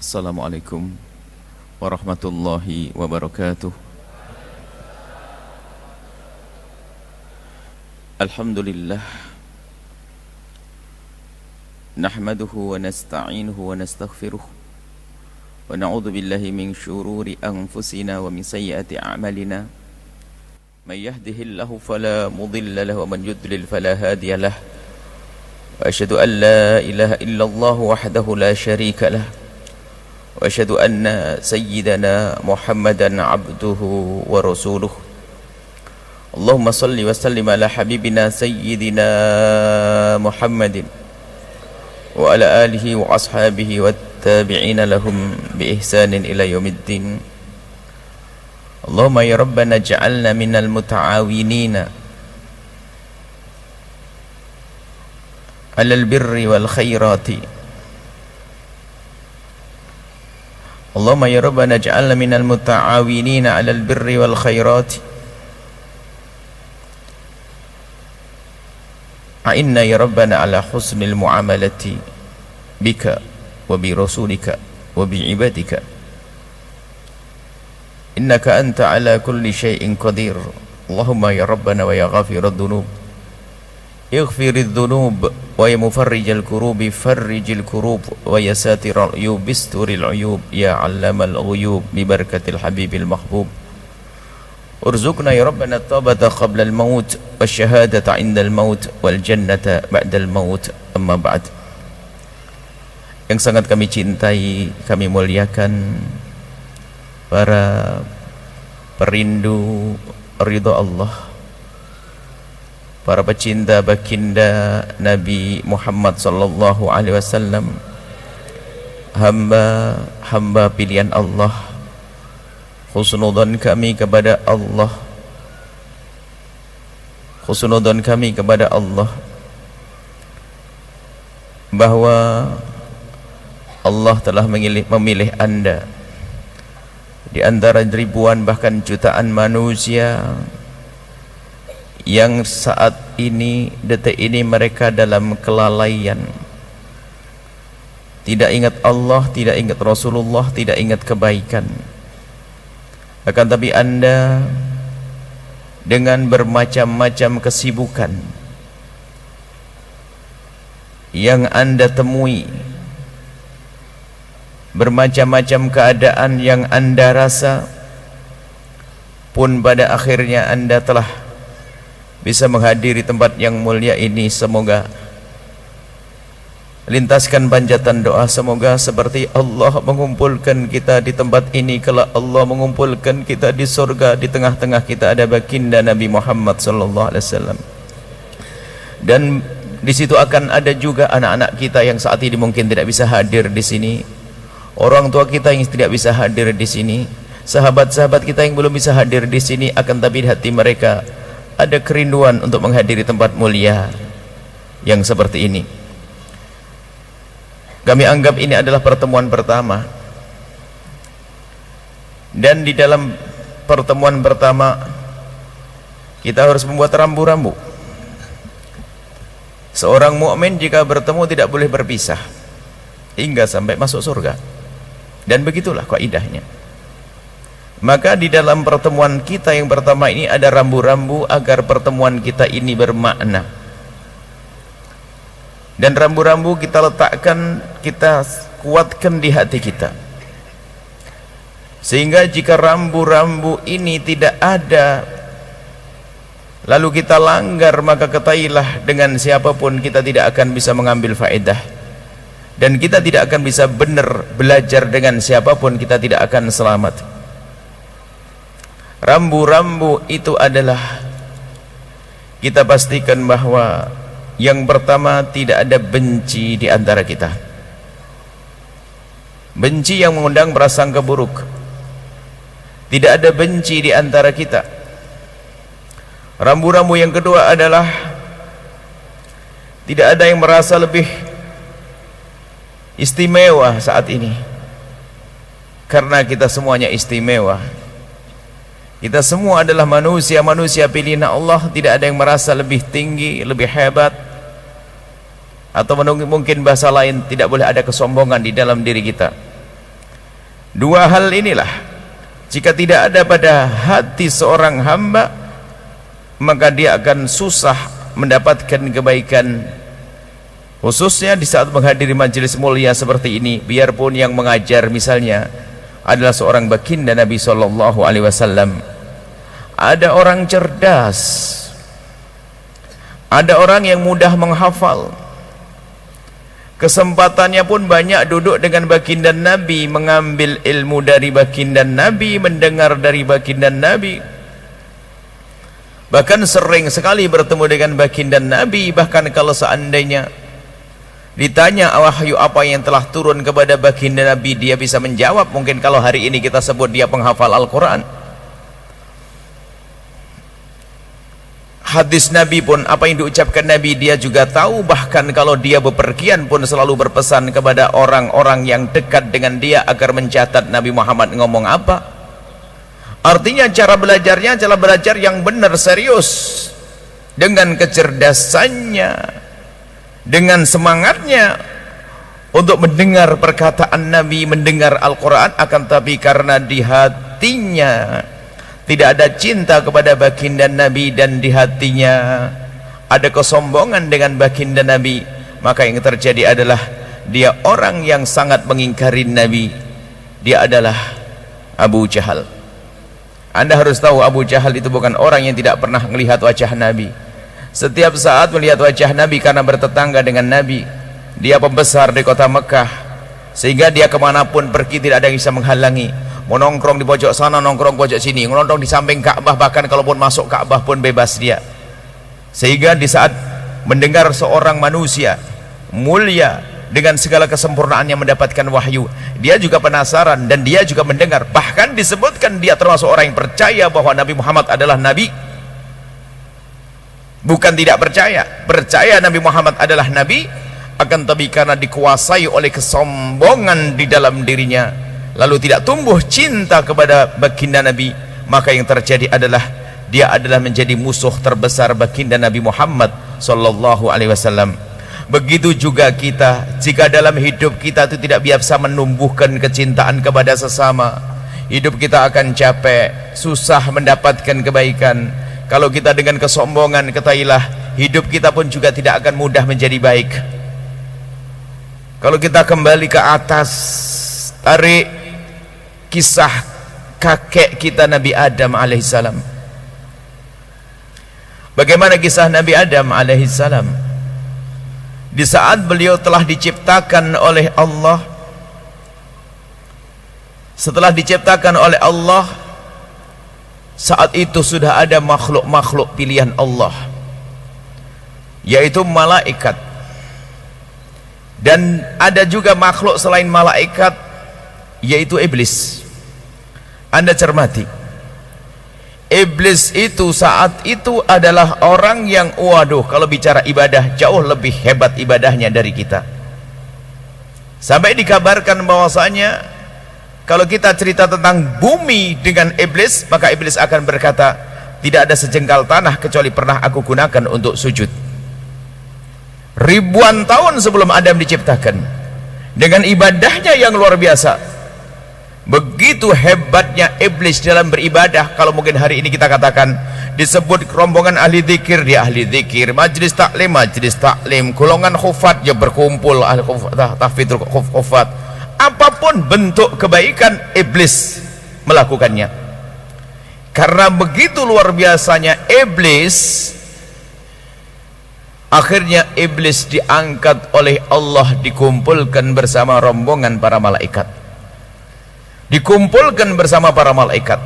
Assalamualaikum warahmatullahi wabarakatuh. Alhamdulillah, nahmaduhu wa nasta'inuhu wa nastaghfiruh, wa na'udzu billahi min syururi anfusina wa min sayyiati a'malina. May yahdihillahu fala mudilla lahu wa man yudlil fala hadiya lahu. Wa asyhadu an la ilaha illallah wahdahu la syarika lahu. Wa asyhadu anna sayyidana Muhammadan abduhu wa rasuluh. Allahumma salli wa sallim ala habibina sayyidina Muhammadin wa ala alihi wa ashabihi wa tabi'ina lahum bi ihsanin ila yaumiddin. Allahumma ya rabbana ja'alna minal muta'awinina alal birri wal khairati. Allahumma ya rabbana ja'alna minal muta'awinina alal birri wal khairati. A'inna ya rabbana ala husnil mu'amalati bika wa bi rasulika wa bi ibadika. Innaka anta ala kulli syai'in qadir. Allahumma ya rabbana wa ya ghafirad dhunub, ighfirid dhunub wa ya mufarrijal kurubi farrijil kurub wa ya satiral uyub bisturil uyub ya 'allamal ghuyub bi barakatil habibil mahbub. Urzuqna ya rabbana at-taubata qabla al-maut wasyahadata 'inda al-maut wal jannata ba'da al-maut. Amma ba'd. Yang sangat kami cintai, kami muliakan para perindu ridha Allah, para pecinta baginda Nabi Muhammad sallallahu alaihi wasallam, hamba pilihan Allah. Husnudzon kami kepada Allah, husnudzon kami kepada Allah bahwa Allah telah memilih Anda di antara ribuan bahkan jutaan manusia yang saat ini, detik ini mereka dalam kelalaian, tidak ingat Allah, tidak ingat Rasulullah, tidak ingat kebaikan. Akan tapi Anda dengan bermacam-macam kesibukan yang Anda temui, bermacam-macam keadaan yang Anda rasa, pun pada akhirnya Anda telah bisa menghadiri tempat yang mulia ini. Semoga lintaskan panjatan doa, semoga seperti Allah mengumpulkan kita di tempat ini, kalau Allah mengumpulkan kita di surga, di tengah-tengah kita ada baginda Nabi Muhammad sallallahu alaihi wasallam. Dan di situ akan ada juga anak-anak kita yang saat ini mungkin tidak bisa hadir di sini, orang tua kita yang tidak bisa hadir di sini, sahabat-sahabat kita yang belum bisa hadir di sini, akan tapi di hati mereka ada kerinduan untuk menghadiri tempat mulia yang seperti ini. Kami anggap ini adalah pertemuan pertama, dan di dalam pertemuan pertama kita harus membuat rambu-rambu. Seorang mukmin jika bertemu tidak boleh berpisah hingga sampai masuk surga, dan begitulah kaidahnya. Maka di dalam pertemuan kita yang pertama ini ada rambu-rambu agar pertemuan kita ini bermakna. Dan rambu-rambu kita letakkan, kita kuatkan di hati kita, sehingga jika rambu-rambu ini tidak ada lalu kita langgar, maka ketahuilah dengan siapapun kita tidak akan bisa mengambil faedah, dan kita tidak akan bisa benar belajar dengan siapapun, kita tidak akan selamat. Rambu-rambu itu adalah kita pastikan bahwa yang pertama, tidak ada benci di antara kita, benci yang mengundang prasangka buruk. Tidak ada benci di antara kita. Rambu-rambu yang kedua adalah tidak ada yang merasa lebih istimewa saat ini, karena kita semuanya istimewa. Kita semua adalah manusia pilihan Allah. Tidak ada yang merasa lebih tinggi, lebih hebat, atau mungkin bahasa lain, tidak boleh ada kesombongan di dalam diri kita. Dua hal inilah jika tidak ada pada hati seorang hamba, maka dia akan susah mendapatkan kebaikan, khususnya di saat menghadiri majelis mulia seperti ini. Biarpun yang mengajar misalnya adalah seorang baginda Nabi Shallallahu Alaihi Wasallam, ada orang cerdas, ada orang yang mudah menghafal, kesempatannya pun banyak duduk dengan baginda Nabi, mengambil ilmu dari baginda Nabi, mendengar dari baginda Nabi, bahkan sering sekali bertemu dengan baginda Nabi. Bahkan kalau seandainya ditanya wahyu apa yang telah turun kepada baginda Nabi, dia bisa menjawab. Mungkin kalau hari ini kita sebut dia penghafal Al-Quran. Hadis Nabi pun, apa yang diucapkan Nabi dia juga tahu. Bahkan kalau dia bepergian pun selalu berpesan kepada orang-orang yang dekat dengan dia agar mencatat Nabi Muhammad ngomong apa. Artinya cara belajarnya adalah belajar yang benar, serius, dengan kecerdasannya, dengan semangatnya untuk mendengar perkataan Nabi, mendengar Al-Quran. Akan tapi karena di hatinya tidak ada cinta kepada baginda Nabi dan di hatinya ada kesombongan dengan baginda Nabi, maka yang terjadi adalah dia orang yang sangat mengingkari Nabi. Dia adalah Abu Jahal. Anda harus tahu, Abu Jahal itu bukan orang yang tidak pernah melihat wajah Nabi. Setiap saat melihat wajah Nabi karena bertetangga dengan Nabi. Dia pembesar di kota Mekah, sehingga dia kemanapun pergi tidak ada yang bisa menghalangi. Mau nongkrong di pojok sana, nongkrong pojok sini, nongkrong di samping Ka'bah, bahkan kalaupun masuk Ka'bah pun bebas dia. Sehingga di saat mendengar seorang manusia mulia dengan segala kesempurnaannya mendapatkan wahyu, dia juga penasaran dan dia juga mendengar. Bahkan disebutkan dia termasuk orang yang percaya bahwa Nabi Muhammad adalah Nabi. Bukan tidak percaya, percaya Nabi Muhammad adalah Nabi. Akan tapi karena dikuasai oleh kesombongan di dalam dirinya, lalu tidak tumbuh cinta kepada baginda Nabi, maka yang terjadi adalah dia adalah menjadi musuh terbesar baginda Nabi Muhammad sallallahu alaihi wasallam. Begitu juga kita, jika dalam hidup kita itu tidak biasa menumbuhkan kecintaan kepada sesama, hidup kita akan capek, susah mendapatkan kebaikan. Kalau kita dengan kesombongan, ketahuilah hidup kita pun juga tidak akan mudah menjadi baik. Kalau kita kembali ke atas, tarik kisah kakek kita Nabi Adam alaihissalam. Bagaimana kisah Nabi Adam alaihissalam? Di saat beliau telah diciptakan oleh Allah, setelah diciptakan oleh Allah, saat itu sudah ada makhluk-makhluk pilihan Allah, yaitu malaikat. Dan ada juga makhluk selain malaikat, yaitu iblis. Anda cermati, iblis itu saat itu adalah orang yang, waduh, kalau bicara ibadah jauh lebih hebat ibadahnya dari kita. Sampai dikabarkan bahwasanya kalau kita cerita tentang bumi dengan iblis, maka iblis akan berkata, tidak ada sejengkal tanah kecuali pernah aku gunakan untuk sujud. Ribuan tahun sebelum Adam diciptakan, dengan ibadahnya yang luar biasa. Begitu hebatnya iblis dalam beribadah. Kalau mungkin hari ini kita katakan disebut rombongan ahli zikir, dia ahli zikir, majlis taklim, golongan khufat, dia berkumpul ahli tahfidzul khufat. Apapun bentuk kebaikan, iblis melakukannya. Karena begitu luar biasanya iblis, akhirnya iblis diangkat oleh Allah, dikumpulkan bersama rombongan para malaikat, dikumpulkan bersama para malaikat.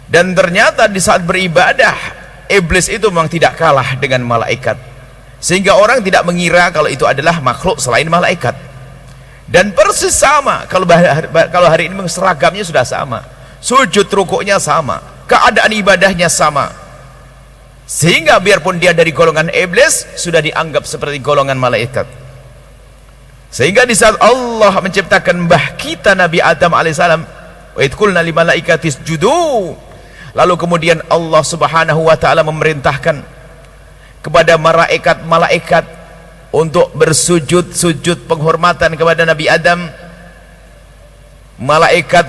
Dan ternyata di saat beribadah, iblis itu memang tidak kalah dengan malaikat, sehingga orang tidak mengira kalau itu adalah makhluk selain malaikat. Dan persis sama, kalau hari ini seragamnya sudah sama, sujud rukuknya sama, keadaan ibadahnya sama, sehingga biarpun dia dari golongan iblis, sudah dianggap seperti golongan malaikat. Sehingga di saat Allah menciptakan mbah kita Nabi Adam alaihissalam, wa idh qulna lil malaikati isjudu, lalu kemudian Allah subhanahu wa ta'ala memerintahkan kepada malaikat untuk bersujud, sujud penghormatan kepada Nabi Adam. Malaikat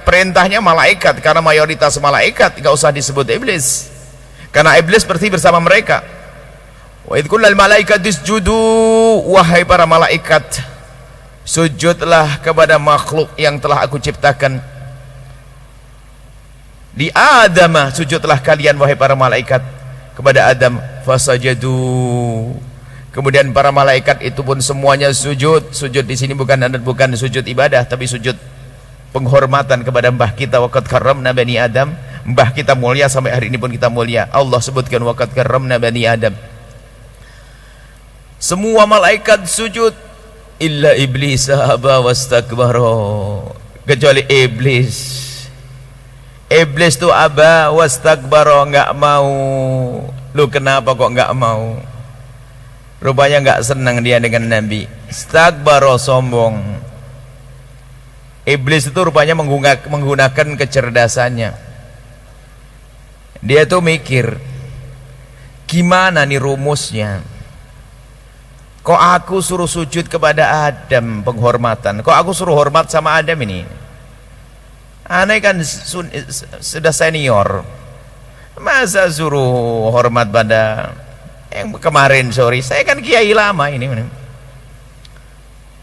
perintahnya malaikat, karena mayoritas malaikat, nggak usah disebut iblis, karena iblis seperti bersama mereka. Wa idh qulna al malaikati isjudu, wahai para malaikat, sujudlah kepada makhluk yang telah aku ciptakan. Di Adam, sujudlah kalian wahai para malaikat kepada Adam. Fasajadu, kemudian para malaikat itu pun semuanya sujud. Sujud di sini bukan sujud ibadah, tapi sujud penghormatan kepada mbah kita. Waqad karramna bani Adam, mbah kita mulia, sampai hari ini pun kita mulia. Allah sebutkan waqad karramna bani Adam. Semua malaikat sujud, illa iblis aba wastakbara, kecuali iblis. Iblis tuh aba wastakbara, nggak mau. Lu kenapa kok nggak mau? Rupanya nggak senang dia dengan Nabi. Istakbara, sombong. Iblis itu rupanya menggunakan kecerdasannya. Dia tuh mikir, gimana nih rumusnya? Kok aku suruh sujud kepada Adam, penghormatan? Kok aku suruh hormat sama Adam ini? Aneh kan sudah senior, masa suruh hormat pada yang kemarin sorry, saya kan kiai lama ini,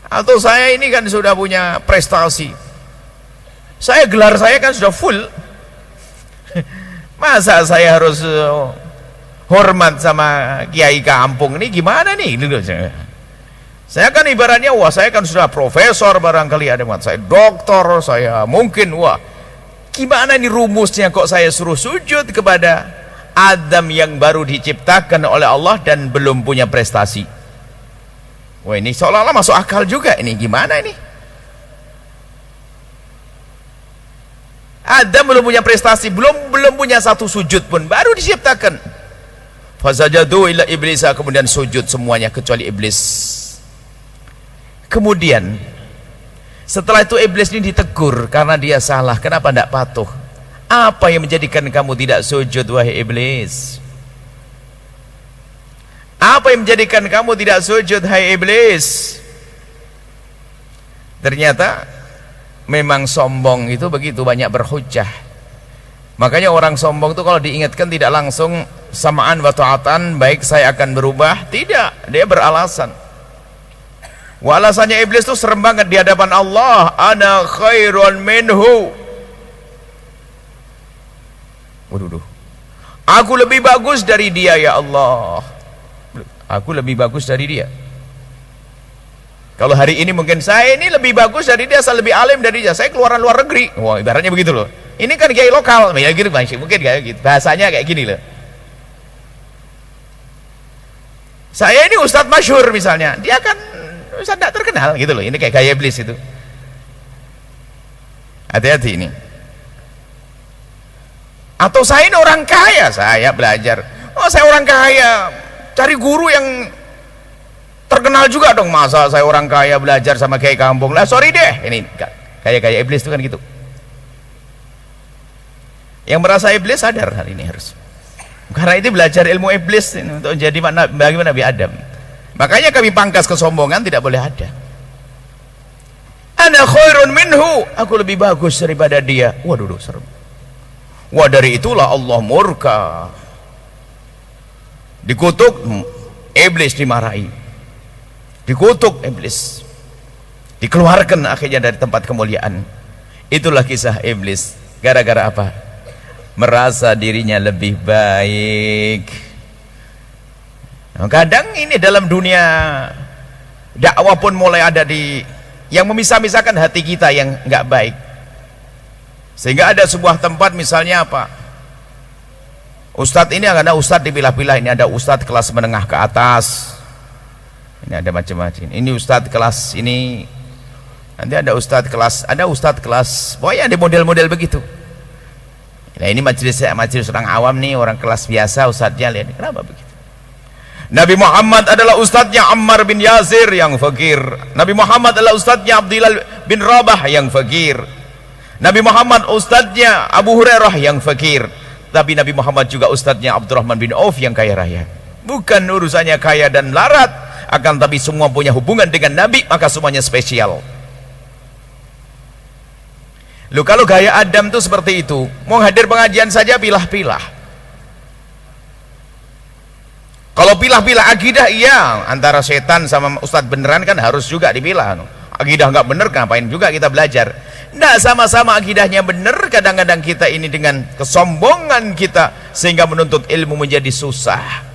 atau saya ini kan sudah punya prestasi, gelar saya kan sudah full, masa saya harus hormat sama kiai kampung ini, gimana nih? Saya kan ibaratnya, wah saya kan sudah profesor barangkali, ada saya doktor, saya mungkin, wah gimana nih rumusnya kok saya suruh sujud kepada Adam yang baru diciptakan oleh Allah dan belum punya prestasi. Wah ini seolah-olah masuk akal juga, ini gimana ini? Adam belum punya prestasi, belum punya satu sujud pun, baru diciptakan. Fasajadu illa iblisa, kemudian sujud semuanya kecuali iblis. Kemudian setelah itu iblis ini ditegur karena dia salah. Kenapa tidak patuh? Apa yang menjadikan kamu tidak sujud wahai iblis? Apa yang menjadikan kamu tidak sujud hai iblis? Ternyata memang sombong itu begitu banyak berhujjah. Makanya orang sombong itu kalau diingatkan tidak langsung samaan wa ta'atan, baik saya akan berubah, tidak, dia beralasan. Alasannya iblis itu serem banget di hadapan Allah. Ana khairun minhu. Waduh, aku lebih bagus dari dia ya Allah. Aku lebih bagus dari dia. Kalau hari ini mungkin saya ini lebih bagus dari dia, saya lebih alim dari dia, saya keluaran luar negeri. Wah ibaratnya begitu loh. Ini kan kiai lokal, ya gitu mungkin kayak gitu. Bahasanya kayak gini loh. Saya ini ustadz masyhur misalnya, dia kan ustadz tidak terkenal gitu loh. Ini kayak gaya iblis itu. Hati-hati ini. Atau saya ini orang kaya, saya belajar. Oh saya orang kaya, cari guru yang terkenal juga dong. Masa saya orang kaya belajar sama kiai kampung lah, sorry deh. Ini kayak iblis itu kan gitu. Yang merasa iblis sadar hal ini harus. Karena itu belajar ilmu iblis ini, untuk jadi bagaimana Nabi Adam. Makanya kami pangkas kesombongan tidak boleh ada. Ana khairun minhu, aku lebih bagus daripada dia. Waduh, serem. Wah dari itulah Allah murka, dikutuk, iblis dimarahi, dikutuk iblis, dikeluarkan akhirnya dari tempat kemuliaan. Itulah kisah iblis. Gara-gara apa? Merasa dirinya lebih baik. Nah, kadang ini dalam dunia dakwah pun mulai ada yang memisah-misahkan hati kita yang nggak baik. Sehingga ada sebuah tempat misalnya apa? Ustadz ini ada ustadz dipilah-pilah. Ini ada ustadz kelas menengah ke atas. Ini ada macam-macam. Ini ustadz kelas ini. Nanti ada ustadz kelas. Pokoknya ada model-model begitu. Nah ini majelis orang awam nih, orang kelas biasa ustadznya. Lihat kenapa begitu? Nabi Muhammad adalah ustadznya Ammar bin Yasir yang fakir. Nabi Muhammad adalah ustadznya Abdullah bin Rabah yang fakir. Nabi Muhammad ustadznya Abu Hurairah yang fakir. Tapi Nabi Muhammad juga ustadznya Abdurrahman bin Auf yang kaya raya. Bukan urusannya kaya dan larat, akan tapi semua punya hubungan dengan Nabi, maka semuanya spesial. Loh, kalau gaya Adam tuh seperti itu, mau hadir pengajian saja pilah-pilah. Kalau pilah-pilah akidah, iya, antara setan sama ustadz beneran kan harus juga dipilah. Akidah nggak bener, ngapain juga kita belajar? Nggak, sama-sama akidahnya bener, kadang-kadang kita ini dengan kesombongan kita sehingga menuntut ilmu menjadi susah.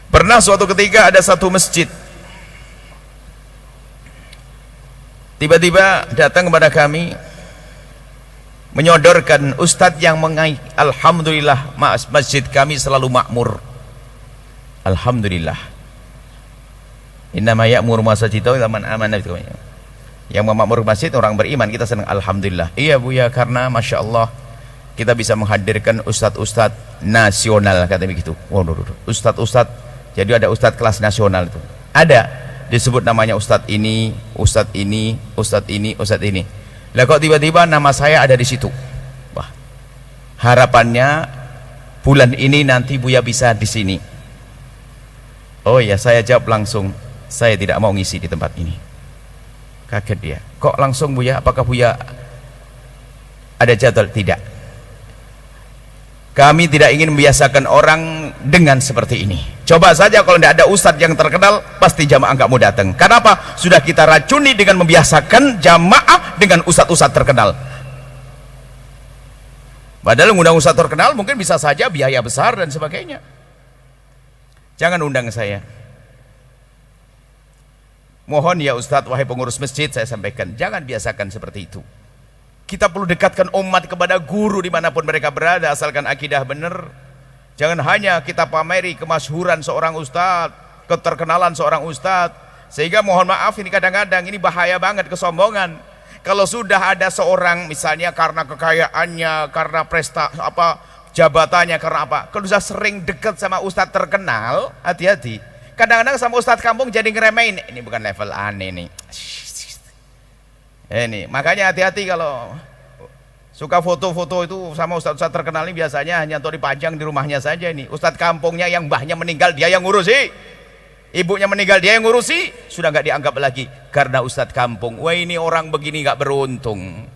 Pernah suatu ketika ada satu masjid, tiba-tiba datang kepada kami menyodorkan ustadz yang alhamdulillah masjid kami selalu makmur. Alhamdulillah. Innama ya'muru masajida man amana bihi. Yang memakmur masjid orang beriman, kita senang alhamdulillah. Iya Bu ya, karena Masya Allah kita bisa menghadirkan ustadz-ustadz nasional, kata begitu. Ustadz-ustadz, jadi ada ustadz kelas nasional itu. Ada disebut namanya ustadz ini, ustadz ini, ustadz ini, ustadz ini. Lah kok tiba-tiba nama saya ada di situ? Wah, harapannya bulan ini nanti Buya bisa di sini. Oh ya, saya jawab langsung, saya tidak mau ngisi di tempat ini. Kaget dia. Kok langsung Buya? Apakah Buya ada jadwal? Tidak. Kami tidak ingin membiasakan orang dengan seperti ini. Coba saja kalau tidak ada ustadz yang terkenal, pasti jamaah nggak mau datang. Kenapa? Sudah kita racuni dengan membiasakan jamaah dengan ustadz-ustadz terkenal. Padahal mengundang ustadz terkenal mungkin bisa saja biaya besar dan sebagainya. Jangan undang saya. Mohon ya ustadz, wahai pengurus masjid, saya sampaikan, jangan biasakan seperti itu. Kita perlu dekatkan umat kepada guru dimanapun mereka berada, asalkan akidah benar. Jangan hanya kita pameri kemasyhuran seorang ustadz, keterkenalan seorang ustadz, sehingga mohon maaf ini kadang-kadang ini bahaya banget kesombongan. Kalau sudah ada seorang misalnya karena kekayaannya, karena jabatannya, karena apa, kalau sudah sering dekat sama ustadz terkenal, hati-hati. Kadang-kadang sama ustadz kampung jadi ngeremehin, ini bukan level aneh nih. Ini makanya hati-hati kalau suka foto-foto itu sama ustadz-ustadz terkenal ini, biasanya hanya untuk dipajang di rumahnya saja. Ini ustadz kampungnya yang mbahnya meninggal dia yang ngurusi, ibunya meninggal dia yang ngurusi, sudah nggak dianggap lagi karena ustadz kampung. Wah, ini orang begini nggak beruntung.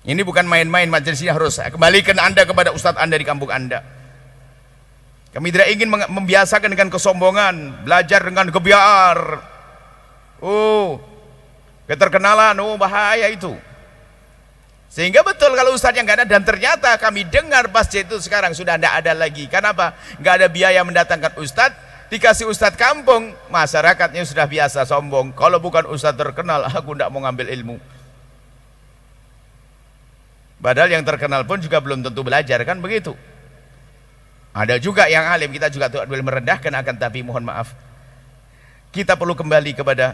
Ini bukan main-main, majelis ini harus kembalikan Anda kepada ustadz Anda di kampung Anda. Kami tidak ingin membiasakan dengan kesombongan, belajar dengan kebiar. Keterkenalan, bahaya itu. Sehingga betul kalau ustadz yang nggak ada, dan ternyata kami dengar masjid itu sekarang sudah tidak ada lagi. Kenapa? Nggak ada biaya mendatangkan ustadz, dikasih ustadz kampung, masyarakatnya sudah biasa sombong. Kalau bukan ustadz terkenal, aku tidak mau ngambil ilmu. Padahal yang terkenal pun juga belum tentu belajar, kan begitu. Ada juga yang alim, kita juga tidak boleh merendahkan, akan tapi mohon maaf, kita perlu kembali kepada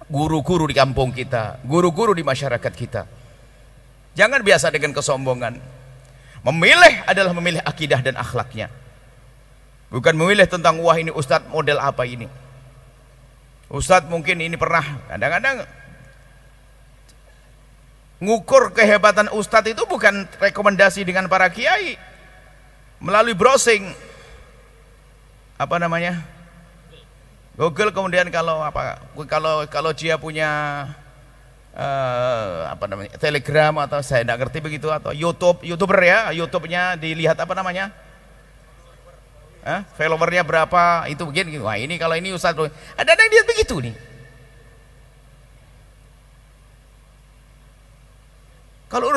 guru-guru di kampung kita, guru-guru di masyarakat kita. Jangan biasa dengan kesombongan. Memilih adalah memilih akidah dan akhlaknya, bukan memilih tentang wah ini ustadz model apa ini. Ustadz mungkin ini pernah, kadang-kadang ngukur kehebatan ustadz itu bukan rekomendasi dengan para kiai melalui browsing Google, kemudian kalau dia punya Telegram atau saya tidak ngerti begitu, atau YouTuber ya, YouTube-nya dilihat followernya berapa, itu begini. Wah, ini kalau ini ustadz, ada yang lihat begitu nih. Kalau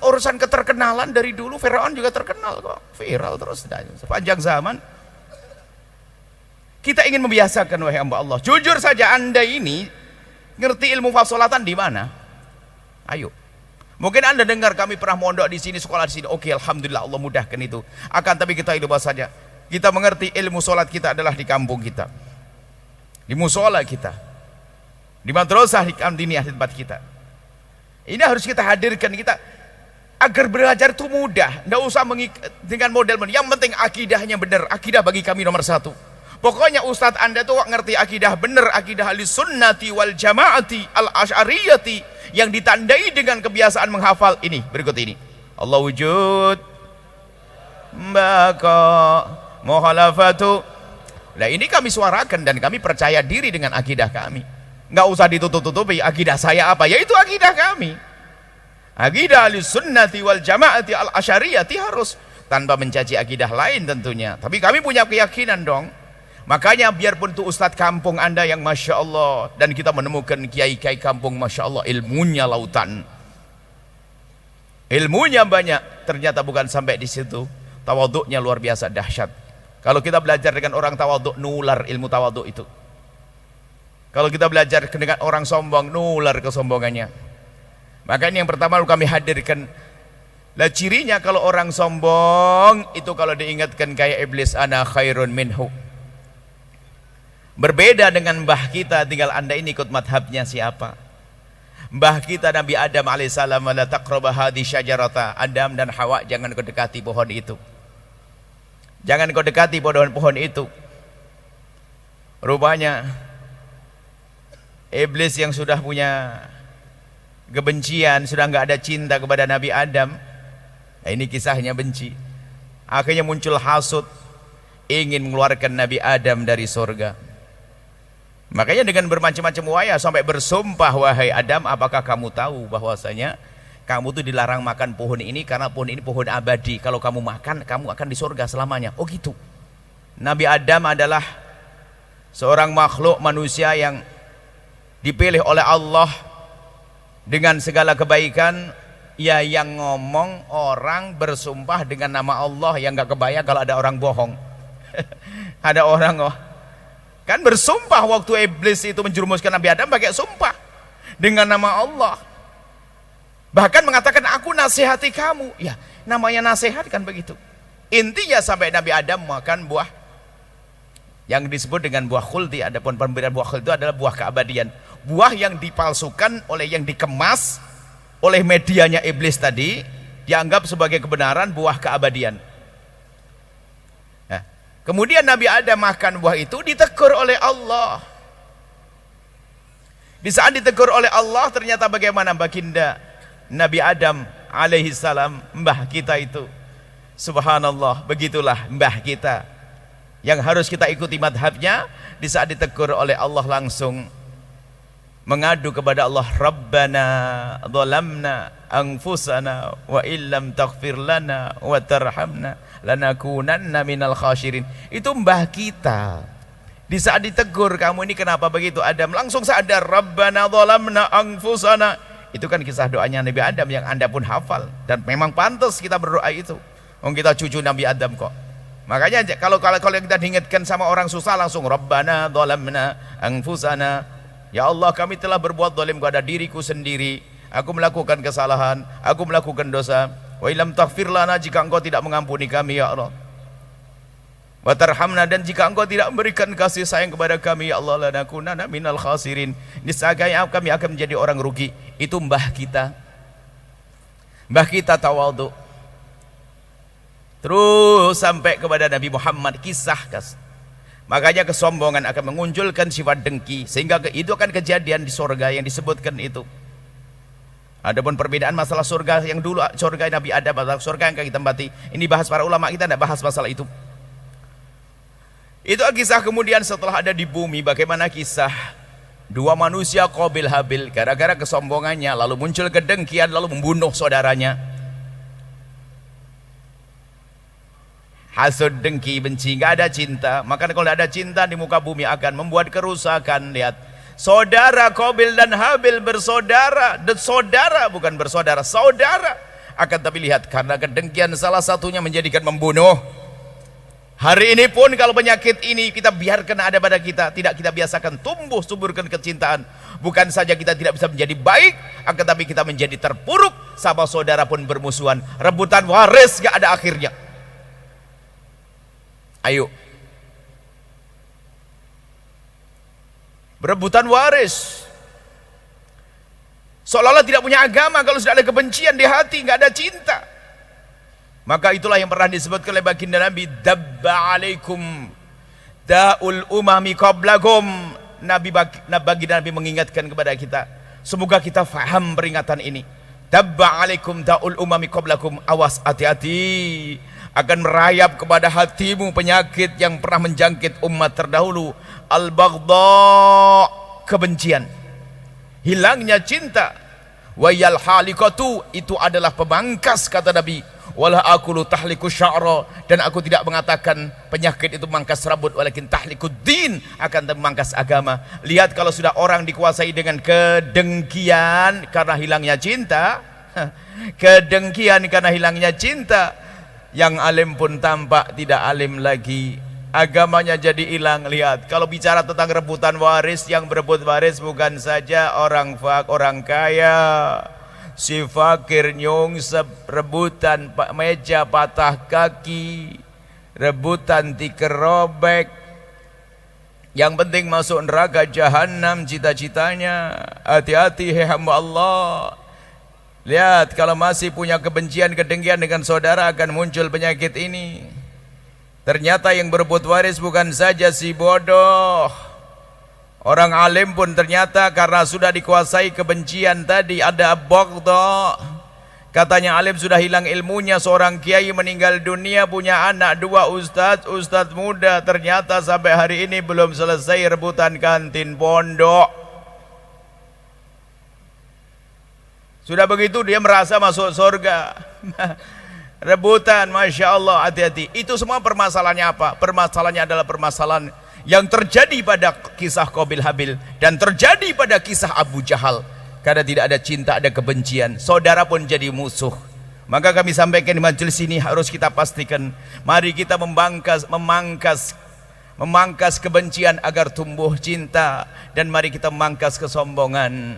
urusan keterkenalan dari dulu, Firaun juga terkenal kok, viral terus sepanjang zaman. Kita ingin membiasakan, wahai hamba Allah. Jujur saja, Anda ini ngerti ilmu fasolatan di mana? Ayo. Mungkin Anda dengar kami pernah mondok di sini, sekolah di sini. Oke, alhamdulillah Allah mudahkan itu. Akan tapi kita hidup saja. Kita mengerti ilmu solat kita adalah di kampung kita, di musola kita, di madrasah, di kantinah, di tempat kita. Ini harus kita hadirkan, kita agar belajar itu mudah. Tidak usah dengan model. Yang penting akidahnya benar. Akidah bagi kami nomor satu. Pokoknya ustadz Anda tuh ngerti akidah benar, akidah ahli sunnati wal jamaati al asy'ariyati, yang ditandai dengan kebiasaan menghafal ini, berikut ini. Allah wujud, baka, muhalafatu, Nah ini kami suarakan dan kami percaya diri dengan akidah kami. Nggak usah ditutup-tutupi akidah saya apa, yaitu akidah kami. Akidah Ahlussunnati wal Jamaati al Asy'ariyati harus tanpa mencaci akidah lain tentunya. Tapi kami punya keyakinan dong. Makanya biarpun itu ustadz kampung Anda yang Masya Allah, dan kita menemukan kiai-kiai kampung Masya Allah ilmunya lautan, ilmunya banyak, ternyata bukan sampai di situ, tawaduknya luar biasa dahsyat. Kalau kita belajar dengan orang tawaduk, nular ilmu tawaduk itu. Kalau kita belajar dengan orang sombong, nular kesombongannya. Makanya yang pertama kami hadirkan, lah cirinya kalau orang sombong itu kalau diingatkan kayak iblis, ana khairun minhu. Berbeda dengan mbah kita, tinggal Anda ini ikut madhabnya siapa. Mbah kita Nabi Adam alaihissalam, la taqraba hadhi syajarata, Adam dan Hawa jangan kau dekati pohon itu, jangan kau dekati pohon itu. Rupanya iblis yang sudah punya kebencian, sudah nggak ada cinta kepada Nabi Adam. Nah, ini kisahnya benci, akhirnya muncul hasud, ingin mengeluarkan Nabi Adam dari surga. Makanya dengan bermacam-macam wayah sampai bersumpah, wahai Adam, apakah kamu tahu bahwasanya kamu tuh dilarang makan pohon ini karena pohon ini pohon abadi, kalau kamu makan kamu akan di surga selamanya. Oh gitu. Nabi Adam adalah seorang makhluk manusia yang dipilih oleh Allah dengan segala kebaikan. Ya, yang ngomong orang bersumpah dengan nama Allah yang gak kebayang kalau ada orang bohong. Ada orang kan bersumpah waktu iblis itu menjerumuskan Nabi Adam pakai sumpah dengan nama Allah. Bahkan mengatakan aku nasihati kamu. Ya, namanya nasihat kan begitu. Intinya sampai Nabi Adam makan buah yang disebut dengan buah khuldi. Adapun pemberian buah khuldi itu adalah buah keabadian. Buah yang dipalsukan oleh yang dikemas oleh medianya iblis tadi, dianggap sebagai kebenaran buah keabadian. Kemudian Nabi Adam makan buah itu, ditegur oleh Allah. Di saat ditegur oleh Allah, ternyata bagaimana baginda Nabi Adam alaihi salam, mbah kita itu, subhanallah, begitulah mbah kita yang harus kita ikuti madhabnya. Di saat ditegur oleh Allah langsung mengadu kepada Allah, Rabbana dhalamna anfusana wa illam taghfir lana wa tarhamna lanakunanna minal khasyirin. Itu mbah kita. Di saat ditegur, kamu ini kenapa begitu Adam, langsung sadar, Rabbana dhalamna anfusana. Itu kan kisah doanya Nabi Adam yang Anda pun hafal, dan memang pantas kita berdoa itu. Kita cucu Nabi Adam kok. Makanya kalau kita diingatkan sama orang susah langsung Rabbana dhalamna anfusana. Ya Allah, kami telah berbuat zalim kepada diriku sendiri. Aku melakukan kesalahan, aku melakukan dosa. Wa illam taghfir lana, jika engkau tidak mengampuni kami ya Allah. Wa tarhamna, dan jika engkau tidak memberikan kasih sayang kepada kami ya Allah, lanakunanna minal khasirin. Niscaya kami akan menjadi orang rugi. Itu mbah kita. Mbah kita tawadhu. Terus sampai kepada Nabi Muhammad, kisah. Makanya kesombongan akan mengunculkan sifat dengki, sehingga itu akan kejadian di surga yang disebutkan itu. Adapun perbedaan masalah surga yang dulu, surga Nabi Adam atau surga yang kita tempati, ini bahas para ulama, kita tidak bahas masalah itu. Itu kisah kemudian setelah ada di bumi, bagaimana kisah dua manusia Qabil Habil, gara-gara kesombongannya lalu muncul kedengkian, lalu membunuh saudaranya. Hasud, dengki, benci, nggak ada cinta. Maka kalau tidak ada cinta di muka bumi akan membuat kerusakan. Lihat, saudara Qabil dan Habil bersaudara, dan saudara bukan bersaudara, saudara. Akan tapi lihat, karena kedengkian salah satunya menjadikan membunuh. Hari ini pun kalau penyakit ini kita biarkan ada pada kita, tidak kita biasakan tumbuh suburkan kecintaan. Bukan saja kita tidak bisa menjadi baik, akan tapi kita menjadi terpuruk. Sama saudara pun bermusuhan, rebutan waris gak ada akhirnya. Ayo, berebutan waris, seolah-olah tidak punya agama kalau sudah ada kebencian di hati, nggak ada cinta. Maka itulah yang pernah disebutkan oleh baginda Nabi, dabba alaikum da'ul umami qablakum. Baginda Nabi mengingatkan kepada kita, semoga kita faham peringatan ini. Dabba alaikum da'ul umami qablakum, awas, hati-hati, akan merayap kepada hatimu penyakit yang pernah menjangkit umat terdahulu. Al-baghdha, kebencian, hilangnya cinta. Wayal halikatu, itu adalah pemangkas, kata Nabi. Wala aqulu tahliku sya'ra, dan aku tidak mengatakan penyakit itu mangkas rambut, walakin tahlikud din, akan memangkas agama. Lihat kalau sudah orang dikuasai dengan kedengkian karena hilangnya cinta, kedengkian karena hilangnya cinta, yang alim pun tampak tidak alim lagi, agamanya jadi hilang. Lihat kalau bicara tentang rebutan waris, yang berebut waris bukan saja orang kaya, si fakir nyungsep, rebutan meja patah kaki, rebutan tikar robek. Yang penting masuk neraka jahanam cita-citanya. Hati-hati hai hamba Allah. Lihat kalau masih punya kebencian, kedengkian dengan saudara, akan muncul penyakit ini. Ternyata yang berebut waris bukan saja si bodoh, orang alim pun ternyata karena sudah dikuasai kebencian tadi, ada baghdha. Katanya alim sudah hilang ilmunya. Seorang kiai meninggal dunia, punya anak 2 ustadz muda, ternyata sampai hari ini belum selesai rebutan kantin pondok. Sudah begitu dia merasa masuk surga. Rebutan, Masya Allah, hati-hati. Itu semua permasalahannya apa? Permasalahannya adalah permasalahan yang terjadi pada kisah Qabil Habil dan terjadi pada kisah Abu Jahal. Karena tidak ada cinta, ada kebencian, saudara pun jadi musuh. Maka kami sampaikan di majelis ini, harus kita pastikan, mari kita memangkas kebencian agar tumbuh cinta, dan mari kita memangkas kesombongan.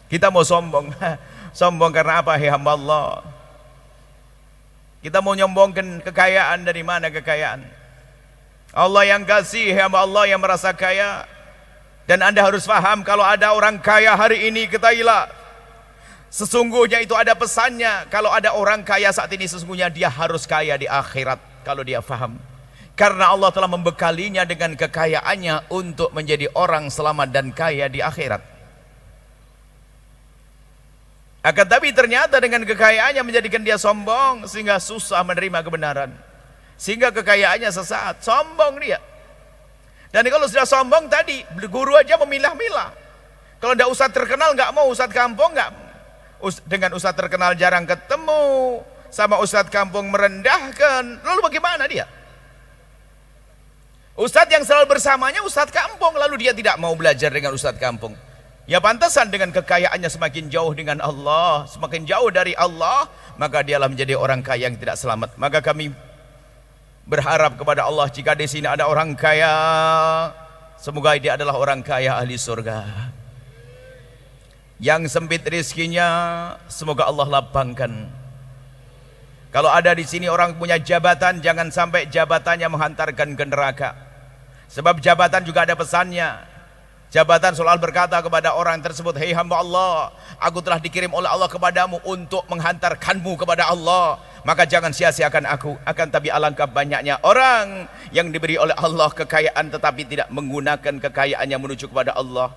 Kita mau sombong, sombong karena apa? Hai hamba Allah, kita mau nyombongkan kekayaan. Dari mana kekayaan? Allah yang kasih, hamba Allah yang merasa kaya. Dan Anda harus paham, kalau ada orang kaya hari ini, ketahuilah, sesungguhnya itu ada pesannya. Kalau ada orang kaya saat ini, sesungguhnya dia harus kaya di akhirat, kalau dia paham. Karena Allah telah membekalinya dengan kekayaannya untuk menjadi orang selamat dan kaya di akhirat. Akan tapi ternyata dengan kekayaannya menjadikan dia sombong, sehingga susah menerima kebenaran, sehingga kekayaannya sesat, sombong dia. Dan kalau sudah sombong tadi, guru aja memilah-milah. Kalau tidak ustadz terkenal nggak mau, ustadz kampung nggak, dengan ustadz terkenal jarang ketemu, sama ustadz kampung merendahkan. Lalu bagaimana dia? Ustadz yang selalu bersamanya ustadz kampung, lalu dia tidak mau belajar dengan ustadz kampung. Ya pantasan dengan kekayaannya semakin jauh dengan Allah, semakin jauh dari Allah, maka dialah menjadi orang kaya yang tidak selamat. Maka kami berharap kepada Allah, jika di sini ada orang kaya, semoga dia adalah orang kaya ahli surga. Yang sempit rezekinya, semoga Allah lapangkan. Kalau ada di sini orang punya jabatan, jangan sampai jabatannya menghantarkan ke neraka. Sebab jabatan juga ada pesannya. Jabatan selalu berkata kepada orang tersebut, hei hamba Allah, aku telah dikirim oleh Allah kepadamu untuk menghantarkanmu kepada Allah. Maka jangan sia-siakan aku. Akan tapi alangkah banyaknya orang yang diberi oleh Allah kekayaan, tetapi tidak menggunakan kekayaannya menuju kepada Allah.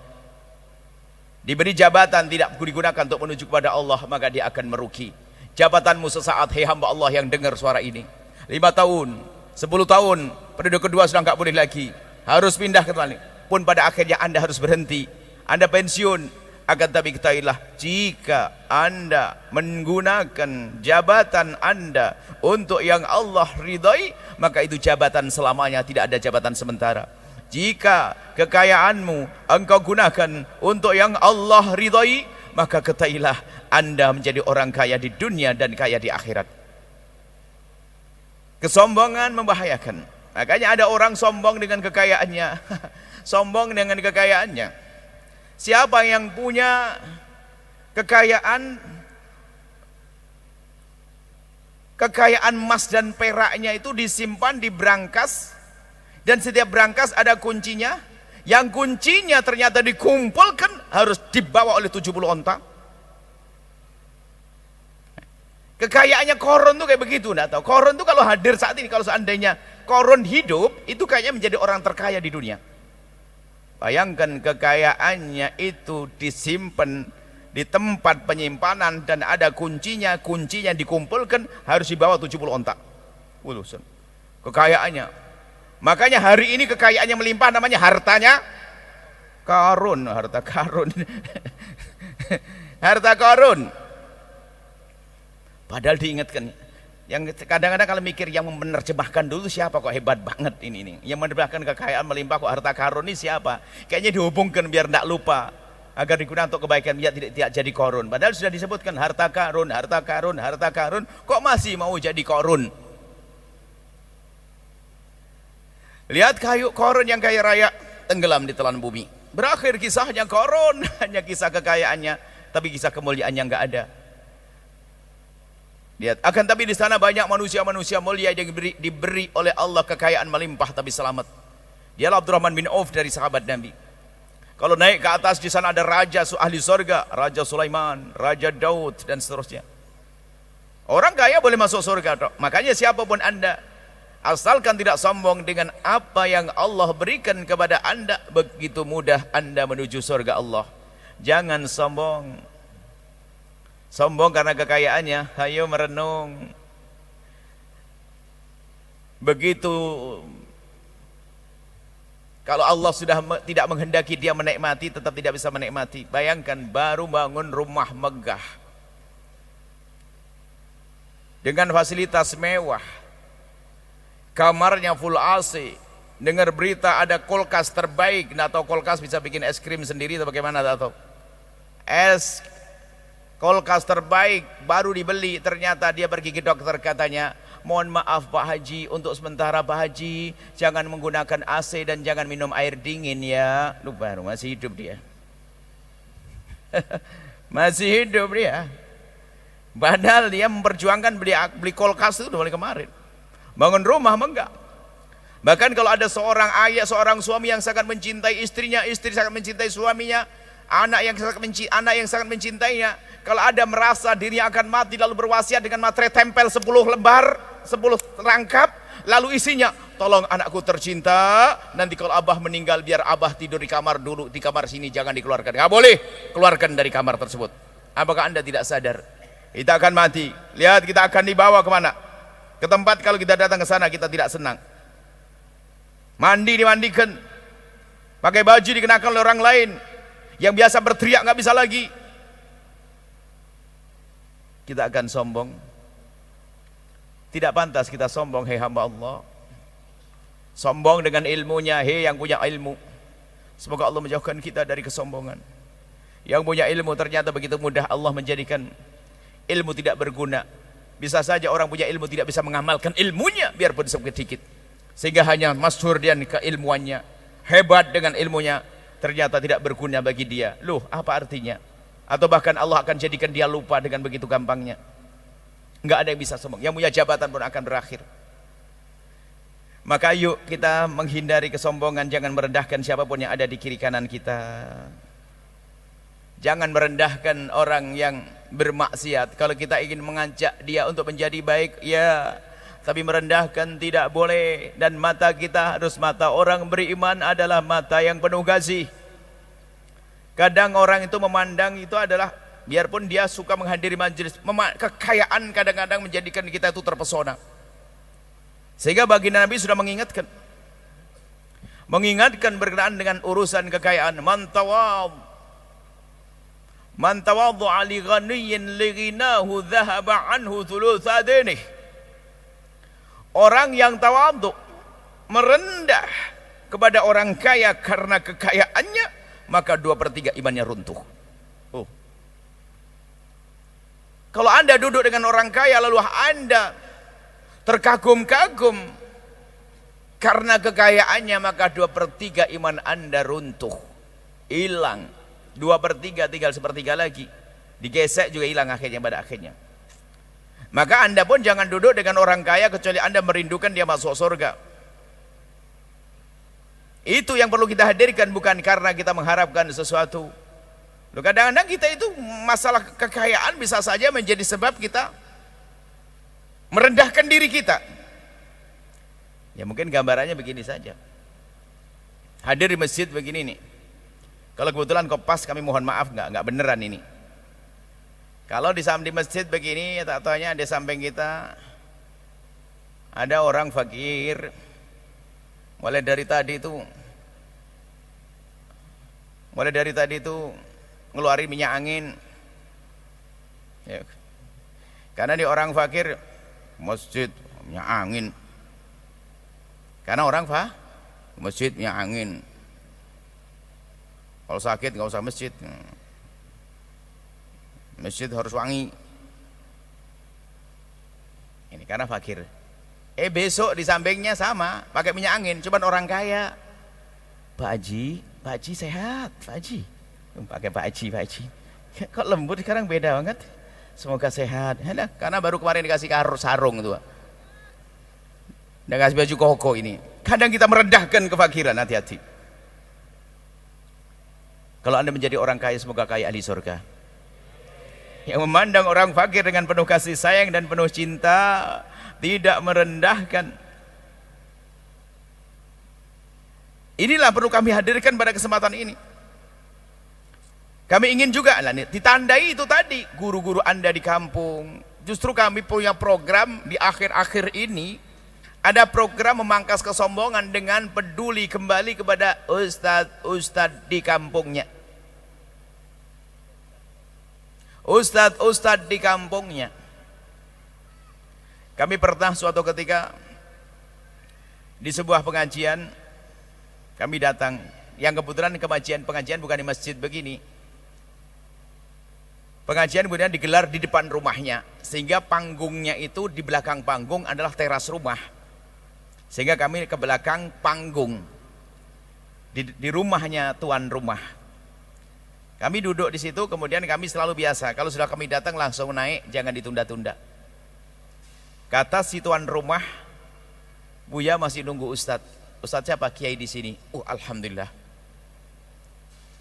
Diberi jabatan tidak digunakan untuk menuju kepada Allah, maka dia akan merugi. Jabatanmu sesaat, hei hamba Allah yang dengar suara ini, 5 tahun, 10 tahun, periode kedua sudah enggak boleh lagi, harus pindah ke mana pun, pada akhirnya Anda harus berhenti, Anda pensiun. Akan tapi ketahuilah, jika Anda menggunakan jabatan Anda untuk yang Allah ridhai, maka itu jabatan selamanya, tidak ada jabatan sementara. Jika kekayaanmu engkau gunakan untuk yang Allah ridhai, maka ketahuilah Anda menjadi orang kaya di dunia dan kaya di akhirat. Kesombongan membahayakan. Makanya ada orang sombong dengan kekayaannya. Sombong dengan kekayaannya. Siapa yang punya kekayaan emas dan peraknya itu disimpan di brankas, dan setiap brankas ada kuncinya, yang kuncinya ternyata dikumpulkan harus dibawa oleh 70 onta. Kekayaannya Korun tuh kayak begitu, enggak tahu. Korun tuh kalau hadir saat ini, kalau seandainya Korun hidup, itu kayaknya menjadi orang terkaya di dunia. Bayangkan kekayaannya itu disimpan di tempat penyimpanan dan ada kuncinya, kuncinya dikumpulkan harus dibawa 70 onta. Kekayaannya. Makanya hari ini kekayaannya melimpah, namanya hartanya karun, harta karun. Harta karun. Padahal diingatkan, yang kadang-kadang kalau mikir yang menerjemahkan dulu siapa kok hebat banget ini. Yang menerjemahkan kekayaan melimpah kok harta karun ini siapa? Kayaknya dihubungkan biar tidak lupa, agar digunakan untuk kebaikan, biar tidak jadi korun. Padahal sudah disebutkan harta karun, harta karun, harta karun, kok masih mau jadi korun? Lihat kayu korun yang kaya raya tenggelam di telan bumi. Berakhir kisahnya korun, hanya kisah kekayaannya, tapi kisah kemuliaannya nggak ada. Lihat, akan tapi di sana banyak manusia-manusia mulia yang diberi oleh Allah kekayaan melimpah tapi selamat. Dialah Abdurrahman bin Auf dari sahabat Nabi. Kalau naik ke atas di sana ada raja ahli surga, Raja Sulaiman, Raja Daud dan seterusnya. Orang kaya boleh masuk surga, makanya siapapun Anda, asalkan tidak sombong dengan apa yang Allah berikan kepada Anda, begitu mudah Anda menuju surga Allah. Jangan sombong. Sombong karena kekayaannya, ayo merenung. Begitu kalau Allah sudah tidak menghendaki dia menikmati, tetap tidak bisa menikmati. Bayangkan baru bangun rumah megah dengan fasilitas mewah, kamarnya full AC, dengar berita ada kulkas terbaik. Nggak tahu kulkas bisa bikin es krim sendiri atau bagaimana, nggak tahu. Kulkas terbaik baru dibeli, ternyata dia pergi ke dokter, katanya, mohon maaf Pak Haji, untuk sementara Pak Haji jangan menggunakan AC dan jangan minum air dingin ya. Lupa, masih hidup dia. Masih hidup dia. Padahal dia memperjuangkan beli kulkas itu mulai kemarin. Bangun rumah enggak. Bahkan kalau ada seorang ayah, seorang suami yang sangat mencintai istrinya, istri sangat mencintai suaminya, anak yang sangat mencintainya, kalau ada merasa dirinya akan mati lalu berwasiat dengan materai tempel 10 lembar, 10 rangkap, lalu isinya, tolong anakku tercinta, nanti kalau abah meninggal biar abah tidur di kamar dulu, di kamar sini jangan dikeluarkan. Nggak boleh keluarkan dari kamar tersebut. Apakah Anda tidak sadar kita akan mati? Lihat, kita akan dibawa kemana? Ke tempat kalau kita datang ke sana kita tidak senang. Mandi dimandikan, pakai baju dikenakan oleh orang lain, yang biasa berteriak nggak bisa lagi. Kita akan sombong. Tidak pantas kita sombong, hei hamba Allah. Sombong dengan ilmunya, hei yang punya ilmu. Semoga Allah menjauhkan kita dari kesombongan. Yang punya ilmu ternyata begitu mudah Allah menjadikan ilmu tidak berguna. Bisa saja orang punya ilmu tidak bisa mengamalkan ilmunya biarpun sedikit, sehingga hanya masyhur dia keilmuannya, hebat dengan ilmunya, ternyata tidak berguna bagi dia. Loh, apa artinya? Atau bahkan Allah akan jadikan dia lupa dengan begitu gampangnya. Enggak ada yang bisa sombong. Yang punya jabatan pun akan berakhir. Maka yuk kita menghindari kesombongan. Jangan merendahkan siapapun yang ada di kiri kanan kita. Jangan merendahkan orang yang bermaksiat. Kalau kita ingin mengajak dia untuk menjadi baik, ya, tapi merendahkan tidak boleh. Dan mata kita harus mata orang beriman, adalah mata yang penuh kasih. Kadang orang itu memandang itu adalah, biarpun dia suka menghadiri majelis, kekayaan kadang-kadang menjadikan kita itu terpesona. Sehingga baginda Nabi sudah mengingatkan berkenaan dengan urusan kekayaan. Man tawaddu'a li ghaniyyin li ghinahu dhahaba anhu thulutsa dinih. Orang yang tawadhu, merendah kepada orang kaya karena kekayaannya, maka 2/3 imannya runtuh. Kalau Anda duduk dengan orang kaya lalu Anda terkagum-kagum karena kekayaannya, maka 2/3 iman Anda runtuh, hilang. 2/3 tinggal 1/3 lagi, digesek juga hilang akhirnya, pada akhirnya. Maka Anda pun jangan duduk dengan orang kaya kecuali Anda merindukan dia masuk surga. Itu yang perlu kita hadirkan, bukan karena kita mengharapkan sesuatu. Kadang-kadang kita itu masalah kekayaan bisa saja menjadi sebab kita merendahkan diri kita. Ya mungkin gambarannya begini saja. Hadir di masjid begini nih. Kalau kebetulan kopas, kami mohon maaf, nggak beneran ini. Kalau di masjid begini, tak taunya di samping kita Ada orang fakir, mulai dari tadi itu ngeluarin minyak angin ya. Karena dia orang fakir, masjid minyak angin. Karena orang masjid minyak angin. Kalau sakit nggak usah masjid, masjid harus wangi. Ini karena fakir. Besok di sampingnya sama, pakai minyak angin, cuman orang kaya. Pak Haji sehat, Pak Haji. Pakai Pak Haji. Kok lembut sekarang beda banget. Semoga sehat. Ya, karena baru kemarin dikasih sarung itu. Dan kasih baju koko ini. Kadang kita merendahkan kefakiran, hati-hati. Kalau Anda menjadi orang kaya, semoga kaya ahli surga. Yang memandang orang fakir dengan penuh kasih sayang dan penuh cinta, tidak merendahkan. Inilah perlu kami hadirkan pada kesempatan ini. Kami ingin juga ditandai itu tadi, guru-guru Anda di kampung. Justru kami punya program di akhir-akhir ini, ada program memangkas kesombongan dengan peduli kembali kepada ustadz di kampungnya. Ustadz di kampungnya. Kami pernah suatu ketika di sebuah pengajian, kami datang, yang kebetulan pengajian bukan di masjid begini. Pengajian kemudian digelar di depan rumahnya, sehingga panggungnya itu di belakang panggung adalah teras rumah. Sehingga kami ke belakang panggung di rumahnya tuan rumah. Kami duduk di situ, kemudian kami selalu biasa, kalau sudah kami datang langsung naik, jangan ditunda-tunda. Kata si tuan rumah, Buya masih nunggu ustadz. Ustadz siapa? Kiai di sini. Alhamdulillah.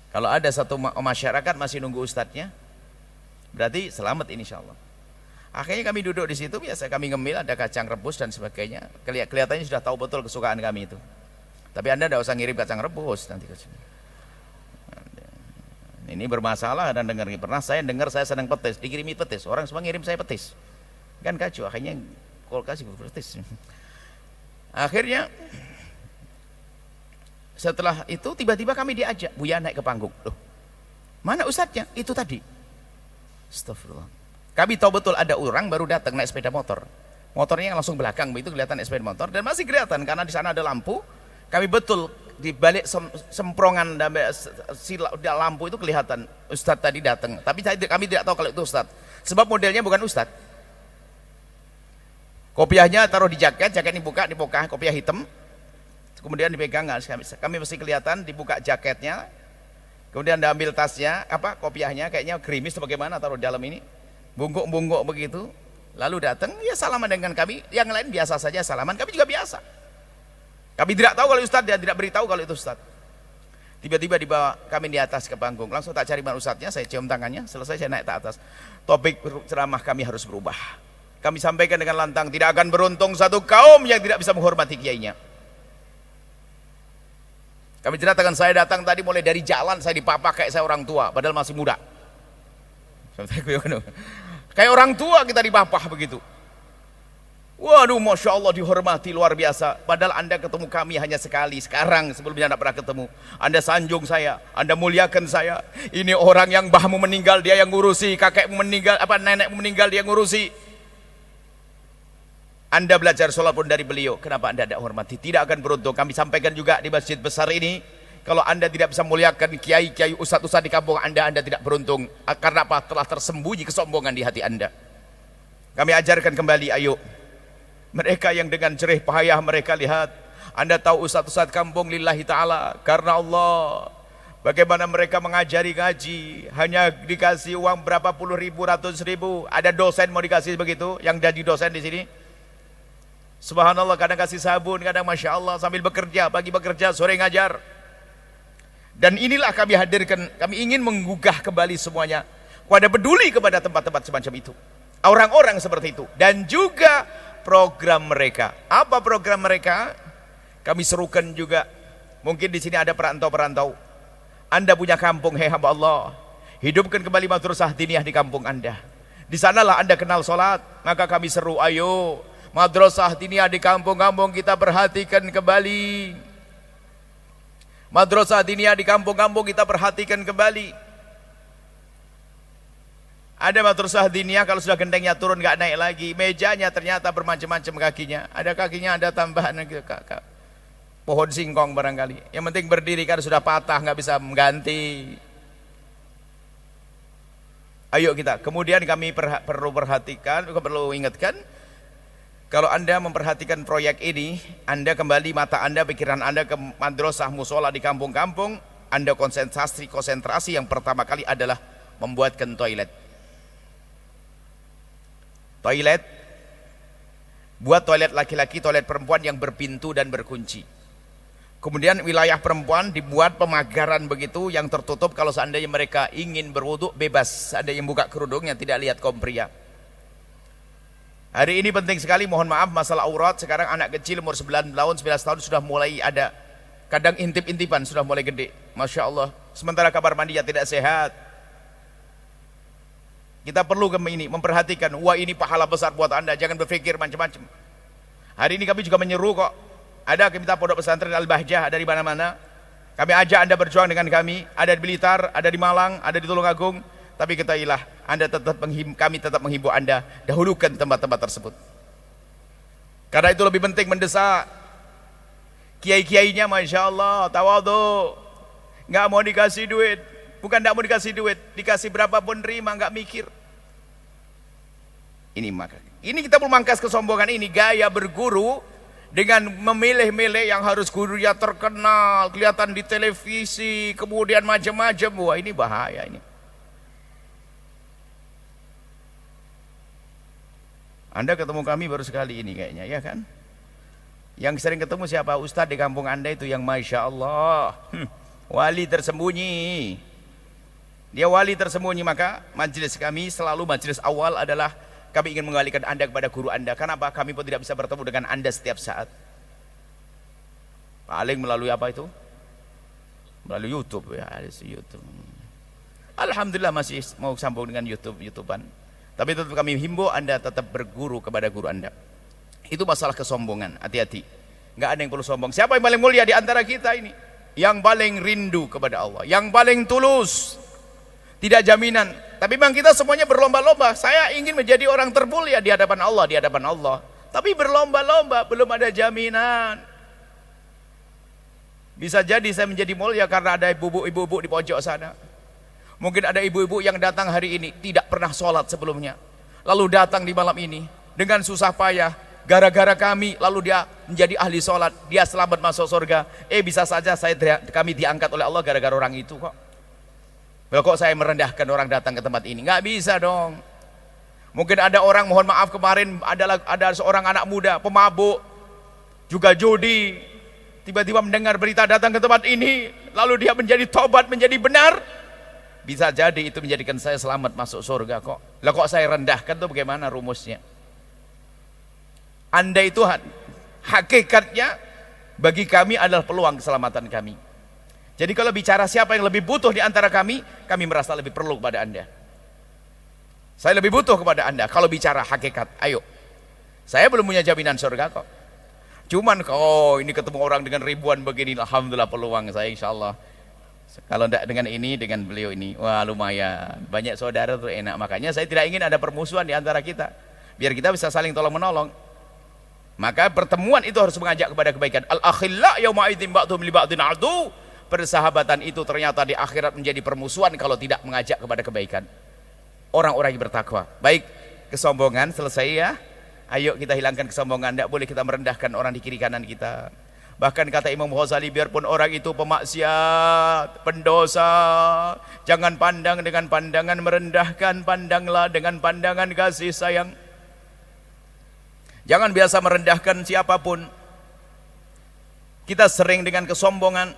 Kalau ada satu masyarakat masih nunggu ustadznya, berarti selamat insyaallah. Akhirnya kami duduk di situ, biasa kami ngemil, ada kacang rebus dan sebagainya. Kelihatannya sudah tahu betul kesukaan kami itu. Tapi Anda tidak usah ngirim kacang rebus nanti ke sini. Ini bermasalah dan dengar. Pernah saya dengar saya sedang petis, dikirimi petis. Orang semua ngirim saya petis. Kan kacau, akhirnya kasih petis. Akhirnya setelah itu tiba-tiba kami diajak, Buya naik ke panggung. Loh, mana ustadznya? Itu tadi. Astagfirullah. Kami tahu betul ada orang baru datang naik sepeda motor. Motornya langsung belakang, begitu kelihatan sepeda motor dan masih kelihatan karena di sana ada lampu. Kami betul di balik semprongan lampu itu kelihatan ustadz tadi datang. Tapi kami tidak tahu kalau itu ustadz. Sebab modelnya bukan ustadz. Kopiahnya taruh di jaket ini dibuka, kopiah hitam. Kemudian dipegang, kami mesti kelihatan, dibuka jaketnya. Kemudian diambil tasnya, kopiahnya kayaknya gerimis atau bagaimana, taruh di dalam ini. Bungkuk-bungkuk begitu. Lalu datang, ya salaman dengan kami. Yang lain biasa saja salaman, kami juga biasa. Kami tidak tahu kalau ustadz, dia tidak beritahu kalau itu ustadz. Tiba-tiba dibawa kami di atas ke panggung. Langsung tak cari mana ustadznya, saya cium tangannya, selesai saya naik ke atas. Topik ceramah kami harus berubah. Kami sampaikan dengan lantang, tidak akan beruntung satu kaum yang tidak bisa menghormati kiainya. Kami ceritakan, saya datang tadi mulai dari jalan, saya dipapak kayak saya orang tua, padahal masih muda. Kayak orang tua kita dipapak begitu. Waduh, Masya Allah dihormati luar biasa. Padahal Anda ketemu kami hanya sekali, sekarang sebelumnya tidak pernah ketemu. Anda sanjung saya, Anda muliakan saya. Ini orang yang mbahmu meninggal, dia yang ngurusi. Kakekmu meninggal, nenekmu meninggal, dia yang ngurusi. Anda belajar sholat pun dari beliau. Kenapa Anda tidak hormati? Tidak akan beruntung. Kami sampaikan juga di masjid besar ini, kalau Anda tidak bisa muliakan kiai-kiai, ustadz-ustadz di kampung Anda tidak beruntung. Karena apa? Telah tersembunyi kesombongan di hati Anda. Kami ajarkan kembali, ayo. Mereka yang dengan jerih payah mereka lihat. Anda tahu ustadz-ustadz kampung lillahi ta'ala, karena Allah. Bagaimana mereka mengajari ngaji, hanya dikasih uang berapa puluh ribu, ratus ribu. Ada dosen mau dikasih begitu, yang jadi dosen di sini. Subhanallah, kadang kasih sabun, kadang Masya Allah sambil bekerja, pagi bekerja, sore ngajar. Dan inilah kami hadirkan, kami ingin menggugah kembali semuanya pada peduli kepada tempat-tempat semacam itu, orang-orang seperti itu. Dan juga program mereka. Apa program mereka? Kami serukan juga. Mungkin di sini ada perantau-perantau. Anda punya kampung, hei hamba Allah, hidupkan kembali madrasah diniyah di kampung Anda. Di sanalah Anda kenal sholat. Maka kami seru, ayo Madrasah diniyah di kampung-kampung kita perhatikan kembali. Madrasah diniyah di kampung-kampung kita perhatikan kembali. Ada madrasah diniyah kalau sudah gentengnya turun nggak naik lagi, mejanya ternyata bermacam-macam kakinya. Ada kakinya ada tambahan pohon singkong barangkali. Yang penting berdiri karena sudah patah nggak bisa mengganti. Ayo kita. Kemudian kami perlu perhatikan, perlu ingatkan. Kalau Anda memperhatikan proyek ini, Anda kembali mata Anda, pikiran Anda ke madrasah musola di kampung-kampung, Anda konsentrasi yang pertama kali adalah membuatkan toilet. Toilet, buat toilet laki-laki, toilet perempuan yang berpintu dan berkunci. Kemudian wilayah perempuan dibuat pemagaran begitu yang tertutup, kalau seandainya mereka ingin berwudu bebas, ada yang buka kerudungnya tidak lihat kaum pria. Hari ini penting sekali, mohon maaf masalah aurat. Sekarang anak kecil umur 9 tahun, 11 tahun sudah mulai ada. Kadang intip-intipan sudah mulai gede. Masya Allah. Sementara kamar mandinya tidak sehat. Kita perlu ini memperhatikan. Wah, ini pahala besar buat Anda. Jangan berpikir macam-macam. Hari ini kami juga menyeru kok. Ada kita pondok pesantren Al-Bahjah dari mana-mana. Kami ajak Anda berjuang dengan kami. Ada di Blitar, ada di Malang, ada di Tulungagung. Tapi ketahuilah, kami tetap menghimbau Anda, dahulukan tempat-tempat tersebut. Karena itu lebih penting mendesak. Kiai-kiainya Masya Allah, tawadhu, nggak mau dikasih duit. Bukan nggak mau dikasih duit, dikasih berapapun terima, nggak mikir. Ini kita memangkas kesombongan ini, gaya berguru dengan memilih-milih yang harus gurunya terkenal, kelihatan di televisi, kemudian macam-macam. Wah, ini bahaya ini. Anda ketemu kami baru sekali ini kayaknya, ya kan? Yang sering ketemu siapa? Ustadz di kampung Anda itu yang Masya Allah, wali tersembunyi. Dia wali tersembunyi. Maka majelis kami selalu, majelis awal adalah kami ingin mengalihkan Anda kepada guru Anda. Kenapa? Kami pun tidak bisa bertemu dengan Anda setiap saat. Paling melalui apa itu? Melalui YouTube ya, ada YouTube. Alhamdulillah masih mau sambung dengan YouTubean. Tapi tetap kami himbau Anda tetap berguru kepada guru Anda. Itu masalah kesombongan, hati-hati. Nggak ada yang perlu sombong. Siapa yang paling mulia di antara kita ini? Yang paling rindu kepada Allah, yang paling tulus. Tidak jaminan, tapi memang kita semuanya berlomba-lomba. Saya ingin menjadi orang termulia di hadapan Allah, di hadapan Allah. Tapi berlomba-lomba, belum ada jaminan. Bisa jadi saya menjadi mulia karena ada ibu-ibu di pojok sana. Mungkin ada ibu-ibu yang datang hari ini tidak pernah sholat sebelumnya, lalu datang di malam ini dengan susah payah, gara-gara kami, lalu dia menjadi ahli sholat, dia selamat masuk surga. Bisa saja kami diangkat oleh Allah gara-gara orang itu kok. Kok saya merendahkan orang datang ke tempat ini? Nggak bisa dong. Mungkin ada orang, mohon maaf, kemarin ada seorang anak muda pemabuk, juga judi, tiba-tiba mendengar berita datang ke tempat ini, lalu dia menjadi tobat, menjadi benar. Bisa jadi itu menjadikan saya selamat masuk surga kok. Lah kok saya rendahkan tuh bagaimana rumusnya? Anda itu hakikatnya bagi kami adalah peluang keselamatan kami. Jadi kalau bicara siapa yang lebih butuh di antara kami merasa lebih perlu kepada Anda. Saya lebih butuh kepada Anda kalau bicara hakikat. Ayo. Saya belum punya jaminan surga kok. Cuman ini ketemu orang dengan ribuan begini, alhamdulillah peluang saya insyaallah. Kalau tidak dengan ini, dengan beliau ini, wah lumayan, banyak saudara tuh enak. Makanya saya tidak ingin ada permusuhan di antara kita, biar kita bisa saling tolong menolong. Maka pertemuan itu harus mengajak kepada kebaikan. Al-akhilla yauma idzin ba'dhum li ba'dhin adu. Persahabatan itu ternyata di akhirat menjadi permusuhan kalau tidak mengajak kepada kebaikan. Orang-orang yang bertakwa. Baik, kesombongan selesai ya. Ayo kita hilangkan kesombongan. Tidak boleh kita merendahkan orang di kiri kanan kita. Bahkan kata Imam Ghazali, biarpun orang itu pemaksiat, pendosa, jangan pandang dengan pandangan merendahkan, pandanglah dengan pandangan kasih sayang. Jangan biasa merendahkan siapapun. Kita sering dengan kesombongan.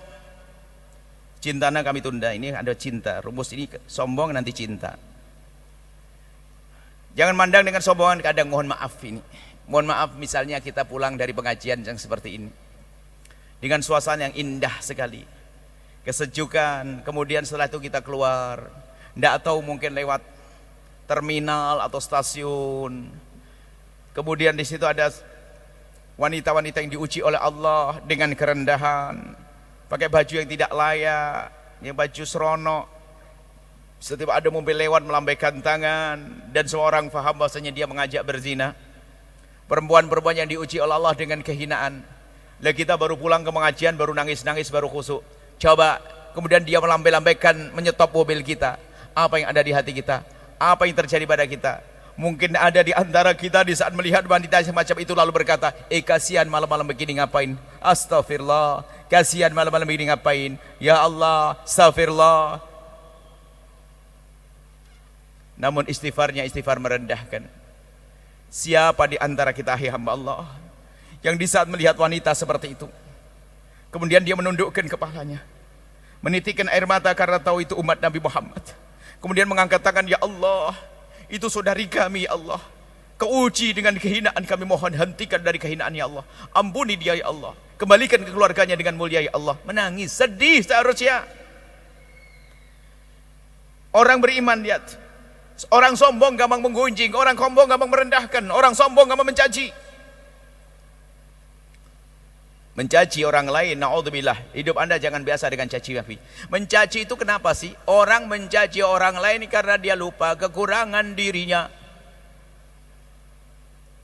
Cintana kami tunda, ini ada cinta. Rumus ini sombong nanti cinta. Jangan mandang dengan sombongan. Kadang mohon maaf ini. Mohon maaf misalnya kita pulang dari pengajian yang seperti ini. Dengan suasana yang indah sekali, kesejukan, kemudian setelah itu kita keluar, tidak tahu mungkin lewat terminal atau stasiun, Kemudian di situ ada wanita-wanita yang diuji oleh Allah dengan kerendahan, pakai baju yang tidak layak, yang baju seronok. Setiap ada mobil lewat melambaikan tangan, dan seorang faham bahwasanya dia mengajak berzina. Perempuan-perempuan yang diuji oleh Allah dengan kehinaan. Lah kita baru pulang ke pengajian, baru nangis-nangis, baru khusyuk. Coba kemudian dia melambai-lambaikan, menyetop mobil kita. Apa yang ada di hati kita? Apa yang terjadi pada kita? Mungkin ada di antara kita di saat melihat wanita semacam itu lalu berkata, kasihan malam-malam begini ngapain? Astagfirullah. Kasihan malam-malam begini ngapain? Ya Allah, astagfirullah. Namun istighfarnya istighfar merendahkan. Siapa di antara kita, hai hamba Allah, yang di saat melihat wanita seperti itu, kemudian dia menundukkan kepalanya, menitikkan air mata karena tahu itu umat Nabi Muhammad, kemudian mengangkat tangan, ya Allah, itu saudari kami, ya Allah, keuji dengan kehinaan, kami mohon hentikan dari kehinaan, ya Allah, ampuni dia, ya Allah, kembalikan ke keluarganya dengan mulia, ya Allah. Menangis, sedih seharusnya. Orang beriman, lihat, orang sombong gampang menggunjing, orang sombong gampang merendahkan, orang sombong gampang mencaci. Mencaci orang lain, naudzubillah. Hidup Anda jangan biasa dengan caci maki. Mencaci itu kenapa sih? Orang mencaci orang lain karena dia lupa kekurangan dirinya.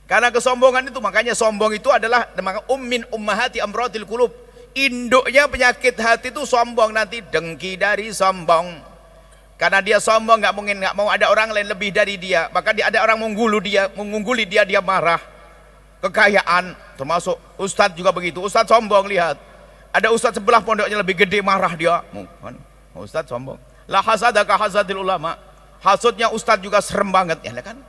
Karena kesombongan itu, makanya sombong itu adalah ummin ummahati amradil qulub. Induknya penyakit hati itu sombong, nanti dengki dari sombong. Karena dia sombong, nggak mau ada orang lain lebih dari dia. Maka dia ada orang mengungguli dia, dia marah. Kekayaan, termasuk ustadz juga begitu. Ustadz sombong, lihat. Ada ustadz sebelah pondoknya lebih gede, marah dia. Ustadz sombong. La hasada ka hasadil ulama. Hasudnya ustadz juga serem banget, ya kan?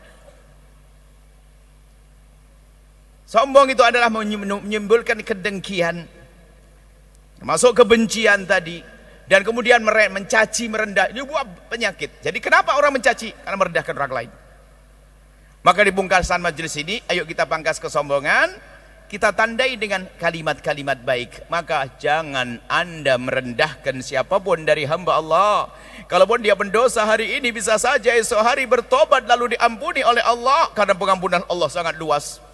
Sombong itu adalah menimbulkan kedengkian, termasuk kebencian tadi, dan kemudian mencaci, merendah. Ini buah penyakit. Jadi kenapa orang mencaci? Karena merendahkan orang lain. Maka di pungkasan majelis ini, ayo kita pangkas kesombongan, kita tandai dengan kalimat-kalimat baik. Maka jangan Anda merendahkan siapapun dari hamba Allah. Kalaupun dia pendosa hari ini, bisa saja esok hari bertobat lalu diampuni oleh Allah, karena pengampunan Allah sangat luas.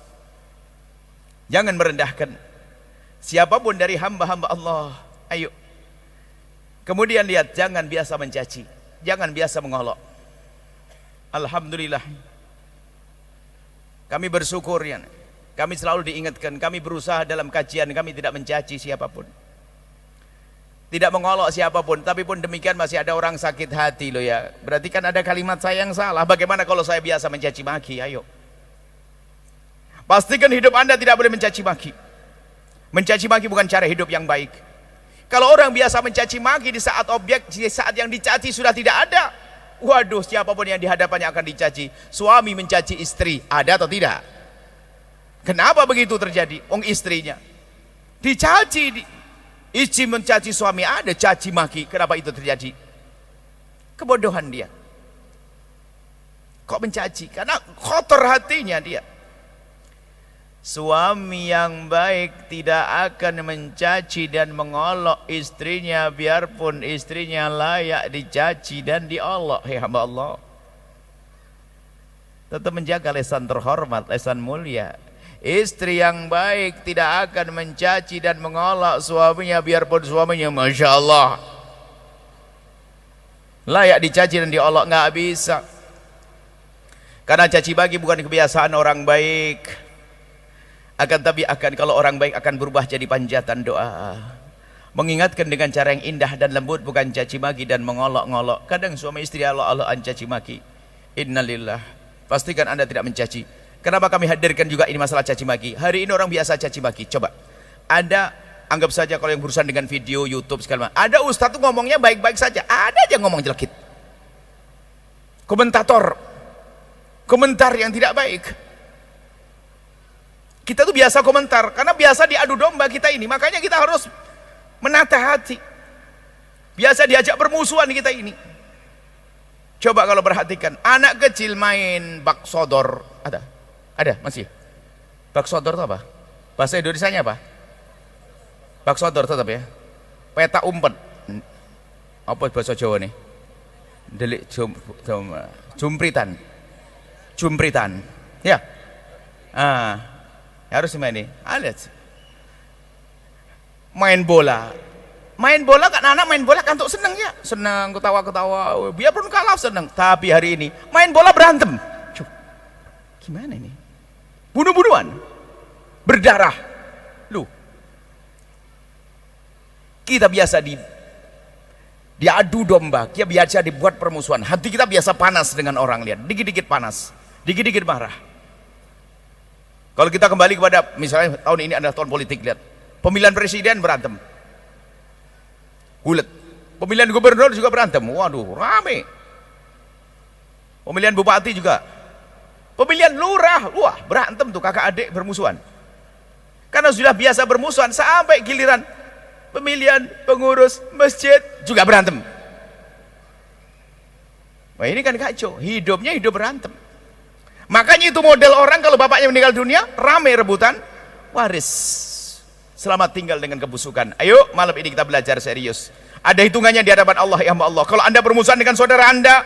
Jangan merendahkan siapapun dari hamba-hamba Allah. Ayo. Kemudian lihat, jangan biasa mencaci, jangan biasa mengolok. Alhamdulillah, kami bersyukur, ya. Kami selalu diingatkan, kami berusaha dalam kajian kami tidak mencaci siapapun, tidak mengolok siapapun. Tapi pun demikian masih ada orang sakit hati loh, ya. Berarti kan ada kalimat saya yang salah. Bagaimana kalau saya biasa mencaci maki? Ayo, pastikan hidup Anda tidak boleh mencaci maki. Mencaci maki bukan cara hidup yang baik. Kalau orang biasa mencaci maki di saat yang dicaci sudah tidak ada, waduh, siapapun yang di hadapannya akan dicaci. Suami mencaci istri, ada atau tidak? Kenapa begitu terjadi? Istrinya dicaci, istri mencaci suami, ada caci maki. Kenapa itu terjadi? Kebodohan dia. Kok mencaci? Karena kotor hatinya dia. Suami yang baik tidak akan mencaci dan mengolok istrinya, biarpun istrinya layak dicaci dan diolok. Hei hamba Allah, tetap menjaga lesan terhormat, lesan mulia. Istri yang baik tidak akan mencaci dan mengolok suaminya, biarpun suaminya Masya Allah layak dicaci dan diolok. Nggak bisa. Karena caci maki bukan kebiasaan orang baik. Tapi kalau orang baik akan berubah jadi panjatan doa, mengingatkan dengan cara yang indah dan lembut, bukan caci maki dan mengolok-ngolok. Kadang suami istri Allah-Allahan caci maki. Innalillah. Pastikan Anda tidak mencaci. Kenapa kami hadirkan juga ini masalah caci maki? Hari ini orang biasa caci maki. Coba Anda anggap saja kalau yang berurusan dengan video YouTube segala macam, ada ustadz tuh ngomongnya baik-baik saja, ada aja ngomong jelekit. Komentar yang tidak baik. Kita tuh biasa komentar, karena biasa diadu domba kita ini. Makanya kita harus menata hati. Biasa diajak permusuhan kita ini. Coba kalau perhatikan, anak kecil main bak sodor. Ada masih. Bak sodor itu apa? Bahasa Indonesianya apa? Bak sodor tetap ya. Peta umpet. Apa bahasa Jawa nih? Delik jumpritan. Ya. Harus dimainin. Main bola. Main bola kan anak main bola kan untuk seneng ya. Senang ketawa-ketawa. Biarpun kalah senang. Tapi hari ini main bola berantem. Cuk, gimana ini? Bunuh-bunuhan. Berdarah. Lu. Kita biasa diadu domba. Kita biasa dibuat permusuhan. Hati kita biasa panas dengan orang, lihat. Dikit-dikit panas. Dikit-dikit marah. Kalau kita kembali kepada misalnya tahun ini adalah tahun politik, lihat. Pemilihan presiden berantem. Bulet. Pemilihan gubernur juga berantem. Waduh, rame. Pemilihan bupati juga. Pemilihan lurah, wah, berantem tuh kakak adik bermusuhan. Karena sudah biasa bermusuhan sampai giliran pemilihan pengurus masjid juga berantem. Wah, ini kan kacau. Hidupnya hidup berantem. Makanya itu model orang kalau bapaknya meninggal dunia, rame rebutan waris. Selamat tinggal dengan kebusukan. Ayo malam ini kita belajar serius. Ada hitungannya di hadapan Allah, ya Allah. Kalau anda bermusuhan dengan saudara anda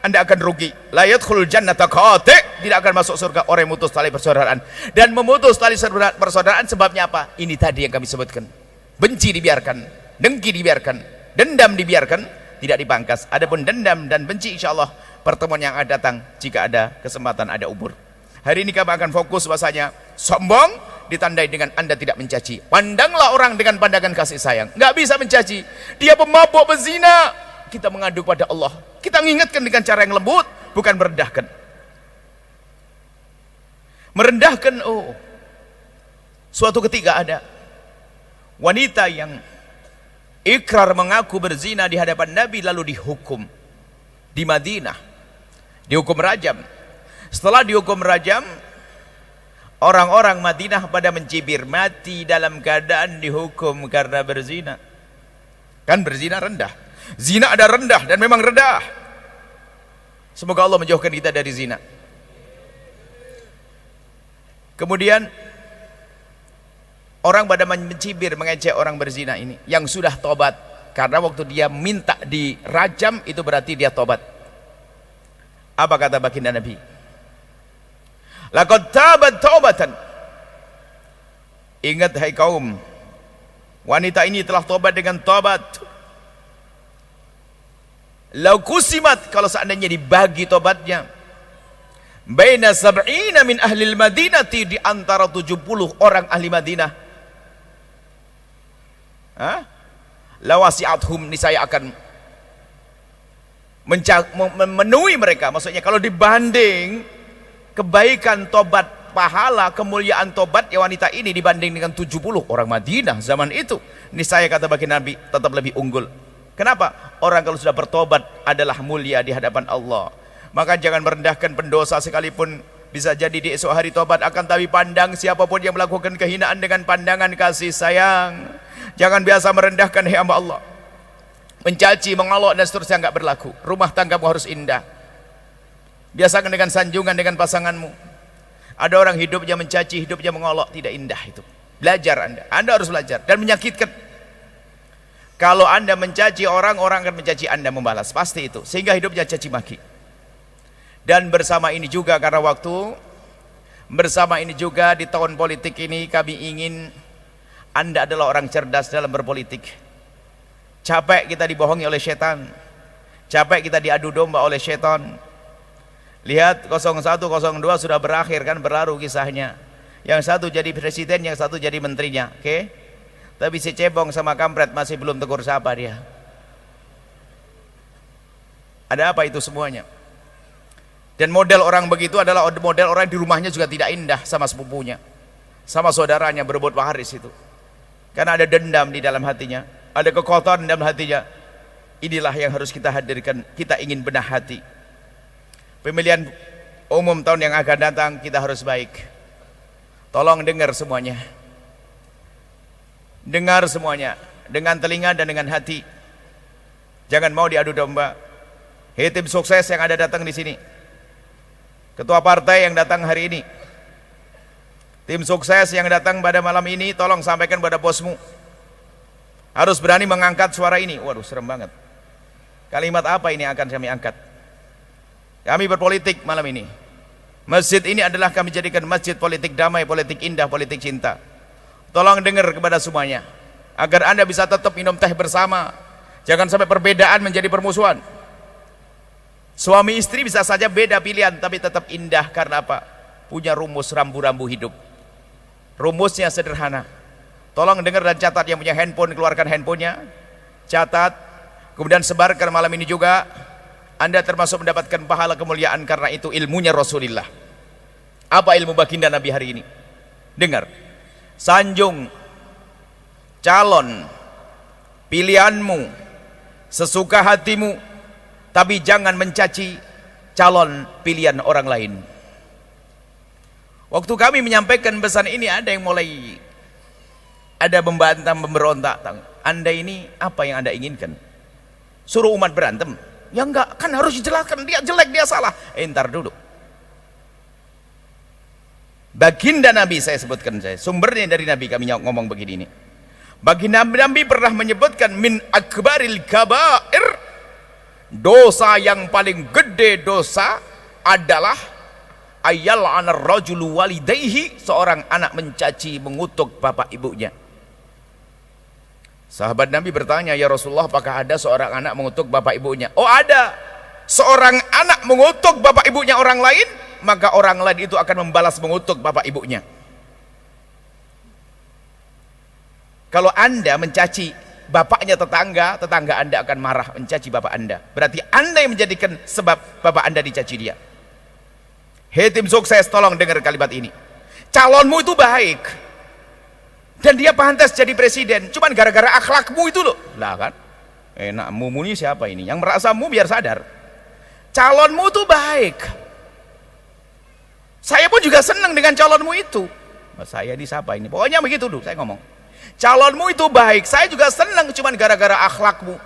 akan rugi. La yadkhulul jannata qati', tidak akan masuk surga orang yang memutus tali persaudaraan. Dan memutus tali persaudaraan sebabnya apa? Ini tadi yang kami sebutkan. Benci dibiarkan, dengki dibiarkan, dendam dibiarkan, tidak dipangkas. Adapun dendam dan benci insyaallah pertemuan yang akan datang jika ada kesempatan, ada umur. Hari ini kami akan fokus bahasanya sombong ditandai dengan anda tidak mencaci. Pandanglah orang dengan pandangan kasih sayang. Nggak bisa mencaci. Dia pemabuk, pezina. Kita mengadu pada Allah. Kita mengingatkan dengan cara yang lembut, bukan merendahkan. Merendahkan, suatu ketika ada wanita yang ikrar mengaku berzina di hadapan Nabi lalu dihukum di Madinah. Dihukum rajam. Setelah dihukum rajam, orang-orang Madinah pada mencibir, mati dalam keadaan dihukum karena berzina. Kan berzina rendah. Zina ada rendah dan memang rendah. Semoga Allah menjauhkan kita dari zina. Kemudian orang pada mencibir, mengejek orang berzina ini yang sudah tobat. Karena waktu dia minta dirajam itu berarti dia tobat. Apa kata baginda Nabi? Laqad tabat taubatan. Ingat hai kaum, wanita ini telah tobat dengan tobat. Lau kusimat, kalau seandainya dibagi tobatnya, baina sab'ina min ahli Madinati, di antara 70 orang ahli Madinah, lawasi'athum, niscaya akan memenuhi mereka. Maksudnya kalau dibanding kebaikan tobat, pahala, kemuliaan tobat ya wanita ini dibanding dengan 70 orang Madinah zaman itu, niscaya kata baginda Nabi tetap lebih unggul. Kenapa? Orang kalau sudah bertobat adalah mulia di hadapan Allah. Maka jangan merendahkan pendosa sekalipun bisa jadi di esok hari tobat, akan tapi pandang siapapun yang melakukan kehinaan dengan pandangan kasih sayang. Jangan biasa merendahkan hamba Allah, mencaci, mengolok dan seterusnya, enggak berlaku. Rumah tanggamu harus indah. Biasakan dengan sanjungan dengan pasanganmu. Ada orang hidupnya mencaci, hidupnya mengolok, tidak indah itu. Belajar anda harus belajar. Dan menyakitkan kalau anda mencaci orang, orang akan mencaci anda, membalas, pasti itu. Sehingga hidupnya caci maki. Dan bersama ini juga, karena waktu, bersama ini juga di tahun politik ini kami ingin anda adalah orang cerdas dalam berpolitik. Capek kita dibohongi oleh setan, capek kita diadu domba oleh setan. Lihat 01, 02 sudah berakhir kan, berlalu kisahnya. Yang satu jadi presiden, yang satu jadi menterinya, oke? Tapi si cebong sama kampret masih belum tegur sapa dia. Ada apa itu semuanya? Dan model orang begitu adalah model orang di rumahnya juga tidak indah sama sepupunya, sama saudaranya, berebut waris itu. Karena ada dendam di dalam hatinya, ada kekotoran dalam hatinya. Inilah yang harus kita hadirkan. Kita ingin benah hati. Pemilihan umum tahun yang akan datang kita harus baik. Tolong dengar semuanya. Dengar semuanya dengan telinga dan dengan hati. Jangan mau diadu domba. Hei tim sukses yang ada datang di sini, ketua partai yang datang hari ini, tim sukses yang datang pada malam ini, tolong sampaikan pada bosmu, harus berani mengangkat suara ini. Waduh, serem banget. Kalimat apa ini akan kami angkat? Kami berpolitik malam ini. Masjid ini adalah kami jadikan masjid politik damai, politik indah, politik cinta. Tolong dengar kepada semuanya, agar Anda bisa tetap minum teh bersama. Jangan sampai perbedaan menjadi permusuhan. Suami istri bisa saja beda pilihan, tapi tetap indah. Karena apa? Punya rumus rambu-rambu hidup. Rumusnya sederhana. Tolong dengar dan catat, yang punya handphone keluarkan handphonenya, catat, kemudian sebarkan malam ini juga. Anda termasuk mendapatkan pahala kemuliaan karena itu ilmunya Rasulullah. Apa ilmu baginda Nabi hari ini? Dengar. Sanjung calon pilihanmu sesuka hatimu, tapi jangan mencaci calon pilihan orang lain. Waktu kami menyampaikan pesan ini, ada yang mulai ada membantah, memberontak. Anda ini apa yang Anda inginkan? Suruh umat berantem? Ya enggak, kan harus dijelaskan, dia jelek, dia salah. Ntar dulu. Baginda Nabi, saya sebutkan, saya sumbernya dari Nabi, kami ngomong begini ini. Baginda Nabi pernah menyebutkan min akbaril kabair, dosa yang paling gede dosa adalah ayal anar rajulu walidayhi, seorang anak mencaci, mengutuk bapak ibunya. Sahabat Nabi bertanya, ya Rasulullah, apakah ada seorang anak mengutuk bapak ibunya? Oh ada. Seorang anak mengutuk bapak ibunya orang lain, maka orang lain itu akan membalas mengutuk bapak ibunya. Kalau Anda mencaci bapaknya tetangga, tetangga Anda akan marah mencaci bapak Anda. Berarti Anda yang menjadikan sebab bapak Anda dicaci dia. Hei tim sukses, tolong dengar kalimat ini. Calonmu itu baik dan dia pantas jadi presiden, cuman gara-gara akhlakmu itu loh. Lah kan, enak mumu ini siapa ini? Yang merasa mu biar sadar. Calonmu itu baik. Saya pun juga senang dengan calonmu itu. Saya di siapa ini? Pokoknya begitu dulu saya ngomong. Calonmu itu baik, saya juga senang, cuman gara-gara akhlakmu.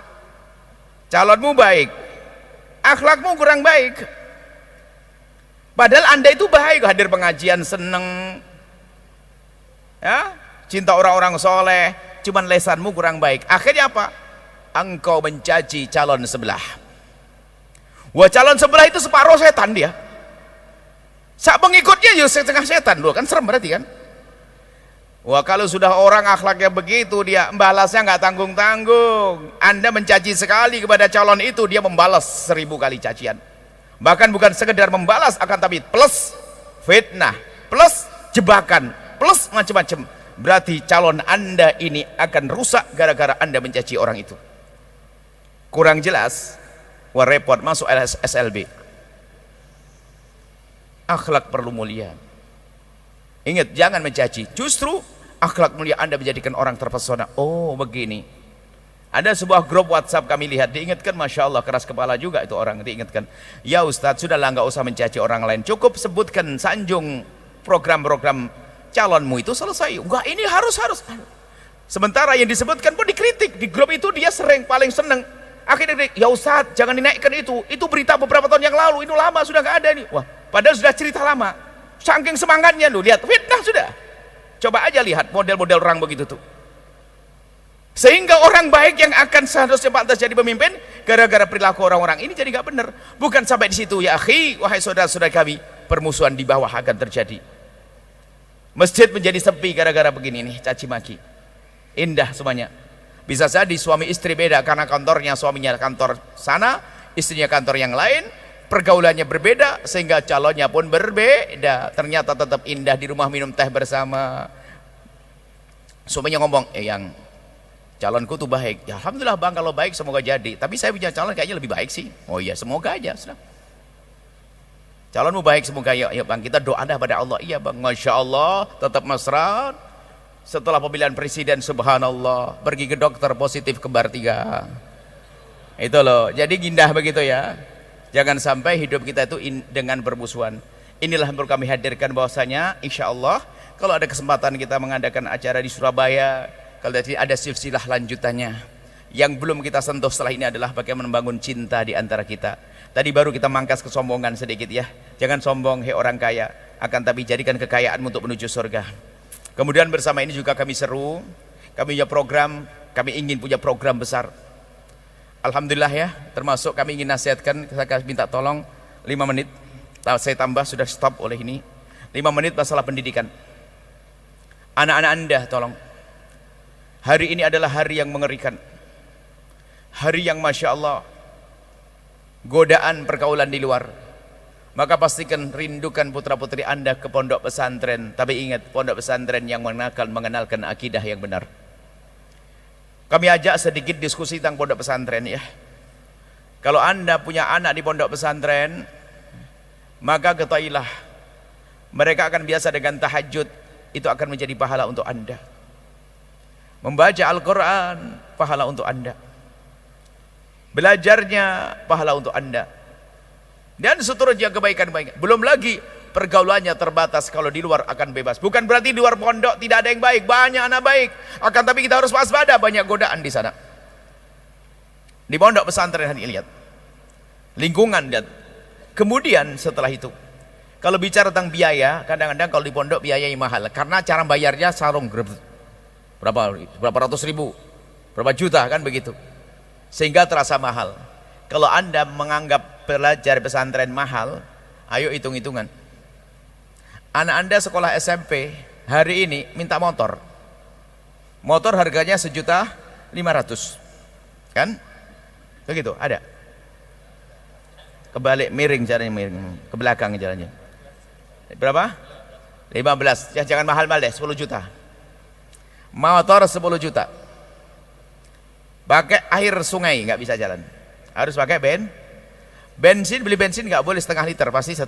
Calonmu baik, akhlakmu kurang baik. Padahal Anda itu baik, hadir pengajian senang, ya, cinta orang-orang soleh, cuman lesanmu kurang baik. Akhirnya apa? Engkau mencaci calon sebelah. Wah, calon sebelah itu separuh setan dia. Sak pengikutnya ya setengah setan loh, kan serem berarti kan? Wah, kalau sudah orang akhlaknya begitu, dia membalasnya nggak tanggung-tanggung. Anda mencaci sekali kepada calon itu, dia membalas 1000 kali cacian. Bahkan bukan sekedar membalas, akan tapi plus fitnah, plus jebakan, plus macam-macam. Berarti calon Anda ini akan rusak gara-gara Anda mencaci orang itu. Kurang jelas? Wah, repot, masuk SLB. Akhlak perlu mulia. Ingat, jangan mencaci. Justru akhlak mulia Anda menjadikan orang terpesona. Oh begini. Ada sebuah grup WhatsApp kami lihat, diingatkan, Masya Allah, keras kepala juga itu orang, diingatkan. Ya Ustadz, sudahlah, nggak usah mencaci orang lain, cukup sebutkan, sanjung program-program calonmu itu selesai. Enggak, ini harus. Sementara yang disebutkan pun dikritik. Di grup itu dia paling seneng. Akhirnya, ya Ustadz, jangan dinaikkan itu berita beberapa tahun yang lalu, itu lama, sudah nggak ada nih. Wah, padahal sudah cerita lama. Saking semangatnya lu, lihat, fitnah sudah. Coba aja lihat model-model orang begitu tuh. Sehingga orang baik yang akan seharusnya pantas jadi pemimpin, gara-gara perilaku orang-orang ini jadi nggak benar. Bukan sampai di situ, ya akhi, wahai saudara-saudara kami, permusuhan di bawah akan terjadi. Masjid menjadi sepi gara-gara begini nih, caci maki. Indah semuanya. Bisa jadi suami istri beda karena kantornya, suaminya kantor sana, istrinya kantor yang lain, pergaulannya berbeda, sehingga calonnya pun berbeda. Ternyata tetap indah di rumah minum teh bersama. Suaminya ngomong, yang calonku tuh baik. Ya alhamdulillah bang, kalau baik semoga jadi. Tapi saya punya calon kayaknya lebih baik sih. Oh iya, semoga aja. Calonmu baik semoga. Ya bang, kita doa dah pada Allah. Iya bang, Masya Allah, tetap mesra. Setelah pemilihan presiden, subhanallah, pergi ke dokter positif kembar 3. Itu loh, jadi indah begitu ya. Jangan sampai hidup kita itu dengan permusuhan. Inilah yang perlu kami hadirkan, bahwasanya insya Allah kalau ada kesempatan kita mengadakan acara di Surabaya, kalau tadi ada silsilah lanjutannya. Yang belum kita sentuh setelah ini adalah bagaimana membangun cinta di antara kita. Tadi baru kita mangkas kesombongan sedikit ya. Jangan sombong, hei orang kaya, akan tapi jadikan kekayaanmu untuk menuju surga. Kemudian bersama ini juga kami seru, kami punya program, kami ingin punya program besar. Alhamdulillah ya, termasuk kami ingin nasihatkan, saya minta tolong 5 menit. Saya tambah, sudah stop oleh ini 5 menit masalah pendidikan. Anak-anak Anda tolong, hari ini adalah hari yang mengerikan, hari yang Masya Allah godaan pergaulan di luar. Maka pastikan rindukan putra putri Anda ke pondok pesantren. Tapi ingat, pondok pesantren yang mengenalkan akidah yang benar. Kami ajak sedikit diskusi tentang pondok pesantren ya. Kalau Anda punya anak di pondok pesantren, maka ketahuilah mereka akan biasa dengan tahajud. Itu akan menjadi pahala untuk Anda. Membaca Al-Quran, pahala untuk Anda. Belajarnya, pahala untuk Anda. Dan seterusnya kebaikan-kebaikan. Belum lagi pergaulannya terbatas, kalau di luar akan bebas. Bukan berarti di luar pondok tidak ada yang baik, banyak anak baik. Akan tapi kita harus waspada, banyak godaan di sana. Di pondok pesantren hari lihat lingkungan, dan kemudian setelah itu kalau bicara tentang biaya, kadang-kadang kalau di pondok biayanya mahal karena cara bayarnya sarung berapa ratus ribu, berapa juta kan begitu, sehingga terasa mahal. Kalau Anda menganggap belajar pesantren mahal, ayo hitung-hitungan. Anak Anda sekolah SMP hari ini minta motor harganya 1.500.000 kan begitu, ada kebalik, miring jalannya, miring ke belakang jalannya. Berapa? 15. Ya, jangan mahal-mahal deh, 10 juta. Motor 10 juta. Pakai air sungai nggak bisa jalan. Harus pakai bensin. Beli bensin nggak boleh setengah liter, pasti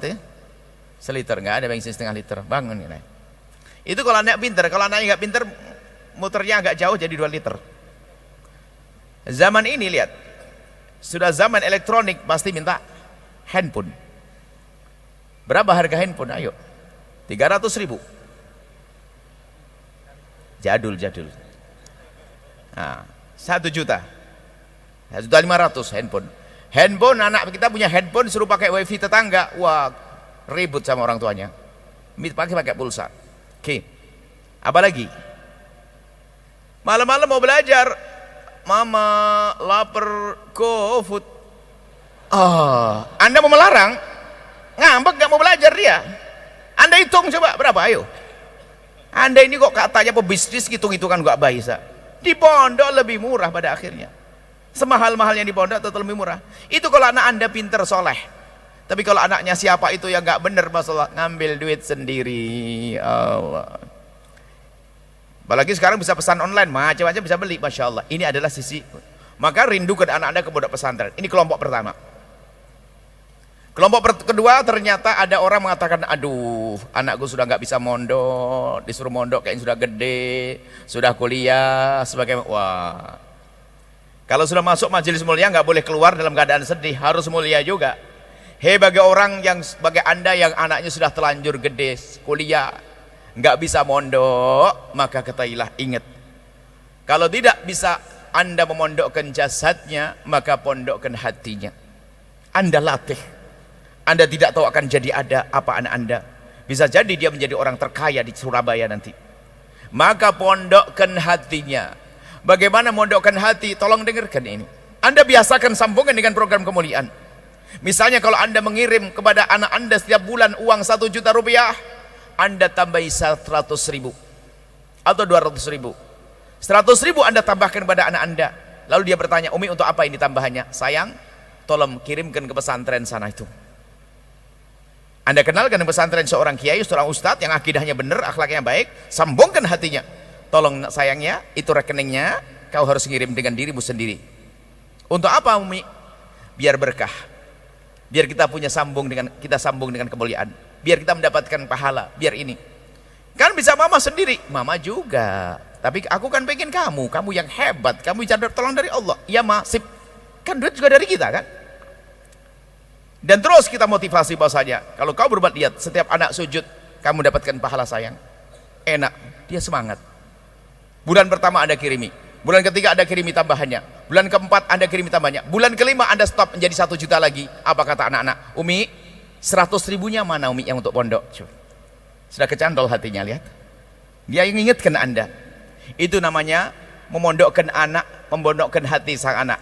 seliter. Nggak ada bensin setengah liter. Bangun ini. Itu kalau anak pinter. Kalau anaknya nggak pinter, muternya agak jauh jadi 2 liter. Zaman ini lihat, sudah zaman elektronik, pasti minta handphone. Berapa harga handphone? Ayo, 300.000. Jadul. Nah, 1 juta, 1.500.000 handphone. Anak kita punya handphone, suruh pakai wifi tetangga, wah ribut sama orang tuanya. Pakai pulsa. Oke, apalagi malam-malam mau belajar, mama lapar, go food. Anda mau melarang, ngambek gak mau belajar dia. Anda hitung coba berapa, ayo. Anda ini kok katanya pebisnis, hitung-hitungan gak bisa. Di pondok lebih murah pada akhirnya. Semahal-mahalnya di pondok tetap lebih murah. Itu kalau anak Anda pinter, soleh. Tapi kalau anaknya siapa itu yang gak bener, masalah ngambil duit sendiri. Allah. Apalagi sekarang bisa pesan online, macam-macam bisa beli, Masya Allah. Ini adalah sisi. Maka rindukan anak Anda ke pondok pesantren. Ini kelompok pertama. Kelompok kedua, ternyata ada orang mengatakan, aduh anakku sudah nggak bisa mondok, disuruh mondok kayaknya sudah gede, sudah kuliah sebagainya. Wah, kalau sudah masuk majelis mulia nggak boleh keluar dalam keadaan sedih, harus mulia juga. Hei, bagi orang yang sebagai Anda yang anaknya sudah terlanjur gede, kuliah, nggak bisa mondok, maka ketahuilah, ingat, kalau tidak bisa Anda memondokkan jasadnya, maka pondokkan hatinya. Anda latih. Anda tidak tahu akan jadi ada apa anak Anda. Bisa jadi dia menjadi orang terkaya di Surabaya nanti. Maka pondokkan hatinya. Bagaimana mondokkan hati? Tolong dengarkan ini. Anda biasakan sambungan dengan program kemuliaan. Misalnya kalau Anda mengirim kepada anak Anda setiap bulan uang 1 juta rupiah, Anda tambahi 100.000 atau 200.000. 100.000 Anda tambahkan kepada anak Anda. Lalu dia bertanya, Umi untuk apa ini tambahannya? Sayang, tolong kirimkan ke pesantren sana itu. Anda kenalkan di pesantren seorang kiai, seorang ustadz yang akidahnya benar, akhlaknya baik, sambungkan hatinya. Tolong sayangnya, itu rekeningnya, kau harus ngirim dengan dirimu sendiri. Untuk apa, Umi? Biar berkah. Biar kita sambung dengan kemuliaan. Biar kita mendapatkan pahala, biar ini. Kan bisa mama sendiri, mama juga. Tapi aku kan pengen kamu yang hebat, kamu cari tolong dari Allah. Ya ma, sip. Kan duit juga dari kita kan? Dan terus kita motivasi bahasanya, kalau kau berbuat lihat, setiap anak sujud kamu dapatkan pahala, sayang. Enak, dia semangat. Bulan pertama Anda kirimi, bulan ketiga Anda kirimi tambahannya, bulan keempat Anda kirimi tambahannya, bulan kelima Anda stop menjadi 1 juta lagi. Apa kata anak-anak? Umi, 100.000-nya mana Umi yang untuk pondok? Sudah kecantol hatinya, lihat. Dia yang ingatkan Anda. Itu namanya memondokkan anak, memondokkan hati sang anak.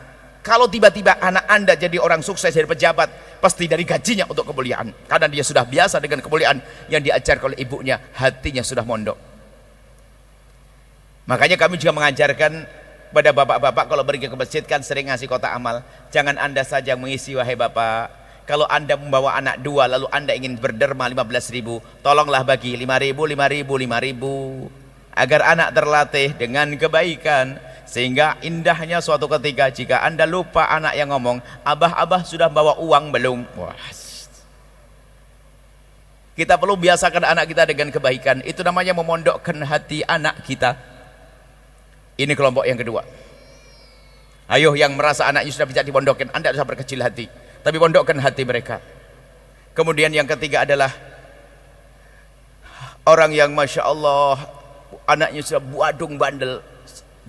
Kalau tiba-tiba anak Anda jadi orang sukses, jadi pejabat, pasti dari gajinya untuk kemuliaan. Karena dia sudah biasa dengan kemuliaan yang diajarkan oleh ibunya, hatinya sudah mondok. Makanya kami juga mengajarkan pada bapak-bapak kalau pergi ke masjid kan sering ngasih kotak amal. Jangan Anda saja mengisi, wahai bapak. Kalau Anda membawa anak 2 lalu Anda ingin berderma 15.000, tolonglah bagi 5.000, 5.000, 5.000 agar anak terlatih dengan kebaikan. Sehingga indahnya suatu ketika jika Anda lupa anak yang ngomong, abah sudah bawa uang belum? Wah, kita perlu biasakan anak kita dengan kebaikan. Itu namanya memondokkan hati anak kita. Ini kelompok yang kedua. Ayo yang merasa anaknya sudah bisa dipondokkan, Anda harus berkecil hati, tapi pondokkan hati mereka. Kemudian yang ketiga adalah orang yang Masya Allah anaknya sudah buadung bandel,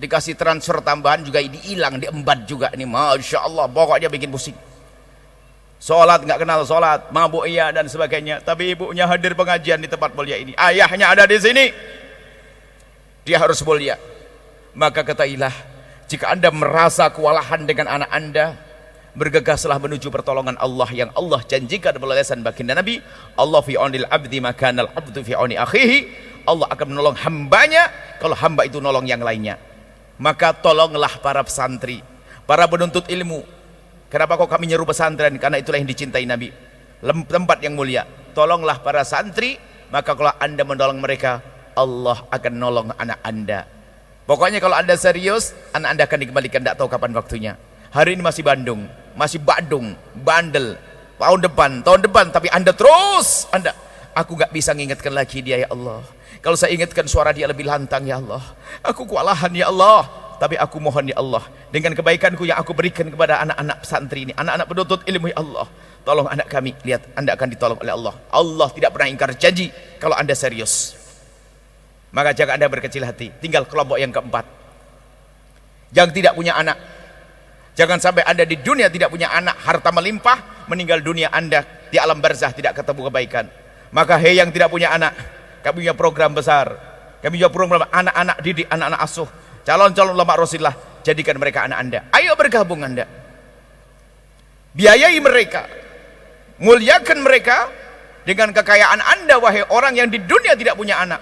dikasih transfer tambahan juga dihilang, diembat juga. Ini Masya Allah, pokoknya bikin pusing. Sholat nggak kenal sholat, mabuk iya dan sebagainya. Tapi ibunya hadir pengajian di tempat mulia ini, ayahnya ada di sini, dia harus mulia. Maka katailah, jika Anda merasa kewalahan dengan anak Anda, bergegaslah menuju pertolongan Allah yang Allah janjikan melalui lisan baginda Nabi. Allah fi aunil abdi makanal abdu fi auni akhihi. Allah akan menolong hambanya kalau hamba itu nolong yang lainnya. Maka tolonglah para pesantri, para penuntut ilmu. Kenapa kok kami nyeru pesantren? Karena itulah yang dicintai Nabi, tempat yang mulia. Tolonglah para santri, maka kalau Anda menolong mereka, Allah akan nolong anak Anda. Pokoknya kalau Anda serius, anak Anda akan dikembalikan, tidak tahu kapan waktunya. Hari ini masih Bandung, masih Badung, bandel. Tahun depan, tapi Anda terus, aku gak bisa mengingatkan lagi dia ya Allah. Kalau saya ingatkan suara dia lebih lantang ya Allah. Aku kewalahan ya Allah. Tapi aku mohon ya Allah, dengan kebaikanku yang aku berikan kepada anak-anak pesantren ini, anak-anak penuntut ilmu ya Allah, tolong anak kami. Lihat, Anda akan ditolong oleh Allah. Allah tidak pernah ingkar janji kalau Anda serius. Maka jangan Anda berkecil hati. Tinggal kelompok yang keempat, yang tidak punya anak. Jangan sampai Anda di dunia tidak punya anak, harta melimpah, meninggal dunia Anda di alam barzah tidak ketemu kebaikan. Maka hei yang tidak punya anak, kami punya program besar. Kami punya program anak-anak didik, anak-anak asuh, calon-calon ulama Rasulullah. Jadikan mereka anak Anda. Ayo bergabung Anda, biayai mereka, muliakan mereka dengan kekayaan Anda, wahai orang yang di dunia tidak punya anak.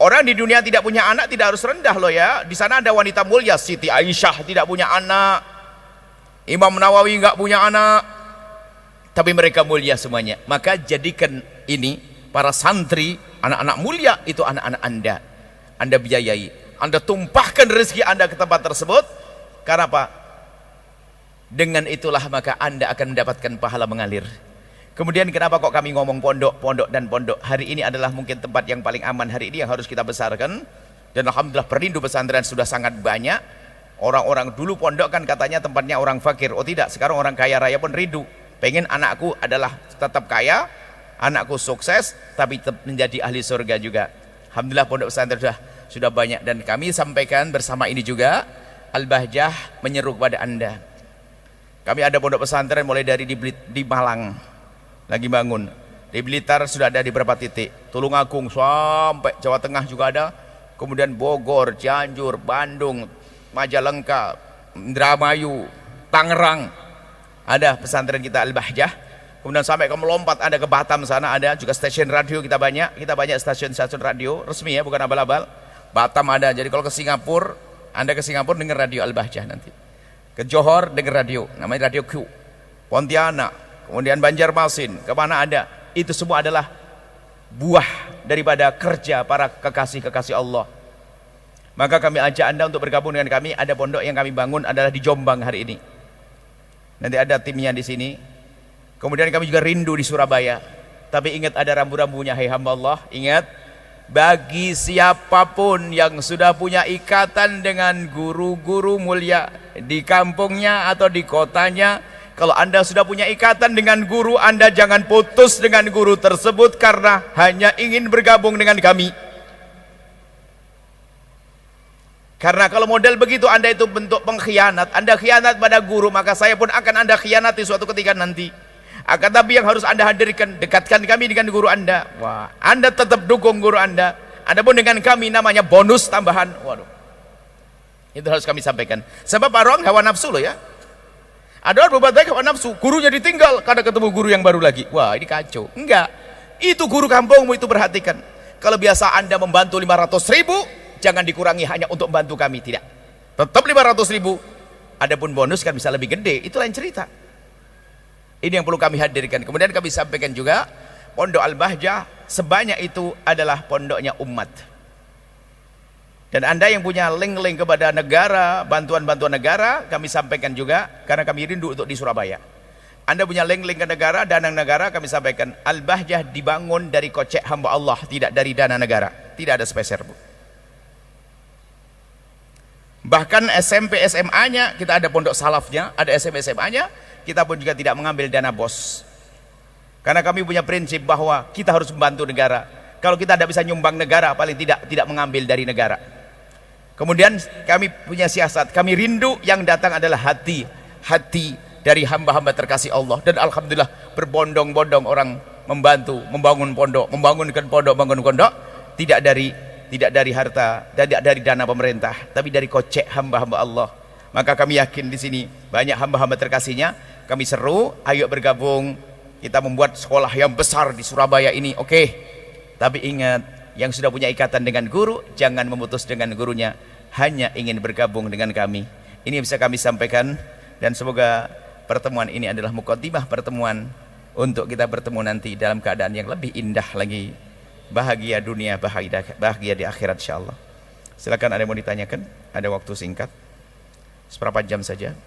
Orang di dunia tidak punya anak tidak harus rendah loh ya. Di sana ada wanita mulia, Siti Aisyah tidak punya anak, Imam Nawawi nggak punya anak, tapi mereka mulia semuanya. Maka jadikan ini para santri, anak-anak mulia itu anak-anak Anda. Anda biayai, Anda tumpahkan rezeki Anda ke tempat tersebut. Karena apa? Dengan itulah maka Anda akan mendapatkan pahala mengalir. Kemudian kenapa kok kami ngomong pondok, pondok dan pondok? Hari ini adalah mungkin tempat yang paling aman hari ini yang harus kita besarkan. Dan alhamdulillah perindu pesantren sudah sangat banyak. Orang-orang dulu pondok kan katanya tempatnya orang fakir. Oh tidak, sekarang orang kaya raya pun rindu. Pengen anakku adalah tetap kaya, anakku sukses, tapi tetap menjadi ahli surga juga. Alhamdulillah pondok pesantren sudah banyak. Dan kami sampaikan bersama ini juga, Al-Bahjah menyeru kepada Anda. Kami ada pondok pesantren mulai dari di Malang, lagi bangun. Di Blitar sudah ada di beberapa titik. Tulungagung sampai Jawa Tengah juga ada. Kemudian Bogor, Cianjur, Bandung, Majalengka, Indramayu, Tangerang. Ada pesantren kita Al-Bahjah. Kemudian sampai ke melompat ada ke Batam sana ada juga stasiun radio kita banyak. Kita banyak stasiun-stasiun radio resmi ya, bukan abal-abal. Batam ada. Jadi kalau ke Singapura, Anda ke Singapura dengar radio Al-Bahjah nanti. Ke Johor dengar radio, namanya Radio Q. Pontianak, kemudian Banjarmasin, kemana ada. Itu semua adalah buah daripada kerja para kekasih-kekasih Allah. Maka kami ajak Anda untuk bergabung dengan kami. Ada pondok yang kami bangun adalah di Jombang hari ini. Nanti ada timnya di sini. Kemudian kami juga rindu di Surabaya. Tapi ingat ada rambu-rambunya, hai hamba Allah. Ingat, bagi siapapun yang sudah punya ikatan dengan guru-guru mulia di kampungnya atau di kotanya, kalau Anda sudah punya ikatan dengan guru, Anda jangan putus dengan guru tersebut karena hanya ingin bergabung dengan kami. Karena kalau model begitu Anda itu bentuk pengkhianat. Anda khianat pada guru, maka saya pun akan Anda khianati suatu ketika nanti. Akan tapi yang harus Anda hadirkan, dekatkan kami dengan guru Anda. Wah, Anda tetap dukung guru Anda. Anda pun dengan kami namanya bonus tambahan. Waduh, itu harus kami sampaikan. Sebab orang hawa nafsu loh ya. Ada orang berbuat baik hawa nafsu, gurunya ditinggal karena ketemu guru yang baru lagi. Wah, ini kacau. Enggak. Itu guru kampungmu itu, perhatikan. Kalau biasa Anda membantu 500.000, jangan dikurangi hanya untuk membantu kami, tidak. Tetap 500.000. Adapun bonus kan bisa lebih gede, itu lain cerita. Ini yang perlu kami hadirkan. Kemudian kami sampaikan juga, Pondok Al-Bahjah sebanyak itu adalah pondoknya umat. Dan Anda yang punya link-link kepada negara, bantuan-bantuan negara, kami sampaikan juga, karena kami rindu untuk di Surabaya. Anda punya link-link ke negara, dana negara, kami sampaikan, Al-Bahjah dibangun dari kocek hamba Allah, tidak dari dana negara. Tidak ada sepeser, Bu. Bahkan SMP SMA-nya, kita ada pondok salafnya, ada SMP SMA-nya, kita pun juga tidak mengambil dana bos. Karena kami punya prinsip bahwa kita harus membantu negara. Kalau kita tidak bisa nyumbang negara, paling tidak mengambil dari negara. Kemudian kami punya siasat, kami rindu yang datang adalah hati dari hamba-hamba terkasih Allah. Dan alhamdulillah berbondong-bondong orang membantu, membangun pondok, membangunkan pondok, membangun pondok, tidak dari harta, tidak dari dana pemerintah, tapi dari kocek hamba-hamba Allah. Maka kami yakin di sini banyak hamba-hamba terkasihnya. Kami seru, ayo bergabung. Kita membuat sekolah yang besar di Surabaya ini, oke. Tapi ingat, yang sudah punya ikatan dengan guru, jangan memutus dengan gurunya. Hanya ingin bergabung dengan kami. Ini bisa kami sampaikan, dan semoga pertemuan ini adalah muqaddimah pertemuan untuk kita bertemu nanti dalam keadaan yang lebih indah lagi. Bahagia dunia, bahagia di akhirat insyaallah. Silakan, ada yang mau ditanyakan? Ada waktu singkat, seberapa jam saja.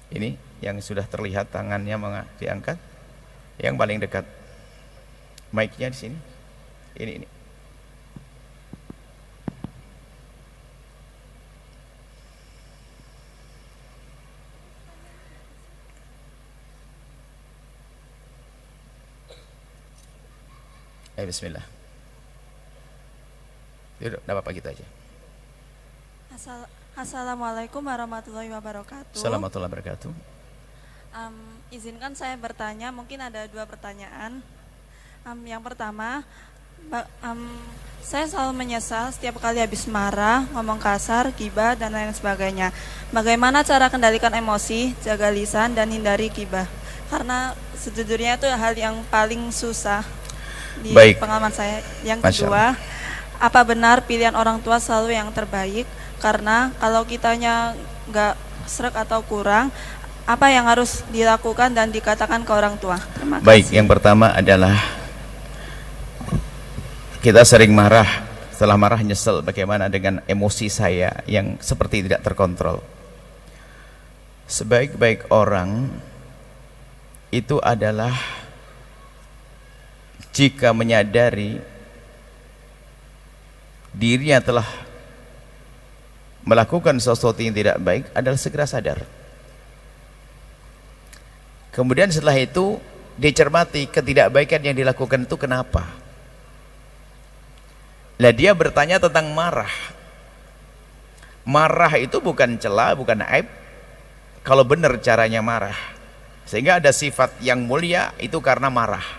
Ini yang sudah terlihat tangannya diangkat, yang paling dekat, mic-nya di sini. Ini. Bismillah. Yaudah, tidak apa-apa gitu aja. Assalamualaikum warahmatullahi wabarakatuh. Assalamualaikum warahmatullahi wabarakatuh. Izinkan saya bertanya, mungkin ada 2 pertanyaan. Yang pertama, saya selalu menyesal setiap kali habis marah, ngomong kasar, gibah, dan lain sebagainya. Bagaimana cara kendalikan emosi, jaga lisan, dan hindari gibah? Karena sejujurnya itu hal yang paling susah di pengalaman saya. Yang kedua, apa benar pilihan orang tua selalu yang terbaik? Karena kalau kitanya nggak srek atau kurang, apa yang harus dilakukan dan dikatakan ke orang tua? Terima kasih. Baik, yang pertama adalah kita sering marah. Setelah marah nyesel, bagaimana dengan emosi saya yang seperti tidak terkontrol. Sebaik-baik orang itu adalah jika menyadari dirinya telah melakukan sesuatu yang tidak baik, adalah segera sadar. Kemudian setelah itu dicermati ketidakbaikan yang dilakukan itu kenapa. Lah dia bertanya tentang marah. Marah itu bukan celah, bukan aib kalau benar caranya marah. Sehingga ada sifat yang mulia itu karena marah.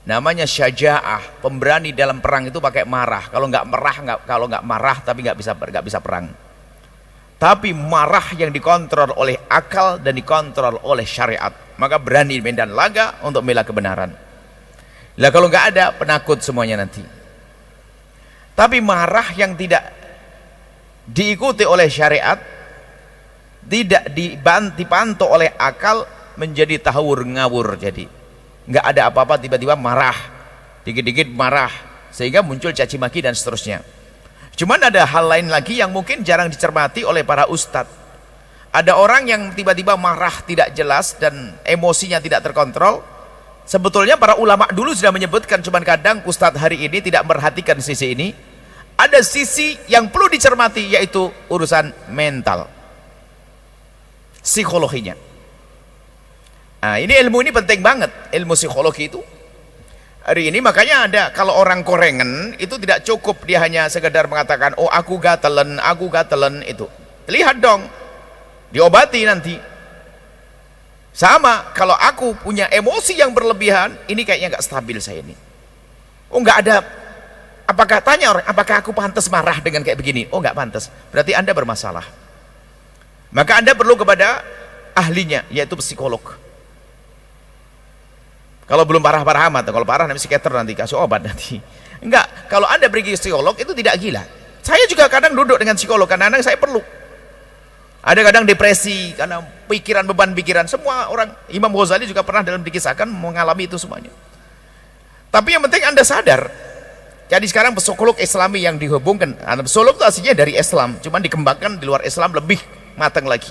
Namanya syaja'ah, pemberani dalam perang itu pakai marah. Kalau nggak marah tapi nggak bisa perang. Tapi marah yang dikontrol oleh akal dan dikontrol oleh syariat, maka berani medan laga untuk membela kebenaran. Lah kalau nggak ada, penakut semuanya nanti. Tapi marah yang tidak diikuti oleh syariat, tidak dipantau oleh akal, menjadi tahawur ngawur. Jadi nggak ada apa-apa, tiba-tiba marah, dikit-dikit marah, sehingga muncul caci maki dan seterusnya. Cuman ada hal lain lagi yang mungkin jarang dicermati oleh para ustadz. Ada orang yang tiba-tiba marah tidak jelas dan emosinya tidak terkontrol. Sebetulnya para ulama dulu sudah menyebutkan, cuman kadang ustadz hari ini tidak memperhatikan sisi ini. Ada sisi yang perlu dicermati, yaitu urusan mental, psikologinya. Nah, ini ilmu ini penting banget, ilmu psikologi itu. Hari ini makanya ada, kalau orang korengen itu tidak cukup dia hanya sekedar mengatakan, oh aku gatelen itu. Lihat dong, diobati nanti. Sama, kalau aku punya emosi yang berlebihan, ini kayaknya nggak stabil saya ini. Oh nggak ada, apakah tanya orang, apakah aku pantas marah dengan kayak begini? Oh nggak pantas, berarti Anda bermasalah. Maka Anda perlu kepada ahlinya, yaitu psikolog. Kalau belum parah-parah amat, kalau parah nanti psikiater nanti kasih obat nanti. Enggak, kalau Anda pergi ke psikolog itu tidak gila. Saya juga kadang duduk dengan psikolog, kadang-kadang saya perlu. Ada kadang depresi, karena pikiran, beban pikiran. Semua orang, Imam Ghazali juga pernah dalam dikisahkan mengalami itu semuanya. Tapi yang penting Anda sadar. Jadi sekarang psikolog Islami yang dihubungkan, psikolog itu aslinya dari Islam, cuman dikembangkan di luar Islam lebih matang lagi.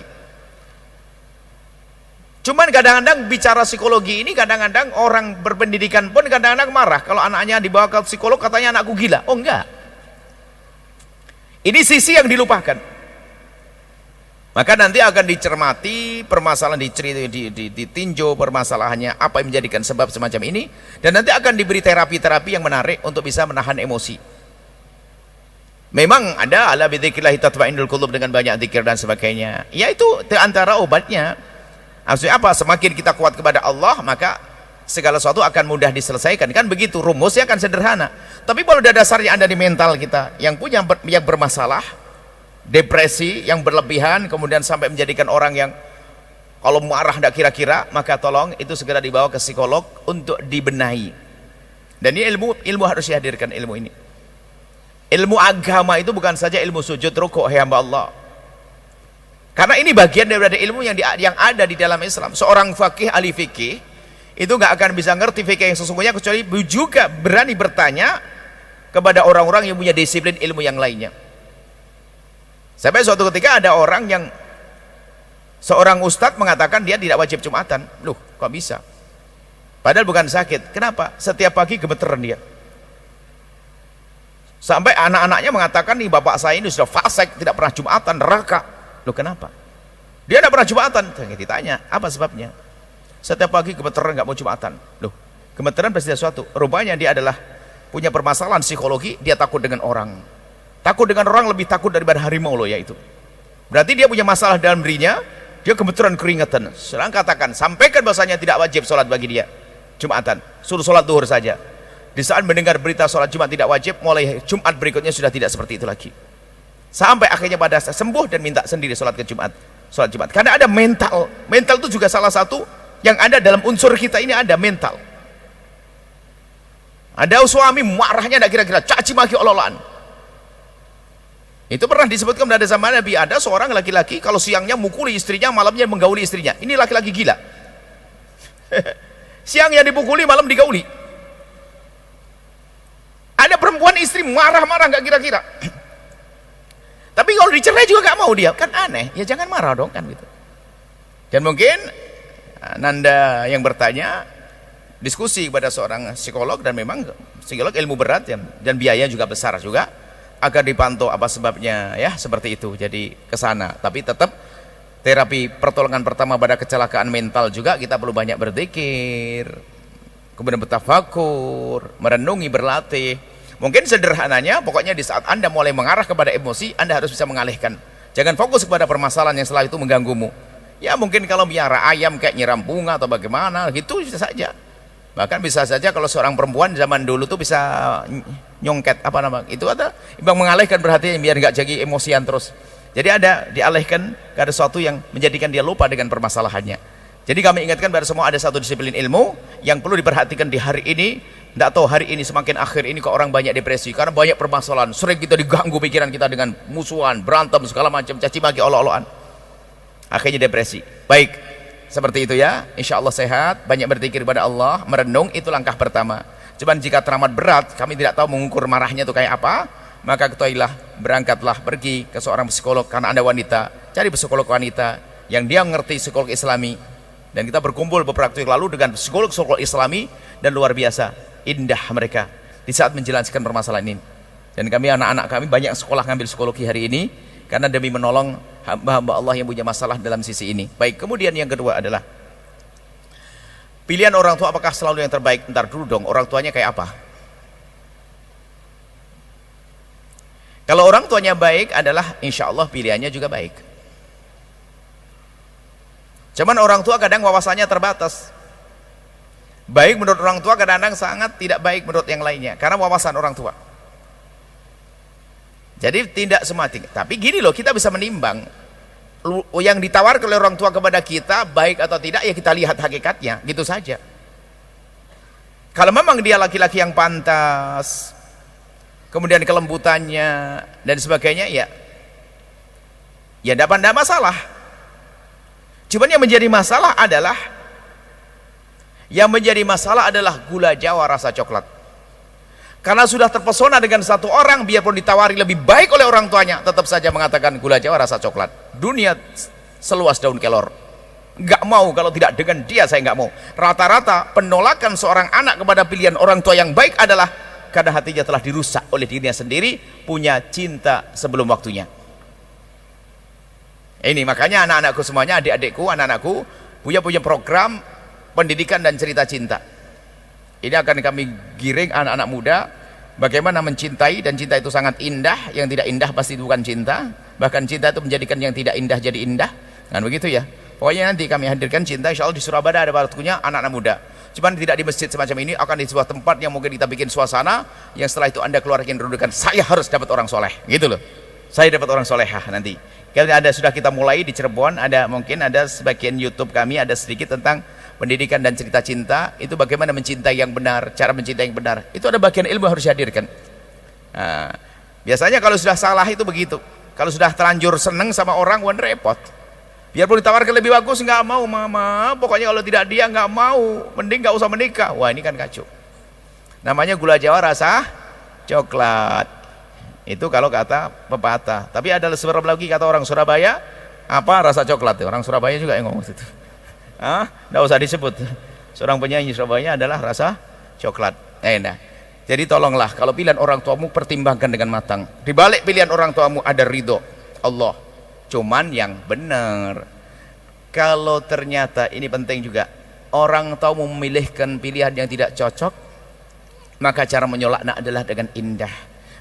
Cuman kadang-kadang bicara psikologi ini, kadang-kadang orang berpendidikan pun kadang-kadang marah kalau anaknya dibawa ke psikolog, katanya anakku gila. Oh enggak, ini sisi yang dilupakan. Maka nanti akan dicermati permasalahan, ditinjau permasalahannya, apa yang menjadikan sebab semacam ini, dan nanti akan diberi terapi-terapi yang menarik untuk bisa menahan emosi. Memang ada ala bidzikrillah tatma'innul qulub, dengan banyak zikir dan sebagainya. Ya itu antara obatnya. Maksudnya apa? Semakin kita kuat kepada Allah, maka segala sesuatu akan mudah diselesaikan. Kan begitu, rumusnya kan sederhana. Tapi kalau ada dasarnya ada di mental kita yang bermasalah, depresi yang berlebihan, kemudian sampai menjadikan orang yang kalau marah tidak kira-kira, maka tolong itu segera dibawa ke psikolog untuk dibenahi. Dan ini ilmu harus dihadirkan, ilmu ini. Ilmu agama itu bukan saja ilmu sujud rukuk, hai hamba Allah. Karena ini bagian daripada ilmu yang ada di dalam Islam. Seorang fakih, ahli fikih, itu nggak akan bisa ngerti fikih yang sesungguhnya kecuali juga berani bertanya kepada orang-orang yang punya disiplin ilmu yang lainnya. Sampai suatu ketika ada orang yang, seorang ustadz mengatakan dia tidak wajib Jumatan. Loh, kok bisa? Padahal bukan sakit. Kenapa? Setiap pagi gemeteran dia. Sampai anak-anaknya mengatakan, nih bapak saya ini sudah fasik, tidak pernah Jumatan, neraka. Loh kenapa? Dia tidak pernah Jumatan. Ditanya, apa sebabnya? Setiap pagi gemeteran, nggak mau Jumatan. Loh, gemeteran pasti sesuatu. Rupanya dia adalah punya permasalahan psikologi, dia takut dengan orang. Takut dengan orang lebih takut daripada harimau loh ya itu. Berarti dia punya masalah dalam dirinya, dia gemeteran keringetan. Sedang katakan, sampaikan bahasanya tidak wajib sholat bagi dia Jumatan, suruh sholat duhur saja. Di saat mendengar berita sholat Jumat tidak wajib, mulai Jumat berikutnya sudah tidak seperti itu lagi. Sampai akhirnya pada sembuh dan minta sendiri sholat Jumat. Karena ada mental. Mental itu juga salah satu yang ada dalam unsur kita ini, ada mental. Ada suami marahnya tidak kira-kira, caci maki ololan. Itu pernah disebutkan pada zaman Nabi, ada seorang laki-laki kalau siangnya mukuli istrinya, malamnya menggauli istrinya. Ini laki-laki gila. Siangnya dipukuli, malam digauli. Ada perempuan istri marah-marah nggak kira-kira. Tapi kalau dicerai juga nggak mau dia, kan aneh. Ya jangan marah dong kan gitu. Dan mungkin Nanda yang bertanya diskusi kepada seorang psikolog, dan memang psikolog ilmu berat dan biaya juga besar juga, agar dipantau apa sebabnya ya seperti itu. Jadi ke sana. Tapi tetap terapi pertolongan pertama pada kecelakaan mental juga kita perlu banyak berzikir, kemudian bertafakur, merenungi, berlatih. Mungkin sederhananya, pokoknya di saat Anda mulai mengarah kepada emosi, Anda harus bisa mengalihkan. Jangan fokus kepada permasalahan yang setelah itu mengganggumu. Ya mungkin kalau miara ayam kayak nyiram bunga atau bagaimana, gitu bisa saja. Bahkan bisa saja kalau seorang perempuan zaman dulu tuh bisa nyongket, apa nama, itu ada mengalihkan perhatian biar nggak jadi emosian terus. Jadi ada dialihkan ke ada sesuatu yang menjadikan dia lupa dengan permasalahannya. Jadi kami ingatkan pada semua, ada satu disiplin ilmu yang perlu diperhatikan di hari ini. Tidak tahu hari ini semakin akhir ini kok orang banyak depresi karena banyak permasalahan. Sering kita diganggu pikiran kita dengan musuhan, berantem segala macam, caci maki, olok-olokan. Akhirnya depresi. Baik, seperti itu ya. Insya Allah sehat, banyak berzikir kepada Allah, merenung, itu langkah pertama. Cuman jika teramat berat, kami tidak tahu mengukur marahnya itu kayak apa, maka ketahuilah, berangkatlah pergi ke seorang psikolog. Karena Anda wanita, cari psikolog wanita yang dia ngerti psikolog Islami. Dan kita berkumpul beberapa waktu yang lalu dengan psikolog-psikolog Islami, dan luar biasa indah mereka di saat menjelaskan permasalahan ini. Dan kami, anak-anak kami banyak sekolah ngambil psikologi hari ini karena demi menolong hamba-hamba Allah yang punya masalah dalam sisi ini. Baik, kemudian yang kedua adalah pilihan orang tua apakah selalu yang terbaik? Ntar dulu dong, orang tuanya kayak apa? Kalau orang tuanya baik adalah insya Allah pilihannya juga baik. Cuman orang tua kadang wawasannya terbatas. Baik menurut orang tua kadang-kadang sangat tidak baik menurut yang lainnya karena wawasan orang tua. Jadi tidak semua. Tapi gini loh, kita bisa menimbang. yang ditawarkan oleh orang tua kepada kita baik atau tidak, ya kita lihat hakikatnya, gitu saja. Kalau memang dia laki-laki yang pantas, kemudian kelembutannya dan sebagainya, ya tidak masalah. Cuman yang menjadi masalah adalah gula Jawa rasa coklat. Karena sudah terpesona dengan satu orang, biarpun ditawari lebih baik oleh orang tuanya, tetap saja mengatakan gula Jawa rasa coklat. Dunia seluas daun kelor, nggak mau, kalau tidak dengan dia saya nggak mau. Rata-rata penolakan seorang anak kepada pilihan orang tua yang baik adalah karena hatinya telah dirusak oleh dirinya sendiri, punya cinta sebelum waktunya. Ini makanya anak-anakku semuanya, adik-adikku, anak-anakku, punya program pendidikan dan cerita cinta. Ini akan kami giring anak-anak muda bagaimana mencintai, dan cinta itu sangat indah. Yang tidak indah pasti bukan cinta, bahkan cinta itu menjadikan yang tidak indah jadi indah, kan begitu ya. Pokoknya nanti kami hadirkan cinta, insya Allah di Surabaya ada waktunya anak-anak muda. Cuman tidak di masjid semacam ini, akan di sebuah tempat yang mungkin kita bikin suasana, yang setelah itu Anda keluarkan rudukan, saya harus dapat orang soleh, gitu loh. Saya dapat orang solehah nanti. Sudah kita mulai di Cirebon, mungkin ada sebagian YouTube kami ada sedikit tentang pendidikan dan cerita cinta, itu bagaimana mencintai yang benar, cara mencintai yang benar. Itu ada bagian ilmu harus dihadirkan. Nah, biasanya kalau sudah salah itu begitu. Kalau sudah terlanjur seneng sama orang, repot. Biarpun ditawarkan lebih bagus, nggak mau, mama. Pokoknya kalau tidak dia nggak mau, mending nggak usah menikah. Wah, ini kan kacau. Namanya gula Jawa rasa coklat. Itu kalau kata pepatah. Tapi ada seberapa lagi kata orang Surabaya, apa rasa coklat? Orang Surabaya juga yang ngomong itu. Nggak usah disebut. Seorang penyanyi Surabaya adalah rasa coklat. Nah. Jadi tolonglah, kalau pilihan orang tuamu pertimbangkan dengan matang. Di balik pilihan orang tuamu ada ridho Allah. Cuman yang benar. Kalau ternyata, ini penting juga, orang tuamu memilihkan pilihan yang tidak cocok, maka cara menyolaknya adalah dengan indah.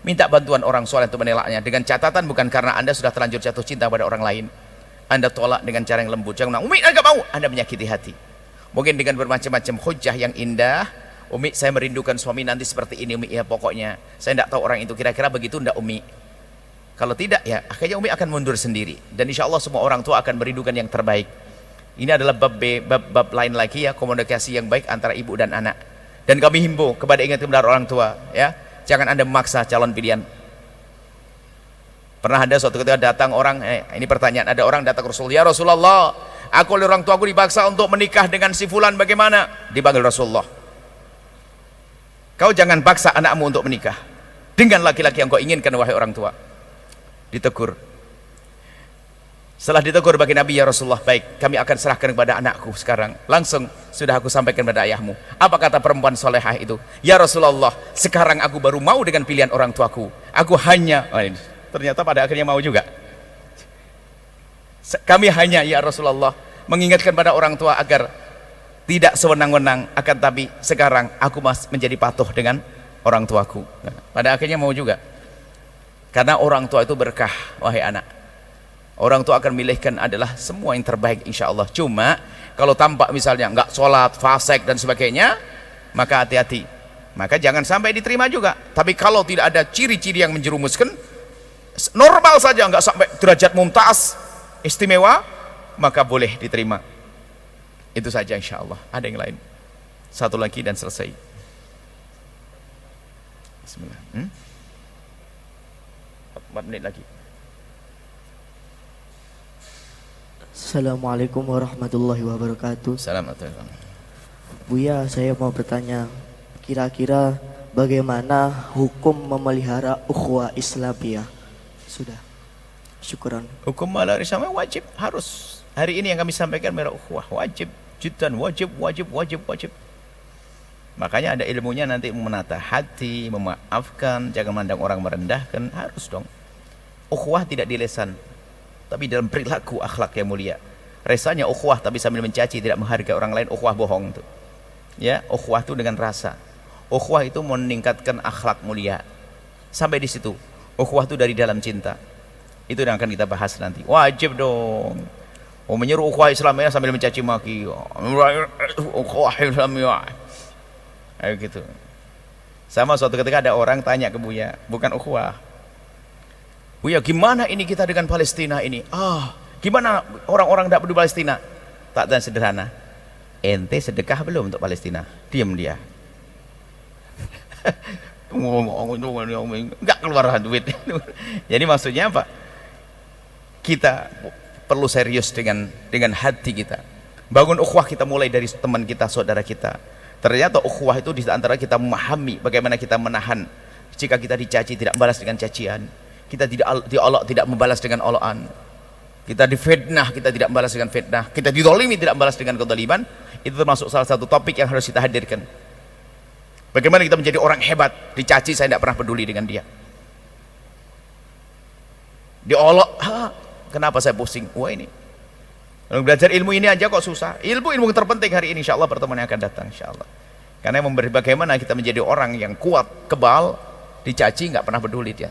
Minta bantuan orang soleh untuk menelaknya, dengan catatan bukan karena Anda sudah terlanjur jatuh cinta pada orang lain. Anda tolak dengan cara yang lembut. Jangan bilang, Umi enggak mau, Anda menyakiti hati. Mungkin dengan bermacam-macam hujah yang indah. Umi, saya merindukan suami nanti seperti ini, Umi. Ya pokoknya saya tidak tahu orang itu kira-kira begitu enggak, Umi. Kalau tidak, ya akhirnya Umi akan mundur sendiri. Dan insya Allah semua orang tua akan merindukan yang terbaik. Ini adalah bab lain lagi ya, komunikasi yang baik antara ibu dan anak. Dan kami himbau kepada ingat kepada orang tua, ya. Jangan Anda memaksa calon pilihan. Pernah ada suatu ketika datang orang, ini pertanyaan, ada orang datang ke Rasulullah, ya Rasulullah, aku oleh orang tua aku dipaksa untuk menikah dengan si fulan, bagaimana? Dipanggil Rasulullah, kau jangan paksa anakmu untuk menikah dengan laki-laki yang kau inginkan, wahai orang tua. Ditegur. Setelah ditegur bagi Nabi, ya Rasulullah, baik, kami akan serahkan kepada anakku sekarang. Langsung sudah aku sampaikan kepada ayahmu. Apa kata perempuan solehah itu? Ya Rasulullah, sekarang aku baru mau dengan pilihan orang tuaku. Aku hanya, ternyata pada akhirnya mau juga. Kami hanya, ya Rasulullah, mengingatkan pada orang tua agar tidak sewenang-wenang, akan tapi sekarang aku menjadi patuh dengan orang tuaku. Nah, pada akhirnya mau juga. Karena orang tua itu berkah, wahai anak. Orang tua akan milihkan adalah semua yang terbaik insya Allah. Cuma kalau tampak misalnya nggak sholat, fasik dan sebagainya, maka hati-hati. Maka jangan sampai diterima juga. Tapi kalau tidak ada ciri-ciri yang menjerumuskan, normal saja, nggak sampai derajat mumtaz, istimewa, maka boleh diterima. Itu saja insya Allah. Ada yang lain? Satu lagi dan selesai. Bismillah. 4 menit lagi. Assalamualaikum warahmatullahi wabarakatuh. Assalamualaikum. Buya, saya mau bertanya, kira-kira bagaimana hukum memelihara ukhuwah Islamiyah? Sudah. Syukuran. Hukum memelihara Islamiyah wajib, harus. Hari ini yang kami sampaikan memelihara ukhuwah wajib, jiddan wajib. Makanya ada ilmunya nanti, menata hati, memaafkan, jangan mandang orang merendahkan, harus dong. Ukhuwah tidak di lisan, tapi dalam perilaku akhlak yang mulia. Rasanya ukhuwah tapi sambil mencaci, tidak menghargai orang lain, ukhuwah bohong tuh. Ya, ukhuwah itu dengan rasa. Ukhuwah itu meningkatkan akhlak mulia. Sampai di situ. Ukhuwah itu dari dalam cinta. Itu yang akan kita bahas nanti. Wajib dong. Menyuruh ukhuwah Islamiyah sambil mencaci maki. Ukhuwah Islamiyah. Ayo gitu. Sama suatu ketika ada orang tanya ke Buya, bukan ukhuwah. Buya, gimana ini kita dengan Palestina ini? Gimana orang-orang tidak peduli Palestina? Tak dan sederhana. Ente sedekah belum untuk Palestina? Diam dia. Enggak keluar duit. Jadi maksudnya apa? Kita perlu serius dengan hati kita. Bangun ukhuwah kita mulai dari teman kita, saudara kita. Ternyata ukhuwah itu di antara kita memahami bagaimana kita menahan jika kita dicaci tidak membalas dengan cacian. Kita tidak diolok tidak membalas dengan olokan. Kita difitnah, kita tidak membalas dengan fitnah. Kita didolimi, tidak membalas dengan kedoliman. Itu termasuk salah satu topik yang harus kita hadirkan. Bagaimana kita menjadi orang hebat. Dicaci, saya tidak pernah peduli dengan dia. Diolok, kenapa saya pusing? Wah ini. Kalau belajar ilmu ini aja kok susah. Ilmu terpenting hari ini, insya Allah pertemuan yang akan datang, insya Allah. Karena memberi bagaimana kita menjadi orang yang kuat, kebal, dicaci, nggak pernah peduli dia.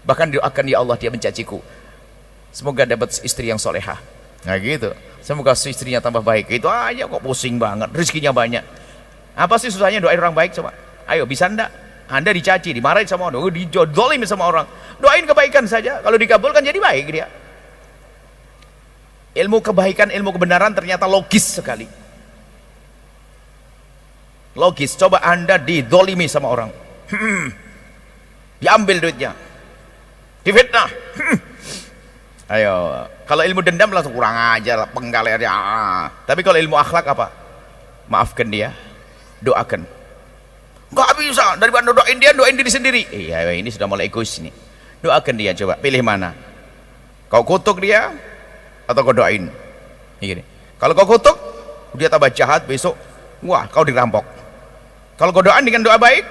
Bahkan doakan, ya Allah, dia mencaciku. Semoga dapat istri yang solehah. Nah gitu. Semoga istrinya tambah baik. Itu aja kok pusing banget. Rezekinya banyak. Apa sih susahnya doain orang baik coba? Ayo, bisa enggak? Anda dicaci, dimarahin sama orang, dizolimin sama orang. Doain kebaikan saja. Kalau dikabulkan jadi baik dia. Ilmu kebaikan, ilmu kebenaran ternyata logis sekali. Logis. Coba Anda dizolimi sama orang. Diambil duitnya. Difitnah. Ayo, kalau ilmu dendam langsung kurang ajar, penggalernya. Tapi kalau ilmu akhlak apa? Maafkan dia, doakan. Gak bisa, daripada doain dia, doain diri sendiri. Iya, ini sudah mulai egois nih. Doakan dia, coba pilih mana? Kau kutuk dia atau kau doain? Gini. Kalau kau kutuk, dia tambah jahat, besok wah kau dirampok. Kalau kau doain dengan doa baik,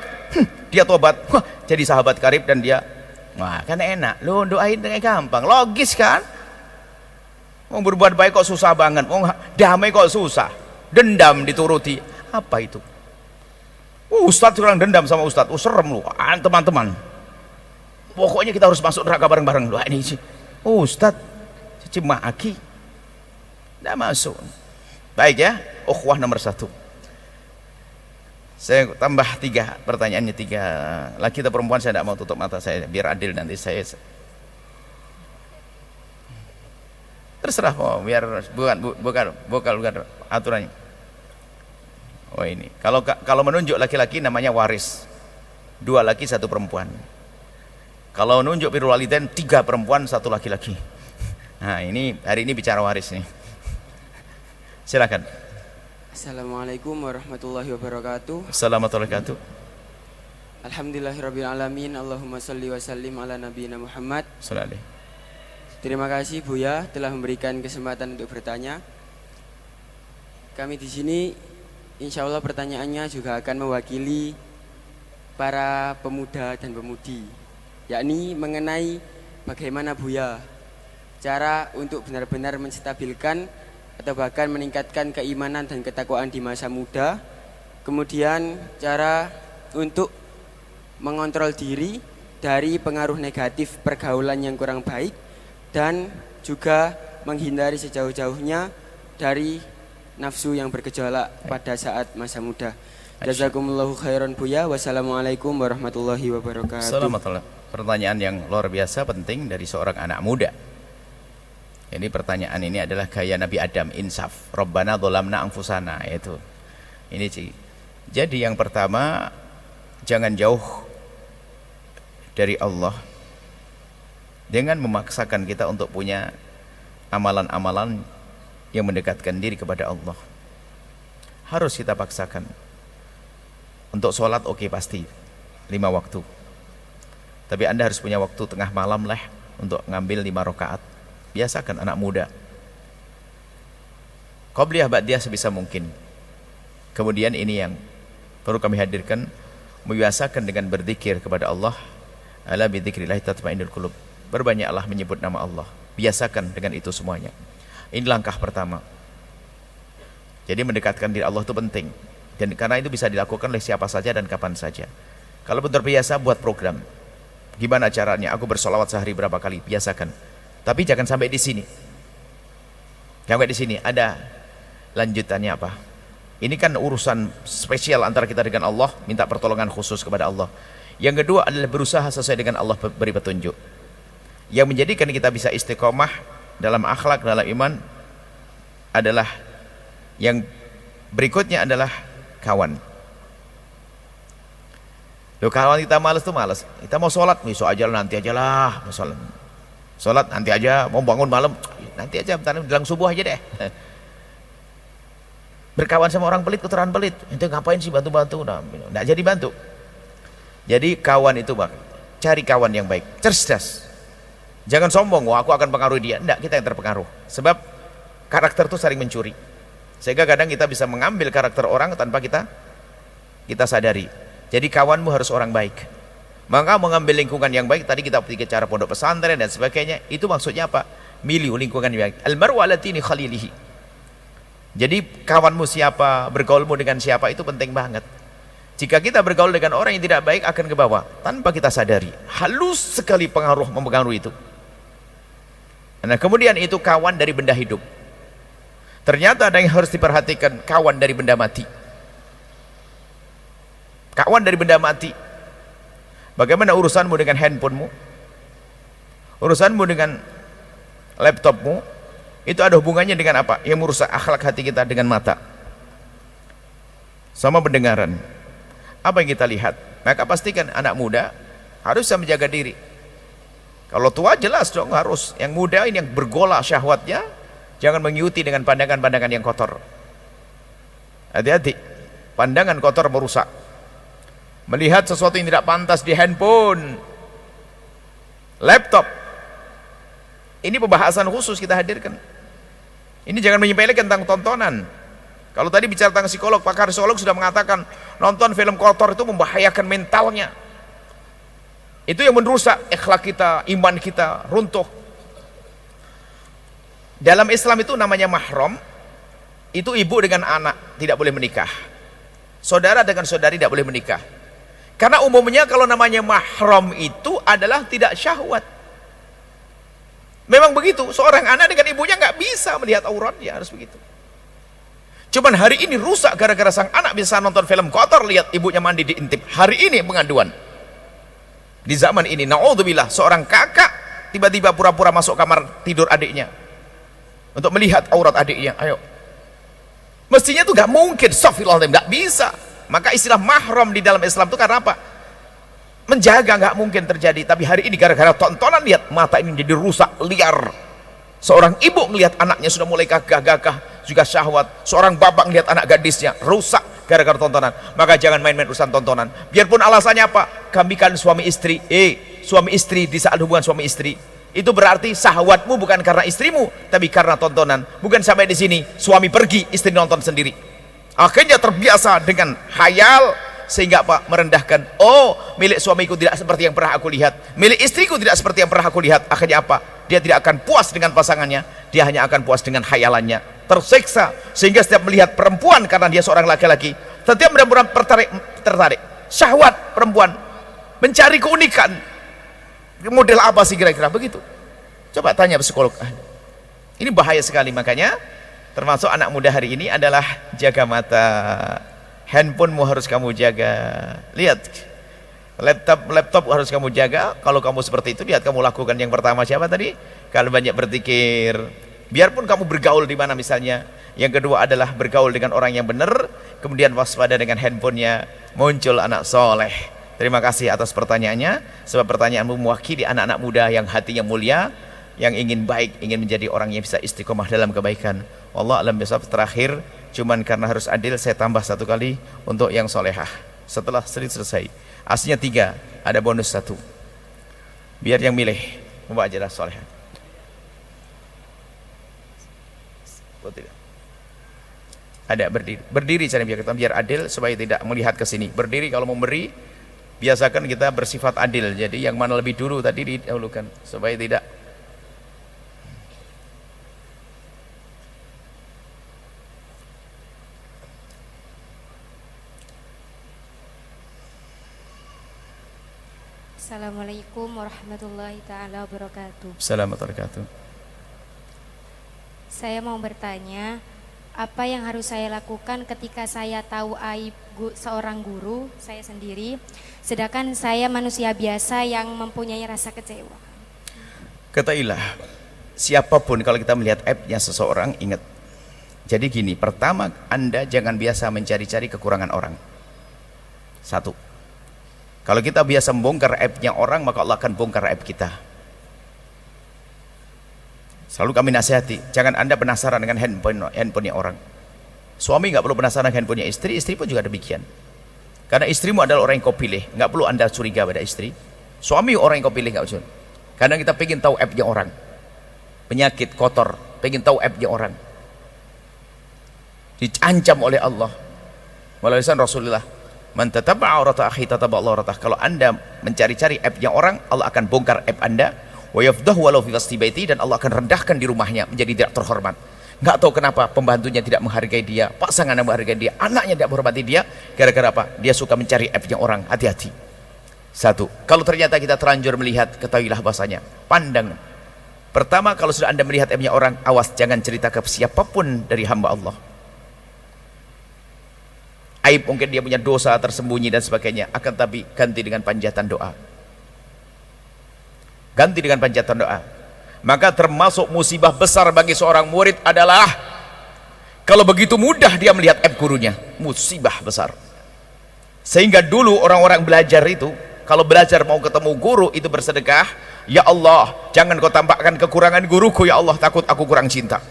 dia tobat, wah jadi sahabat karib dan dia, wah kan enak, lu doain dengan gampang, logis kan? Mau berbuat baik kok susah banget, mau damai kok susah, dendam dituruti, apa itu? Ustadz kurang dendam sama ustadz, serem lu, teman-teman. Pokoknya kita harus masuk neraka bareng-bareng. Doa ini sih, ustadz cici maki, tidak masuk. Baik ya, ukhuwah nomor 1. Saya tambah 3 pertanyaannya, 3 laki atau perempuan, saya tidak mau tutup mata saya biar adil, nanti saya terserah kok, biar bukan aturannya. Oh ini kalau menunjuk laki-laki namanya waris, 2 laki 1 perempuan. Kalau menunjuk birrul walidain 3 perempuan 1 laki-laki. Nah ini hari ini bicara waris nih. Silakan. Assalamualaikum warahmatullahi wabarakatuh. Assalamualaikum warahmatullahi wabarakatuh. Alhamdulillahirabbil alamin. Allahumma shalli wa sallim ala nabiyina Muhammad. Sallallahu. Terima kasih Buya telah memberikan kesempatan untuk bertanya. Kami di sini insya Allah pertanyaannya juga akan mewakili para pemuda dan pemudi, yakni mengenai bagaimana Buya cara untuk benar-benar menstabilkan atau bahkan meningkatkan keimanan dan ketakwaan di masa muda, kemudian cara untuk mengontrol diri dari pengaruh negatif pergaulan yang kurang baik, dan juga menghindari sejauh-jauhnya dari nafsu yang bergejolak pada saat masa muda. Jazakumullahu khairan Buya. Wassalamualaikum warahmatullahi wabarakatuh. Assalamualaikum. Pertanyaan yang luar biasa penting dari seorang anak muda. Ini pertanyaan ini adalah gaya Nabi Adam, insaf. Rabbana dzalamna anfusana, itu. Ini sih. Jadi yang pertama, jangan jauh dari Allah dengan memaksakan kita untuk punya amalan-amalan yang mendekatkan diri kepada Allah. Harus kita paksakan. Untuk sholat oke, pasti 5 waktu. Tapi Anda harus punya waktu tengah malam lah untuk ngambil 5 rakaat. Biasakan anak muda. Qobliyah ba'diyah sebisa mungkin. Kemudian ini yang perlu kami hadirkan, membiasakan dengan berzikir kepada Allah. Ala bi dzikrillah tatmainnul qulub. Berbanyaklah menyebut nama Allah. Biasakan dengan itu semuanya. Ini langkah pertama. Jadi mendekatkan diri Allah itu penting. Dan karena itu bisa dilakukan oleh siapa saja dan kapan saja. Kalau betul biasa, buat program. Gimana caranya? Aku bersolawat sehari berapa kali? Biasakan. Tapi jangan sampai di sini. Sampai di sini. Ada lanjutannya apa? Ini kan urusan spesial antara kita dengan Allah, minta pertolongan khusus kepada Allah. Yang kedua adalah berusaha sesuai dengan Allah beri petunjuk. Yang menjadikan kita bisa istiqomah, dalam akhlak, dalam iman adalah yang berikutnya adalah kawan. Loh, kawan kita malas tuh malas. Kita mau sholat, besok aja lah, nanti aja lah. Mau sholat nanti aja, mau bangun malam nanti aja, bentar bilang subuh aja deh. Berkawan sama orang pelit, kotoran pelit. Itu ngapain sih bantu-bantu? Nah, nggak jadi bantu. Jadi kawan itu cari kawan yang baik, cerdas. Jangan sombong, wah aku akan pengaruhi dia. Enggak, kita yang terpengaruh. Sebab karakter itu saling mencuri. Sehingga kadang kita bisa mengambil karakter orang tanpa kita sadari. Jadi kawanmu harus orang baik. Maka mengambil lingkungan yang baik, tadi kita bicara pondok pesantren dan sebagainya, itu maksudnya apa? Milih lingkungan yang baik. Al-mar'u ala dini khalilihi. Jadi kawanmu siapa, bergaulmu dengan siapa, itu penting banget. Jika kita bergaul dengan orang yang tidak baik, akan ke bawah tanpa kita sadari. Halus sekali pengaruh mempengaruhi itu. Nah, kemudian itu kawan dari benda hidup. Ternyata ada yang harus diperhatikan, kawan dari benda mati. Kawan dari benda mati. Bagaimana urusanmu dengan handphonemu? Urusanmu dengan laptopmu? Itu ada hubungannya dengan apa? Yang merusak akhlak hati kita dengan mata. Sama pendengaran. Apa yang kita lihat? Maka pastikan anak muda harus bisa menjaga diri. Kalau tua jelas dong harus. Yang muda ini yang bergolak syahwatnya, jangan mengikuti dengan pandangan-pandangan yang kotor. Hati-hati, pandangan kotor merusak. Melihat sesuatu yang tidak pantas di handphone, laptop, ini pembahasan khusus kita hadirkan. Ini jangan menyepelekan tentang tontonan. Kalau tadi bicara tentang psikolog, pakar psikolog sudah mengatakan nonton film kotor itu membahayakan mentalnya. Itu yang merusak akhlak kita, iman kita runtuh. Dalam Islam itu namanya mahram. Itu ibu dengan anak tidak boleh menikah. Saudara dengan saudari tidak boleh menikah. Karena umumnya kalau namanya mahram itu adalah tidak syahwat. Memang begitu, seorang anak dengan ibunya nggak bisa melihat auratnya, harus begitu. Cuman hari ini rusak gara-gara sang anak bisa nonton film kotor, lihat ibunya mandi diintip. Hari ini pengaduan. Di zaman ini, na'udzubillah, seorang kakak tiba-tiba pura-pura masuk kamar tidur adiknya untuk melihat aurat adiknya. Ayo. Mestinya itu nggak mungkin, astagfirullahaladzim, nggak bisa. Maka istilah mahram di dalam Islam itu karena apa? Menjaga, nggak mungkin terjadi. Tapi hari ini gara-gara tontonan, lihat mata ini jadi rusak, liar. Seorang ibu melihat anaknya sudah mulai gagah-gagah, juga syahwat. Seorang bapak melihat anak gadisnya rusak gara-gara tontonan. Maka jangan main-main urusan tontonan. Biarpun alasannya apa? Kami kan suami istri. Suami istri di saat hubungan suami istri, itu berarti syahwatmu bukan karena istrimu, tapi karena tontonan. Bukan sampai di sini suami pergi, istri nonton sendiri. Akhirnya terbiasa dengan khayal, sehingga apa? Merendahkan. Oh, milik suamiku tidak seperti yang pernah aku lihat, milik istriku tidak seperti yang pernah aku lihat. Akhirnya apa? Dia tidak akan puas dengan pasangannya, dia hanya akan puas dengan khayalannya. Tersiksa, sehingga setiap melihat perempuan, karena dia seorang laki-laki, setiap benar-benar tertarik. Syahwat perempuan, mencari keunikan. Model apa sih kira-kira? Begitu. Coba tanya psikolog. Ini bahaya sekali. Makanya termasuk anak muda hari ini adalah jaga mata. Handphonemu harus kamu jaga. Lihat, laptop harus kamu jaga. Kalau kamu seperti itu, lihat kamu lakukan yang pertama siapa tadi? Kalau banyak berpikir, biarpun kamu bergaul di mana misalnya. Yang kedua adalah bergaul dengan orang yang benar. Kemudian waspada dengan handphonenya. Muncul anak soleh. Terima kasih atas pertanyaannya. Sebab pertanyaanmu mewakili anak-anak muda yang hatinya mulia, yang ingin baik, ingin menjadi orang yang bisa istiqomah dalam kebaikan. Allah alam bisawab. Terakhir, cuman karena harus adil, saya tambah satu kali untuk yang solehah. Setelah selesai, aslinya 3, ada bonus 1. Biar yang milih membawa ajalah solehah. Ada berdiri cara biar adil, supaya tidak melihat ke sini. Berdiri kalau memberi, biasakan kita bersifat adil. Jadi yang mana lebih dulu tadi didahulukan, supaya tidak. Assalamualaikum warahmatullahi taala wabarakatuh. Assalamualaikum warahmatullahi wabarakatuh. Saya mau bertanya, apa yang harus saya lakukan ketika saya tahu aib seorang guru saya sendiri, sedangkan saya manusia biasa yang mempunyai rasa kecewa? Katailah, Siapapun kalau kita melihat aibnya seseorang, ingat. Jadi gini, pertama Anda jangan biasa mencari-cari kekurangan orang. Satu. Kalau kita biasa membongkar aibnya orang, maka Allah akan bongkar aib kita. Selalu kami nasihati, jangan Anda penasaran dengan handphonenya orang. Suami nggak perlu penasaran dengan handphonenya istri, istri pun juga demikian. Karena istrimu adalah orang yang kau pilih, nggak perlu Anda curiga pada istri. Suami orang yang kau pilih, nggak usah. Kadang kita pengen tahu aibnya orang, penyakit kotor, pengen tahu aibnya orang. Diancam oleh Allah melalui lisan Rasulullah, man tataba'a aurata akhi tataba'a Allah auratah. Kalau Anda mencari-cari aibnya orang, Allah akan bongkar aib Anda. Wa yafdahu walau fi wasti baiti, dan Allah akan rendahkan di rumahnya menjadi tidak terhormat. Nggak tahu kenapa pembantunya tidak menghargai dia, pasangannya menghargai dia, anaknya tidak menghormati dia, gara-gara apa? Dia suka mencari aibnya orang. Hati-hati. Satu, kalau ternyata kita terlanjur melihat, ketahuilah bahasanya, pandang. Pertama, kalau sudah Anda melihat aibnya orang, awas jangan cerita ke siapapun dari hamba Allah. Aib mungkin dia punya dosa tersembunyi dan sebagainya, akan tapi ganti dengan panjatan doa. Ganti dengan panjatan doa. Maka termasuk musibah besar bagi seorang murid adalah kalau begitu mudah dia melihat aib gurunya. Musibah besar. Sehingga dulu orang-orang belajar itu, kalau belajar mau ketemu guru itu bersedekah, ya Allah jangan kau tampakkan kekurangan guruku, ya Allah takut aku kurang cinta.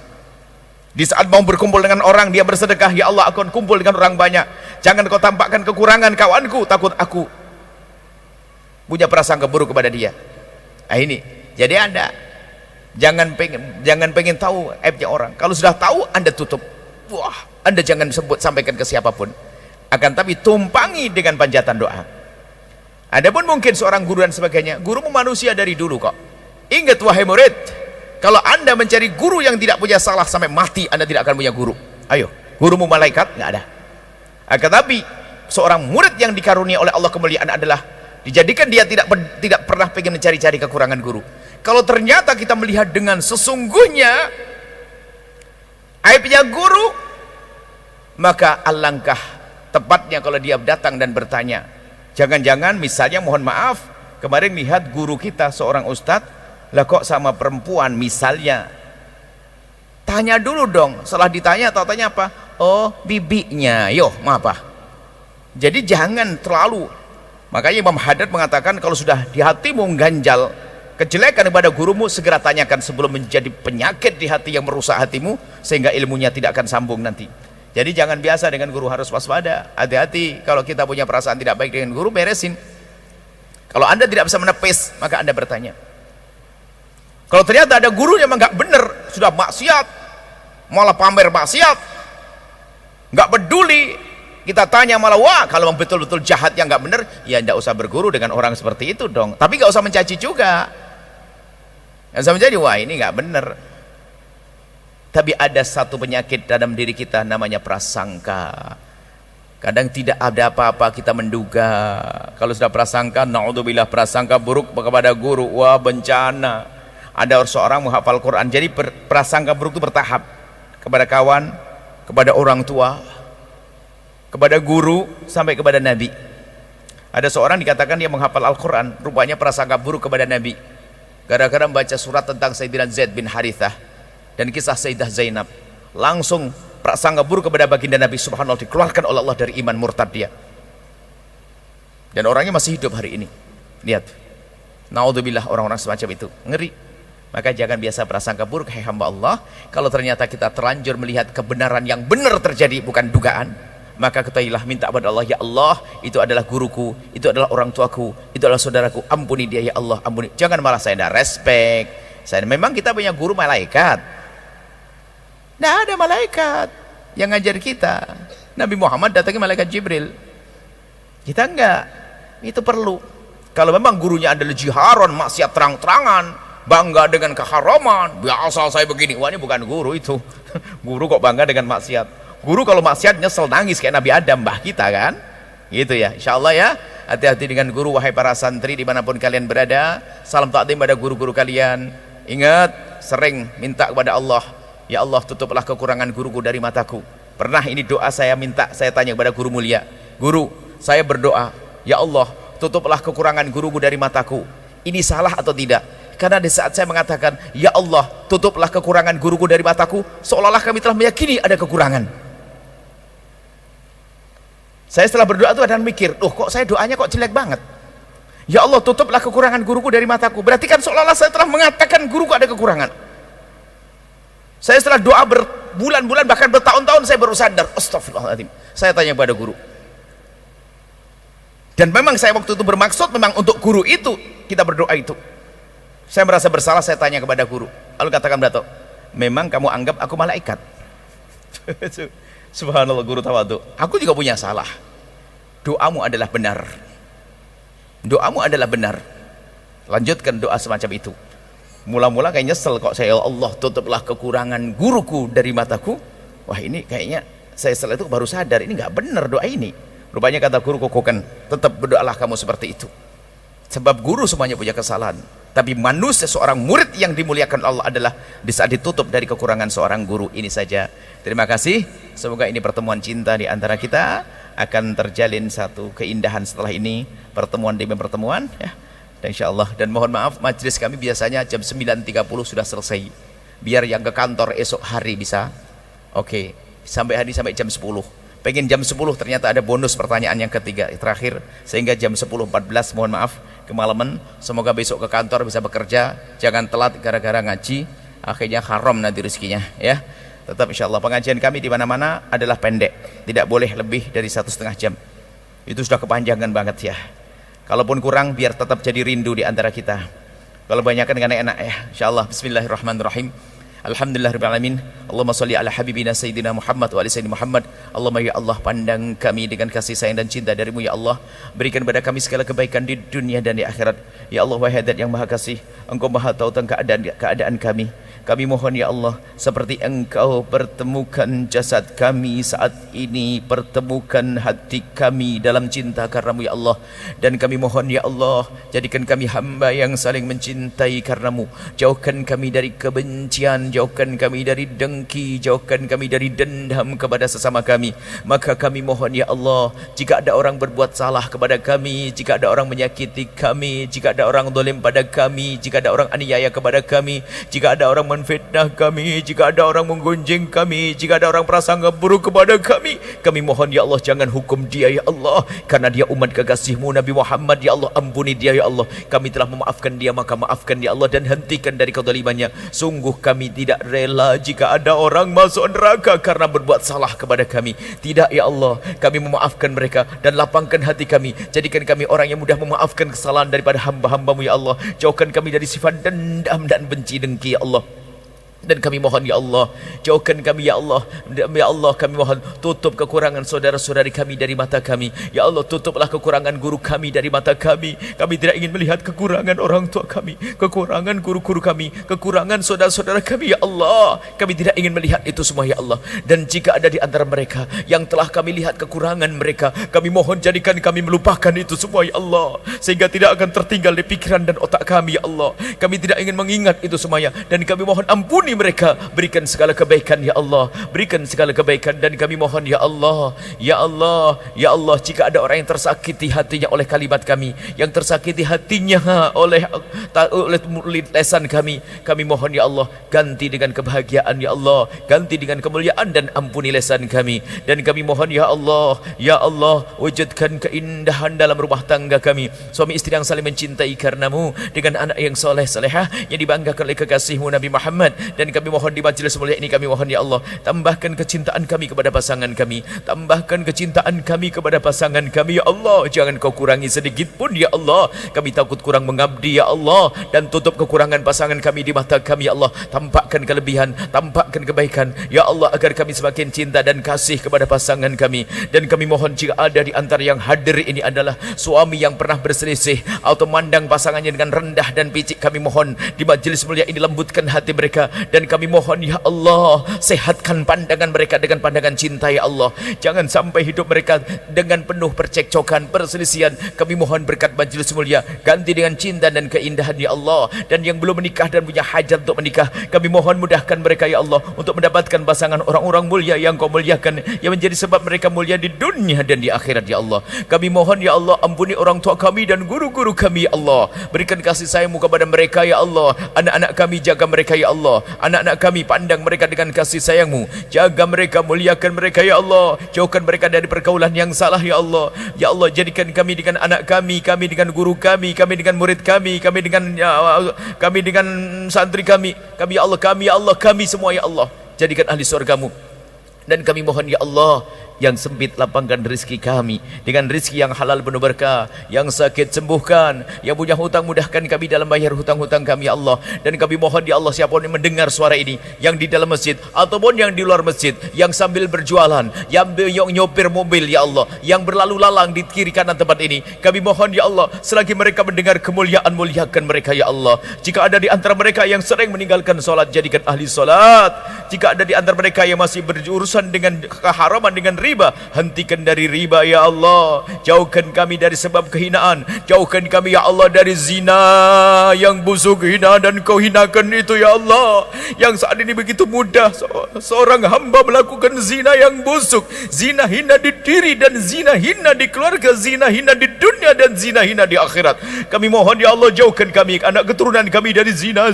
Di saat mau berkumpul dengan orang dia bersedekah, ya Allah aku akan kumpul dengan orang banyak, jangan kau tampakkan kekurangan kawanku, takut aku punya prasangka buruk kepada dia. Nah ini, jadi Anda jangan pengen tahu aibnya orang. Kalau sudah tahu Anda tutup. Wah, Anda jangan sampaikan ke siapapun. Akan tapi tumpangi dengan panjatan doa. Adapun mungkin seorang guru dan sebagainya, gurumu manusia dari dulu kok. Ingat wahai murid, kalau Anda mencari guru yang tidak punya salah sampai mati, Anda tidak akan punya guru. Ayo, gurumu malaikat? Nggak ada. Akan tapi seorang murid yang dikaruniai oleh Allah kemuliaan adalah dijadikan dia tidak pernah pengen mencari-cari kekurangan guru. Kalau ternyata kita melihat dengan sesungguhnya aibnya guru, maka alangkah tepatnya kalau dia datang dan bertanya. Jangan-jangan misalnya mohon maaf, kemarin lihat guru kita seorang ustadz, lah kok sama perempuan misalnya. Tanya dulu dong, setelah ditanya tanya apa? Oh bibinya, yo apa? Jadi jangan terlalu. Makanya Imam Haddad mengatakan kalau sudah di hatimu mengganjal kejelekan kepada gurumu, segera tanyakan sebelum menjadi penyakit di hati yang merusak hatimu sehingga ilmunya tidak akan sambung nanti. Jadi jangan biasa dengan guru, harus waspada. Hati-hati kalau kita punya perasaan tidak baik dengan guru, beresin. Kalau Anda tidak bisa menepis, maka Anda bertanya. Kalau ternyata ada guru yang nggak benar, sudah maksiat, malah pamer maksiat, nggak peduli, kita tanya malah wah kalau betul-betul jahat yang nggak benar, ya tidak usah berguru dengan orang seperti itu dong. Tapi nggak usah mencaci juga, nggak usah menjadi wah ini nggak benar. Tapi ada satu penyakit dalam diri kita namanya prasangka. Kadang tidak ada apa-apa kita menduga. Kalau sudah prasangka, naudzubillah, prasangka buruk kepada guru, wah bencana. Ada seorang menghafal Quran, jadi prasangka buruk itu bertahap kepada kawan, kepada orang tua, kepada guru, sampai kepada Nabi. Ada seorang dikatakan dia menghafal Al-Quran, rupanya prasangka buruk kepada Nabi gara-gara membaca surat tentang Sayyidina Zaid bin Harithah dan kisah Sayyidah Zainab. Langsung prasangka buruk kepada baginda Nabi, subhanallah, dikeluarkan oleh Allah dari iman, murtad dia. Dan orangnya masih hidup hari ini. Lihat, naudzubillah, orang-orang semacam itu ngeri. Maka jangan biasa prasangka buruk, hai hamba Allah. Kalau ternyata kita terlanjur melihat kebenaran yang benar terjadi, bukan dugaan, maka ketahuilah, minta kepada Allah, ya Allah itu adalah guruku, itu adalah orang tuaku, itu adalah saudaraku, ampuni dia ya Allah, ampuni. Jangan malah saya tidak respect. Memang kita punya guru malaikat? Tidak ada malaikat yang ngajar kita. Nabi Muhammad datangi malaikat Jibril, kita enggak. Itu perlu. Kalau memang gurunya adalah jiharon, maksiat terang-terangan, bangga dengan keharaman, biasa saya begini, wah ini bukan guru itu. Guru kok bangga dengan maksiat? Guru kalau maksiat nyesel nangis kayak Nabi Adam, mbah kita kan, gitu ya. Insya Allah ya, hati-hati dengan guru wahai para santri dimanapun kalian berada. Salam takdim pada guru-guru kalian. Ingat, sering minta kepada Allah, ya Allah tutuplah kekurangan guruku dari mataku. Pernah ini doa saya minta, saya tanya kepada guru mulia, guru saya berdoa, ya Allah tutuplah kekurangan guruku dari mataku, ini salah atau tidak? Karena di saat saya mengatakan, ya Allah, tutuplah kekurangan guruku dari mataku, seolah-olah kami telah meyakini ada kekurangan. Saya setelah berdoa itu ada mikir, kok saya doanya kok jelek banget. Ya Allah, tutuplah kekurangan guruku dari mataku. Berarti kan seolah-olah saya telah mengatakan guruku ada kekurangan. Saya setelah doa berbulan-bulan, bahkan bertahun-tahun, saya baru sadar, astagfirullahaladzim, saya tanya kepada guru. Dan memang saya waktu itu bermaksud memang untuk guru itu kita berdoa itu. Saya merasa bersalah, saya tanya kepada guru. Lalu katakan, Dato, memang kamu anggap aku malaikat? Subhanallah, guru tawadhu. Aku juga punya salah. Doamu adalah benar. Doamu adalah benar. Lanjutkan doa semacam itu. Mula-mula kayak nyesel kok saya, ya Allah, tutuplah kekurangan guruku dari mataku. Wah, ini kayaknya saya setelah itu baru sadar, ini nggak benar doa ini. Rupanya kata guru, kokokan, tetap berdoalah kamu seperti itu. Sebab guru semuanya punya kesalahan. Tapi manusia, seorang murid yang dimuliakan Allah adalah di saat ditutup dari kekurangan seorang guru. Ini saja. Terima kasih. Semoga ini pertemuan cinta di antara kita. Akan terjalin satu keindahan setelah ini. Pertemuan demi pertemuan. Ya. Dan insya Allah. Dan mohon maaf, majelis kami biasanya jam 9.30 sudah selesai. Biar yang ke kantor esok hari bisa. Oke. Sampai jam 10. Pengen jam 10, ternyata ada bonus pertanyaan yang ketiga terakhir, sehingga jam 10.14, mohon maaf kemalaman. Semoga besok ke kantor bisa bekerja, jangan telat gara-gara ngaji, akhirnya haram nanti rezekinya ya. Tetap insya Allah pengajian kami di mana-mana adalah pendek, tidak boleh lebih dari 1,5 jam. Itu sudah kepanjangan banget ya. Kalaupun kurang, biar tetap jadi rindu di antara kita. Kalau banyakkan kan enak ya. Insya Allah. Bismillahirrahmanirrahim. Alhamdulillahirrahmanirrahim. Allahumma salli ala habibina Sayyidina Muhammad wa ala Sayyidina Muhammad. Allahumma ya Allah, pandang kami dengan kasih sayang dan cinta darimu ya Allah. Berikan kepada kami segala kebaikan di dunia dan di akhirat. Ya Allah, wahai Zat yang maha kasih, Engkau maha tahu tentang keadaan kami. Kami mohon ya Allah, seperti Engkau pertemukan jasad kami saat ini, pertemukan hati kami dalam cinta karenamu ya Allah. Dan kami mohon ya Allah, jadikan kami hamba yang saling mencintai karenamu. Jauhkan kami dari kebencian, jauhkan kami dari dengki, jauhkan kami dari dendam kepada sesama kami. Maka kami mohon ya Allah, jika ada orang berbuat salah kepada kami, jika ada orang menyakiti kami, jika ada orang zalim pada kami, jika ada orang aniaya kepada kami, jika ada orang menfitnah kami, jika ada orang menggunjing kami, jika ada orang prasangka buruk kepada kami mohon ya Allah, jangan hukum dia ya Allah, karena dia umat kekasihmu Nabi Muhammad ya Allah. Ampuni dia ya Allah. Kami telah memaafkan dia, maka maafkan ya Allah, dan hentikan dari kezalimannya. Sungguh kami tidak rela jika ada orang masuk neraka karena berbuat salah kepada kami. Tidak ya Allah, kami memaafkan mereka dan lapangkan hati kami. Jadikan kami orang yang mudah memaafkan kesalahan daripada hamba-hambamu ya Allah. Jauhkan kami dari sifat dendam dan benci dengki ya Allah. Dan kami mohon ya Allah, jauhkan kami ya Allah. Ya Allah, kami mohon tutup kekurangan saudara-saudari kami dari mata kami. Ya Allah, tutuplah kekurangan guru kami dari mata kami. Kami tidak ingin melihat kekurangan orang tua kami, kekurangan guru-guru kami, kekurangan saudara-saudara kami ya Allah. Kami tidak ingin melihat itu semua ya Allah. Dan jika ada di antara mereka yang telah kami lihat kekurangan mereka, kami mohon jadikan kami melupakan itu semua ya Allah, sehingga tidak akan tertinggal di pikiran dan otak kami ya Allah. Kami tidak ingin mengingat itu semuanya. Dan kami mohon ampuni mereka, berikan segala kebaikan ya Allah, berikan segala kebaikan. Dan kami mohon ya Allah, ya Allah, ya Allah, jika ada orang yang tersakiti hatinya oleh kalimat kami, yang tersakiti hatinya oleh lesan kami mohon ya Allah, ganti dengan kebahagiaan ya Allah, ganti dengan kemuliaan, dan ampuni lesan kami. Dan kami mohon ya Allah, ya Allah, wujudkan keindahan dalam rumah tangga kami, suami istri yang saling mencintai karenamu, dengan anak yang soleh salehah yang dibanggakan oleh kekasihmu Nabi Muhammad. Dan kami mohon di majelis mulia ini, kami mohon ya Allah, tambahkan kecintaan kami kepada pasangan kami, tambahkan kecintaan kami kepada pasangan kami ya Allah. Jangan kau kurangi sedikit pun ya Allah. Kami takut kurang mengabdi ya Allah. Dan tutup kekurangan pasangan kami di mata kami ya Allah. Tampakkan kelebihan, tampakkan kebaikan ya Allah, agar kami semakin cinta dan kasih kepada pasangan kami. Dan kami mohon jika ada di antara yang hadir ini adalah suami yang pernah berselisih atau mandang pasangannya dengan rendah dan picik, kami mohon di majelis mulia ini lembutkan hati mereka Dan kami mohon ya Allah, sehatkan pandangan mereka dengan pandangan cinta ya Allah. Jangan sampai hidup mereka dengan penuh percekcokan, perselisihan. Kami mohon berkat majelis mulia, ganti dengan cinta dan keindahan ya Allah. Dan yang belum menikah dan punya hajat untuk menikah, kami mohon mudahkan mereka ya Allah untuk mendapatkan pasangan orang-orang mulia yang Kau muliakan, yang menjadi sebab mereka mulia di dunia dan di akhirat ya Allah. Kami mohon ya Allah, ampuni orang tua kami dan guru-guru kami ya Allah. Berikan kasih sayang-Mu kepada mereka ya Allah. Anak-anak kami, jaga mereka ya Allah. Anak-anak kami, pandang mereka dengan kasih sayang-Mu. Jaga mereka, muliakan mereka ya Allah. Jauhkan mereka dari pergaulan yang salah ya Allah. Ya Allah, jadikan kami dengan anak kami dengan guru kami dengan murid kami dengan santri kami ya Allah, kami semua ya Allah, jadikan ahli surga-Mu. Dan kami mohon ya Allah, yang sempit lapangkan rezeki kami dengan rezeki yang halal penuh berkah, yang sakit sembuhkan, yang punya hutang mudahkan kami dalam bayar hutang-hutang kami ya Allah. Dan kami mohon ya Allah, siapa yang mendengar suara ini, yang di dalam masjid ataupun yang di luar masjid, yang sambil berjualan, yang nyopir mobil ya Allah, yang berlalu lalang di kiri kanan tempat ini, kami mohon ya Allah, selagi mereka mendengar kemuliaan, muliakan mereka ya Allah. Jika ada di antara mereka yang sering meninggalkan solat, jadikan ahli solat. Jika ada di antara mereka yang masih berurusan dengan keharaman, dengan riba, hentikan dari riba ya Allah. Jauhkan kami dari sebab kehinaan, jauhkan kami ya Allah dari zina yang busuk, hina dan Kau hinakan itu ya Allah. Yang saat ini begitu mudah seorang hamba melakukan zina yang busuk, zina hina di diri dan zina hina di keluarga, zina hina di dunia dan zina hina di akhirat. Kami mohon ya Allah, jauhkan kami, anak keturunan kami dari zina.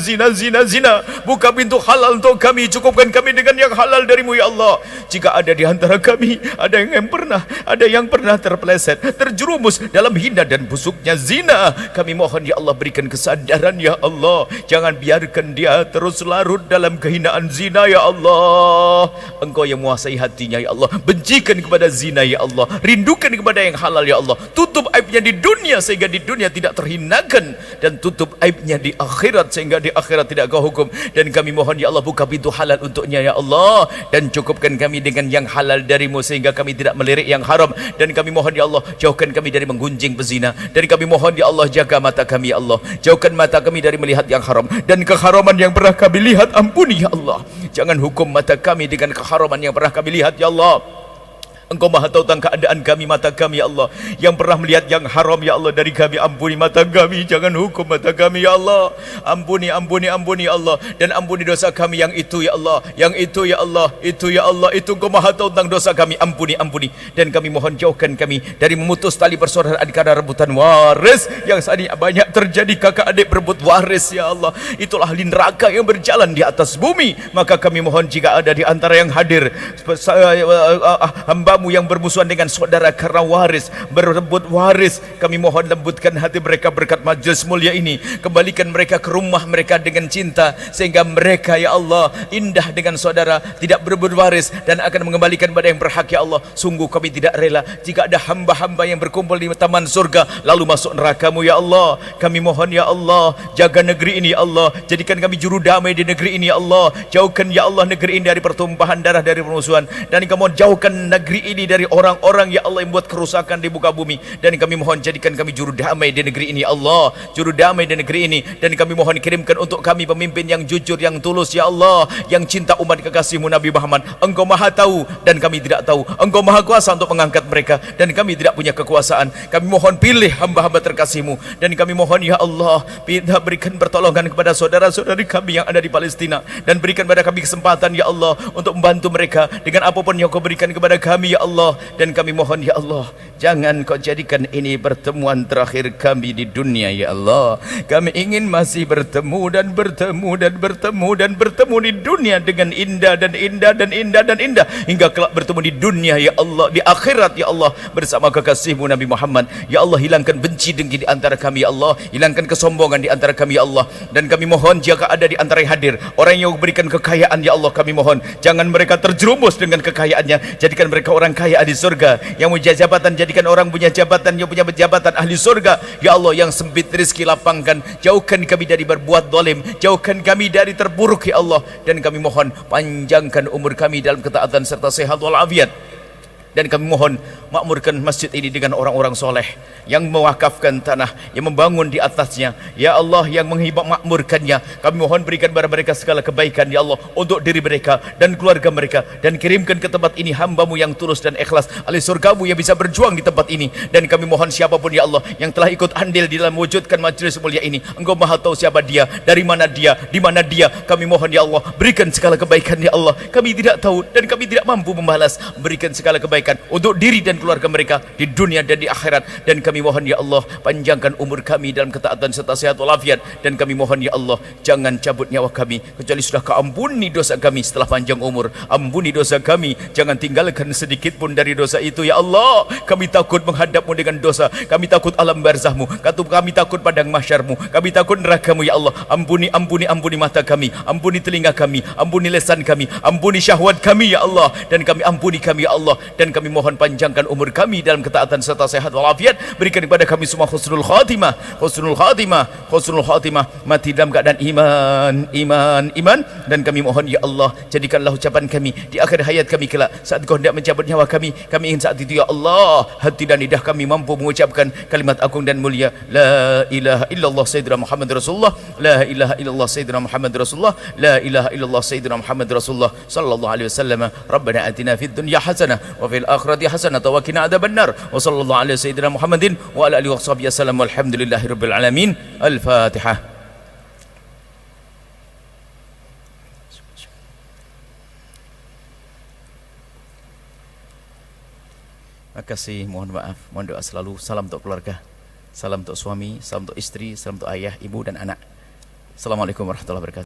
Buka pintu halal untuk kami, cukupkan kami dengan yang halal dari-Mu ya Allah. Jika ada di antara kami ada yang pernah terpeleset, terjerumus dalam hina dan busuknya zina, kami mohon ya Allah, berikan kesadaran ya Allah. Jangan biarkan dia terus larut dalam kehinaan zina ya Allah. Engkau yang menguasai hatinya ya Allah. Bencikan kepada zina ya Allah, rindukan kepada yang halal ya Allah. Tutup aibnya di dunia sehingga di dunia tidak terhinakan, dan tutup aibnya di akhirat sehingga di akhirat tidak Kau hukum. Dan kami mohon ya Allah, buka pintu halal untuknya ya Allah, dan cukupkan kami dengan yang halal dari-Mu sehingga kami tidak melirik yang haram. Dan kami mohon ya Allah, jauhkan kami dari menggunjing pezina. Dan kami mohon ya Allah, jaga mata kami ya Allah, jauhkan mata kami dari melihat yang haram, dan keharaman yang pernah kami lihat ampuni ya Allah. Jangan hukum mata kami dengan keharaman yang pernah kami lihat ya Allah. Engkau maha tahu tentang keadaan kami, mata kami ya Allah, yang pernah melihat yang haram ya Allah dari kami. Ampuni mata kami, jangan hukum mata kami ya Allah. Ampuni ya Allah, dan ampuni dosa kami yang itu ya Allah, yang itu ya Allah, itu ya Allah, itu Engkau maha tahu tentang dosa kami. Ampuni. Dan kami mohon jauhkan kami dari memutus tali persaudaraan karena rebutan waris yang saat ini banyak terjadi, kakak adik berebut waris ya Allah. Itulah neraka yang berjalan di atas bumi. Maka kami mohon, jika ada di antara yang hadir hamba-Mu yang bermusuhan dengan saudara karena waris, berebut waris, kami mohon lembutkan hati mereka berkat majelis mulia ini. Kembalikan mereka ke rumah mereka dengan cinta, sehingga mereka ya Allah indah dengan saudara, tidak berebut waris, dan akan mengembalikan pada yang berhak ya Allah. Sungguh kami tidak rela jika ada hamba-hamba yang berkumpul di taman surga lalu masuk neraka-Mu ya Allah. Kami mohon ya Allah, jaga negeri ini ya Allah, jadikan kami juru damai di negeri ini ya Allah. Jauhkan ya Allah negeri ini dari pertumpahan darah, dari permusuhan, dan kami mohon jauhkan negeri ini dari orang-orang ya Allah yang buat kerusakan di muka bumi. Dan kami mohon jadikan kami juru damai di negeri ini ya Allah, juru damai di negeri ini. Dan kami mohon kirimkan untuk kami pemimpin yang jujur, yang tulus ya Allah, yang cinta umat kekasih-Mu Nabi Muhammad. Engkau maha tahu dan kami tidak tahu, Engkau maha kuasa untuk mengangkat mereka, dan kami tidak punya kekuasaan. Kami mohon pilih hamba-hamba terkasih-Mu, dan kami mohon ya Allah, berikan pertolongan kepada saudara-saudari kami yang ada di Palestina, dan berikan kepada kami kesempatan ya Allah untuk membantu mereka dengan apapun yang Kau berikan kepada kami ya Allah. Dan kami mohon ya Allah, jangan Kau jadikan ini pertemuan terakhir kami di dunia ya Allah. Kami ingin masih bertemu dan bertemu dan bertemu dan bertemu di dunia dengan indah dan indah dan indah dan indah, hingga kelak bertemu di dunia ya Allah, di akhirat ya Allah, bersama kekasih-Mu Nabi Muhammad ya Allah. Hilangkan benci dengki di antara kami ya Allah, hilangkan kesombongan di antara kami ya Allah. Dan kami mohon, jika ada di antara yang hadir orang yang berikan kekayaan ya Allah, kami mohon jangan mereka terjerumus dengan kekayaannya. Jadikan mereka orang kaya ahli surga, yang punya jabatan jadikan orang punya jabatan, yang punya jabatan ahli surga ya Allah. Yang sempit rezeki lapangkan, jauhkan kami dari berbuat zalim, jauhkan kami dari terburuk ya Allah. Dan kami mohon panjangkan umur kami dalam ketaatan serta sehat walafiat. Dan kami mohon makmurkan masjid ini dengan orang-orang soleh yang mewakafkan tanah, yang membangun di atasnya. Ya Allah, yang menghibah makmurkannya, kami mohon berikan kepada mereka segala kebaikan ya Allah, untuk diri mereka dan keluarga mereka, dan kirimkan ke tempat ini hamba-Mu yang tulus dan ikhlas ahli surga-Mu yang bisa berjuang di tempat ini. Dan kami mohon siapapun ya Allah yang telah ikut andil di dalam mewujudkan majelis mulia ini, Engkau Maha tahu siapa dia, dari mana dia, di mana dia. Kami mohon ya Allah, berikan segala kebaikan ya Allah. Kami tidak tahu dan kami tidak mampu membalas. Berikan segala kebaikan untuk diri dan keluarga mereka di dunia dan di akhirat. Dan kami mohon ya Allah, panjangkan umur kami dalam ketaatan serta sehat walafiat. Dan kami mohon ya Allah, jangan cabut nyawa kami kecuali sudah Kau ampuni dosa kami setelah panjang umur. Ampuni dosa kami, jangan tinggalkan sedikit pun dari dosa itu ya Allah. Kami takut menghadap-Mu dengan dosa, kami takut alam barzah-Mu, kami takut padang mahsyar-Mu, kami takut neraka-Mu ya Allah. Ampuni, ampuni, ampuni mata kami, ampuni telinga kami, ampuni lisan kami, ampuni syahwat kami ya Allah. Dan kami ampuni kami ya Allah. Dan kami mohon panjangkan umur kami dalam ketaatan serta sehat walafiat. Berikan kepada kami semua husnul khatimah, husnul khatimah, husnul khatimah, mati dalam keadaan iman. Dan kami mohon ya Allah, jadikanlah ucapan kami di akhir hayat kami kelak, saat Kau hendak mencabut nyawa kami ingin saat itu ya Allah, hati dan lidah kami mampu mengucapkan kalimat agung dan mulia, la ilaha illallah sayyidina Muhammad Rasulullah, la ilaha illallah sayyidina Muhammad Rasulullah, la ilaha illallah sayyidina Muhammad Rasulullah sallallahu alaihi wasallam. Rabbana atina fid dunya hasanah wa fil akhirati hasanah wa qina adzabannar. Wa sallallahu alaihi sayyidina Muhammadin wa ala alihi washabihi wasallam. Walhamdulillahirabbil alamin. Al-Fatihah. Terima kasih, mohon maaf, mohon doa selalu. Salam untuk keluarga, salam untuk suami, salam untuk istri, salam untuk ayah, ibu dan anak. Assalamualaikum warahmatullahi wabarakatuh.